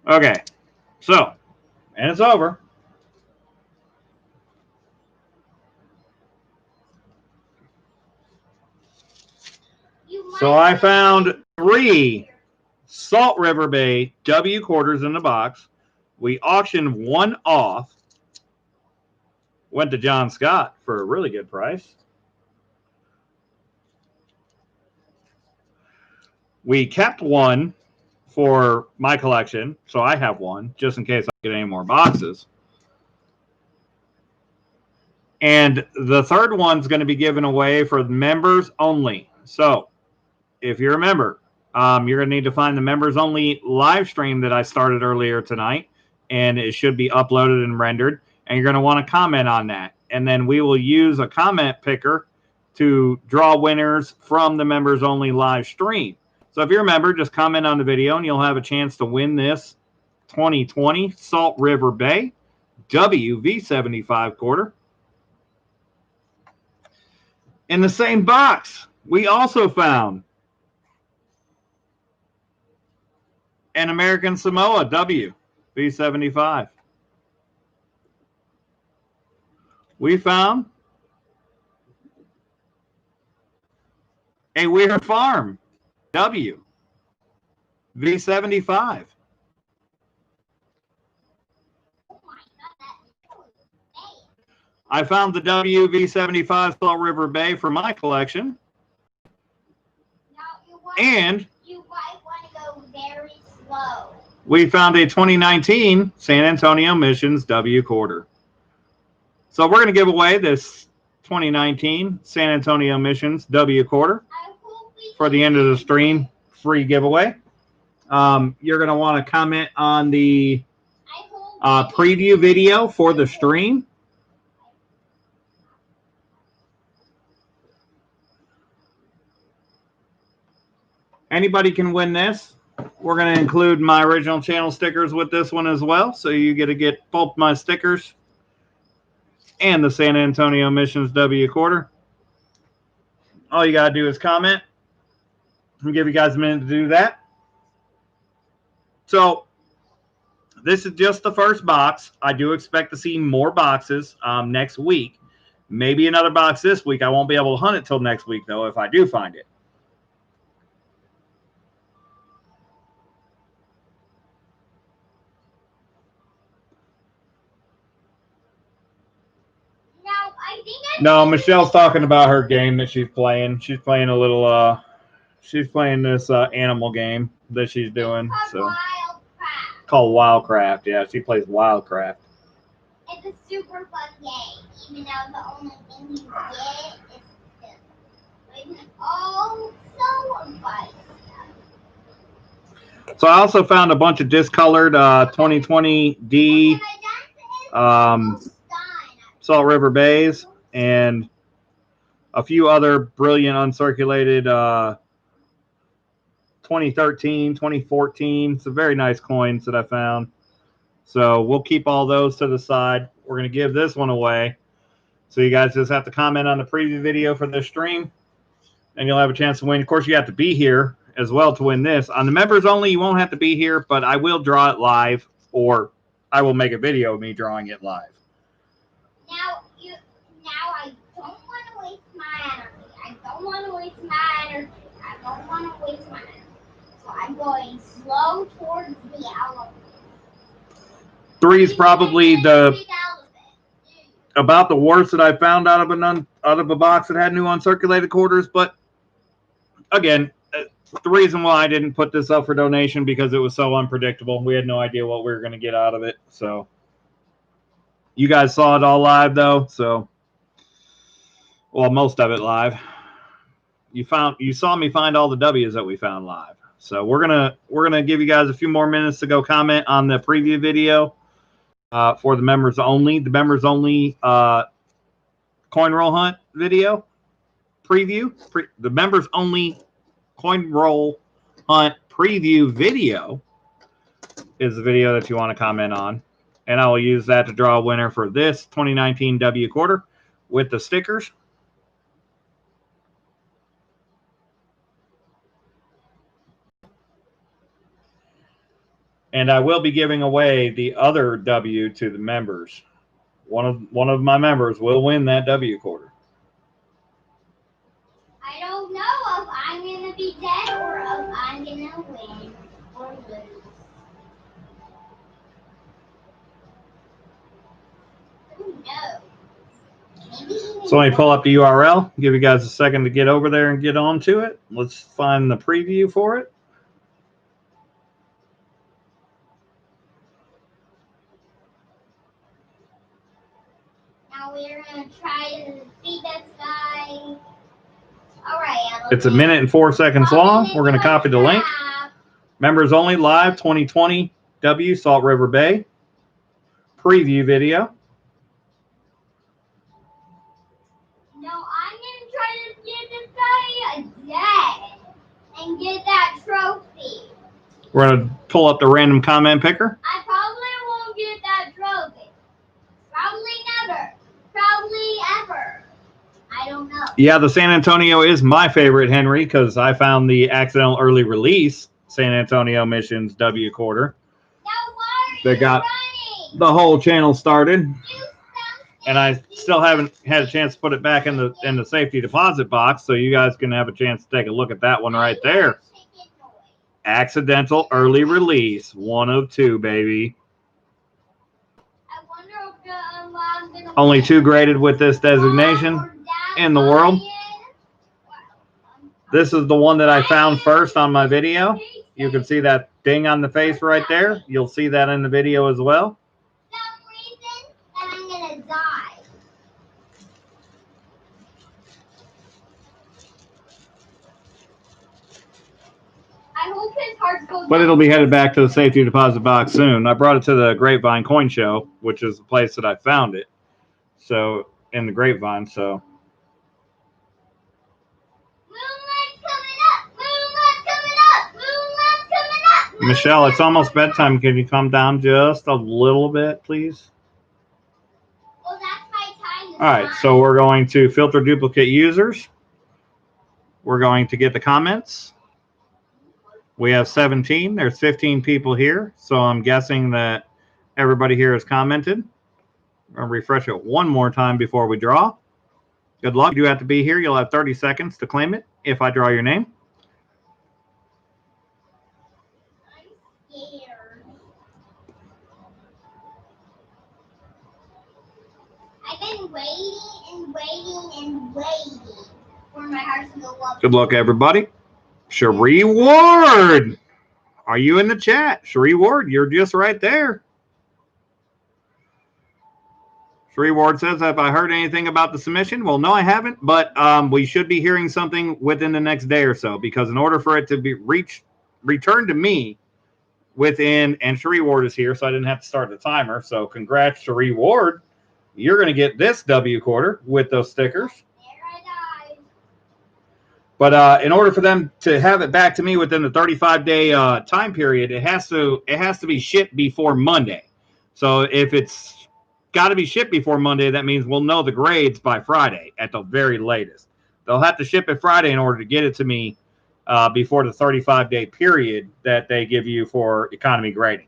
Okay, so, and it's over. So I found 3 Salt River Bay W quarters in the box. We auctioned one off. Went to John Scott for a really good price. We kept one for my collection, so I have one just in case I get any more boxes. And the third one's going to be given away for members only. So if you're a member, you're going to need to find the members only live stream that I started earlier tonight, and it should be uploaded and rendered. And you're going to want to comment on that. And then we will use a comment picker to draw winners from the members only live stream. So if you're a member, just comment on the video and you'll have a chance to win this 2020 Salt River Bay WV75 quarter. In the same box, we also found an American Samoa WV75. We found a Weir Farm W V75. I found the WV75 Salt River Bay for my collection. And you might want to go very slow. We found a 2019 San Antonio Missions W quarter. So we're going to give away this 2019 San Antonio Missions W quarter for the end of the stream, free giveaway. You're going to want to comment on the preview video for the stream. Anybody can win this. We're going to include my original channel stickers with this one as well. So you get to get both my stickers and the San Antonio Missions W quarter. All you got to do is comment. I'll give you guys a minute to do that. So this is just the first box. I do expect to see more boxes next week. Maybe another box this week. I won't be able to hunt it till next week, though, if I do find it. No, Michelle's talking about her game that she's playing. She's playing a little, she's playing this animal game that she's doing. So called Wildcraft. Yeah, she plays Wildcraft. It's a super fun game, even though the only thing you get is this. Oh, so fun. So I also found a bunch of discolored 2020 D Salt River Bays, and a few other brilliant uncirculated 2013, 2014. Some very nice coins that I found. So we'll keep all those to the side. We're going to give this one away. So you guys just have to comment on the preview video for this stream, and you'll have a chance to win. Of course, you have to be here as well to win this. On the members only, you won't have to be here, but I will draw it live, or I will make a video of me drawing it live. Now I don't want to waste my energy. I don't want to waste my energy. So I'm going slow towards the elephant. 3 is probably about the worst that I found out of a box that had new uncirculated quarters. But again, the reason why I didn't put this up for donation because it was so unpredictable. We had no idea what we were going to get out of it. So you guys saw it all live though. So, well, most of it live. You saw me find all the W's that we found live. So we're gonna give you guys a few more minutes to go comment on the preview video for the members only. The members only coin roll hunt video preview. The members only coin roll hunt preview video is the video that you want to comment on, and I will use that to draw a winner for this 2019 W quarter with the stickers. And I will be giving away the other W to the members. One of my members will win that W quarter. I don't know if I'm going to be dead or if I'm going to win or lose. Who knows? So let me pull up the URL, give you guys a second to get over there and get on to it. Let's find the preview for it. Now we're going to try to beat this guy. All right. It's 1 minute and 4 seconds long. We're going to copy the link. Members only live 2020 W Salt River Bay preview video. No, I'm going to try to get this guy dead and get that trophy. We're going to pull up the random comment picker. I probably won't get that trophy. Probably never. Probably ever. I don't know. Yeah, the San Antonio is my favorite, Henry, because I found the accidental early release San Antonio Missions W quarter. They got the whole channel started, and I still haven't had a chance to put it back in the safety deposit box, so you guys can have a chance to take a look at that one right there. Accidental early release, 1 of 2, baby. Only 2 graded with this designation in the world. This is the one that I found first on my video. You can see that ding on the face right there. You'll see that in the video as well. Some reason that I'm gonna die. I hope his heart goes. But it'll be headed back to the safety deposit box soon. I brought it to the Grapevine Coin Show, which is the place that I found it. So in the Grapevine, so. Michelle, it's almost bedtime. Can you come down just a little bit, please? Well, that's my time. All right, so we're going to filter duplicate users. We're going to get the comments. We have 17. There's 15 people here, so I'm guessing that everybody here has commented. I'll refresh it one more time before we draw. Good luck. You do have to be here. You'll have 30 seconds to claim it if I draw your name. I've been waiting and waiting and waiting for my heart to go up. Good luck, everybody. Cherie Ward. Are you in the chat? Cherie Ward, you're just right there. Cherie Ward says, have I heard anything about the submission? Well, no, I haven't, but we should be hearing something within the next day or so, because in order for it to be returned to me within, and Cherie Ward is here, so I didn't have to start the timer. So congrats, Cherie Ward. you're going to get this W quarter with those stickers. But in order for them to have it back to me within the 35-day time period, it has to be shipped before Monday. So if it's got to be shipped before Monday, that means we'll know the grades by Friday at the very latest. They'll have to ship it Friday in order to get it to me before the 35-day period that they give you for economy grading.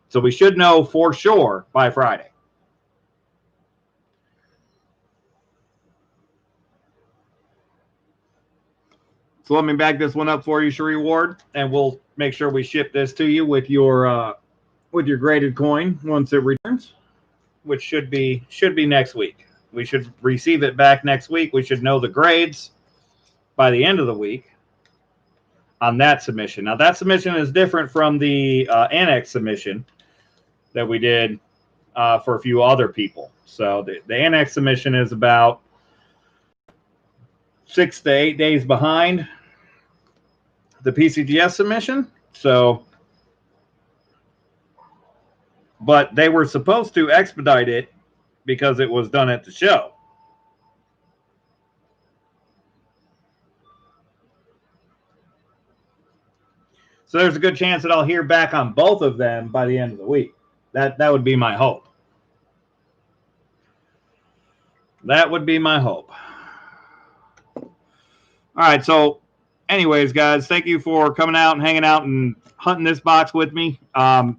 So we should know for sure by Friday. So let me back this one up for you, Sheree Ward, and we'll make sure we ship this to you with your graded coin once it returns, which should be next week. We should receive it back next week. We should know the grades by the end of the week on that submission. Now, that submission is different from the annex submission that we did for a few other people. So the annex submission is about 6 to 8 days behind the PCGS submission. So, but they were supposed to expedite it because it was done at the show. So there's a good chance that I'll hear back on both of them by the end of the week. That would be my hope. That would be my hope. All right, so anyways, guys, thank you for coming out and hanging out and hunting this box with me. I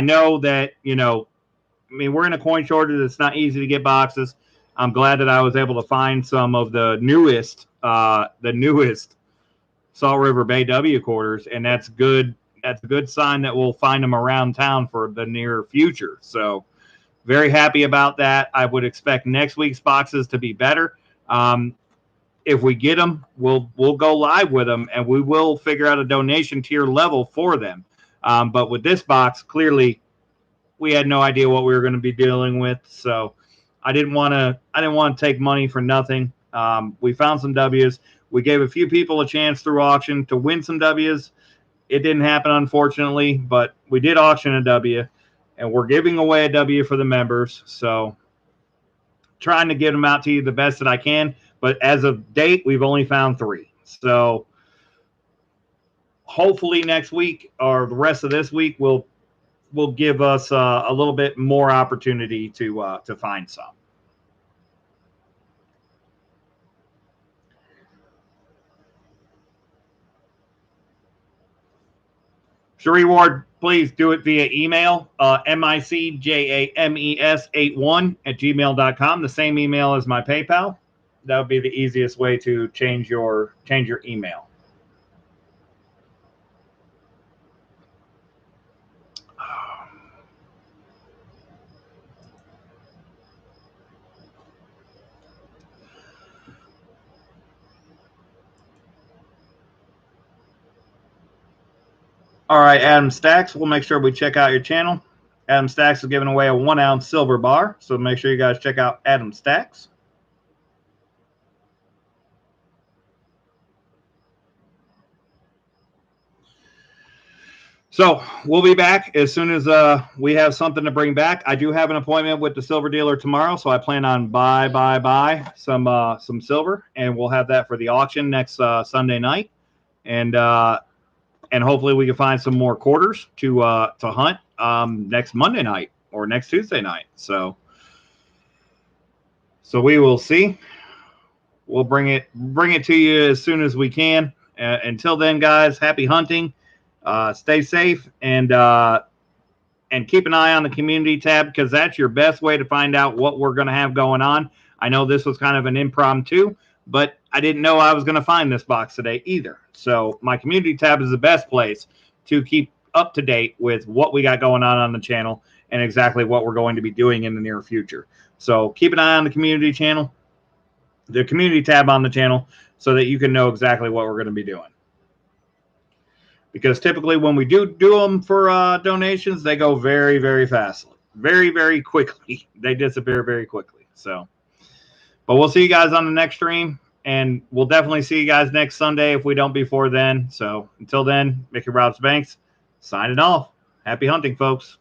know that, we're in a coin shortage. It's not easy to get boxes. I'm glad that I was able to find some of the newest Salt River Bay W quarters, and that's good. That's a good sign that we'll find them around town for the near future. So very happy about that. I would expect next week's boxes to be better. If we get them, we'll go live with them, and we will figure out a donation tier level for them. But with this box, clearly, we had no idea what we were going to be dealing with, so I didn't want to take money for nothing. We found some W's. We gave a few people a chance through auction to win some W's. It didn't happen, unfortunately, but we did auction a W, and we're giving away a W for the members. So trying to get them out to you the best that I can. But as of date, we've only found 3. So hopefully next week or the rest of this week will give us a little bit more opportunity to find some. Sheree Ward, please do it via email, micjames81@gmail.com, the same email as my PayPal. That would be the easiest way to change your email. All right, Adam Stacks, we'll make sure we check out your channel. Adam Stacks is giving away a 1-ounce silver bar, so make sure you guys check out Adam Stacks. So we'll be back as soon as we have something to bring back. I do have an appointment with the silver dealer tomorrow, so I plan on buy some silver, and we'll have that for the auction next Sunday night, and hopefully we can find some more quarters to hunt next Monday night or next Tuesday night. So we will see. We'll bring it to you as soon as we can. Until then, guys, happy hunting. Stay safe and keep an eye on the community tab, because that's your best way to find out what we're going to have going on. I know this was kind of an impromptu, but I didn't know I was going to find this box today either. So my community tab is the best place to keep up to date with what we got going on the channel and exactly what we're going to be doing in the near future. So keep an eye on the community tab on the channel, so that you can know exactly what we're going to be doing. Because typically when we do them for donations, they go very, very fast, very, very quickly. They disappear very quickly. So, but we'll see you guys on the next stream, and we'll definitely see you guys next Sunday if we don't before then. So until then, Mickey Robs Banks signing off. Happy hunting, folks.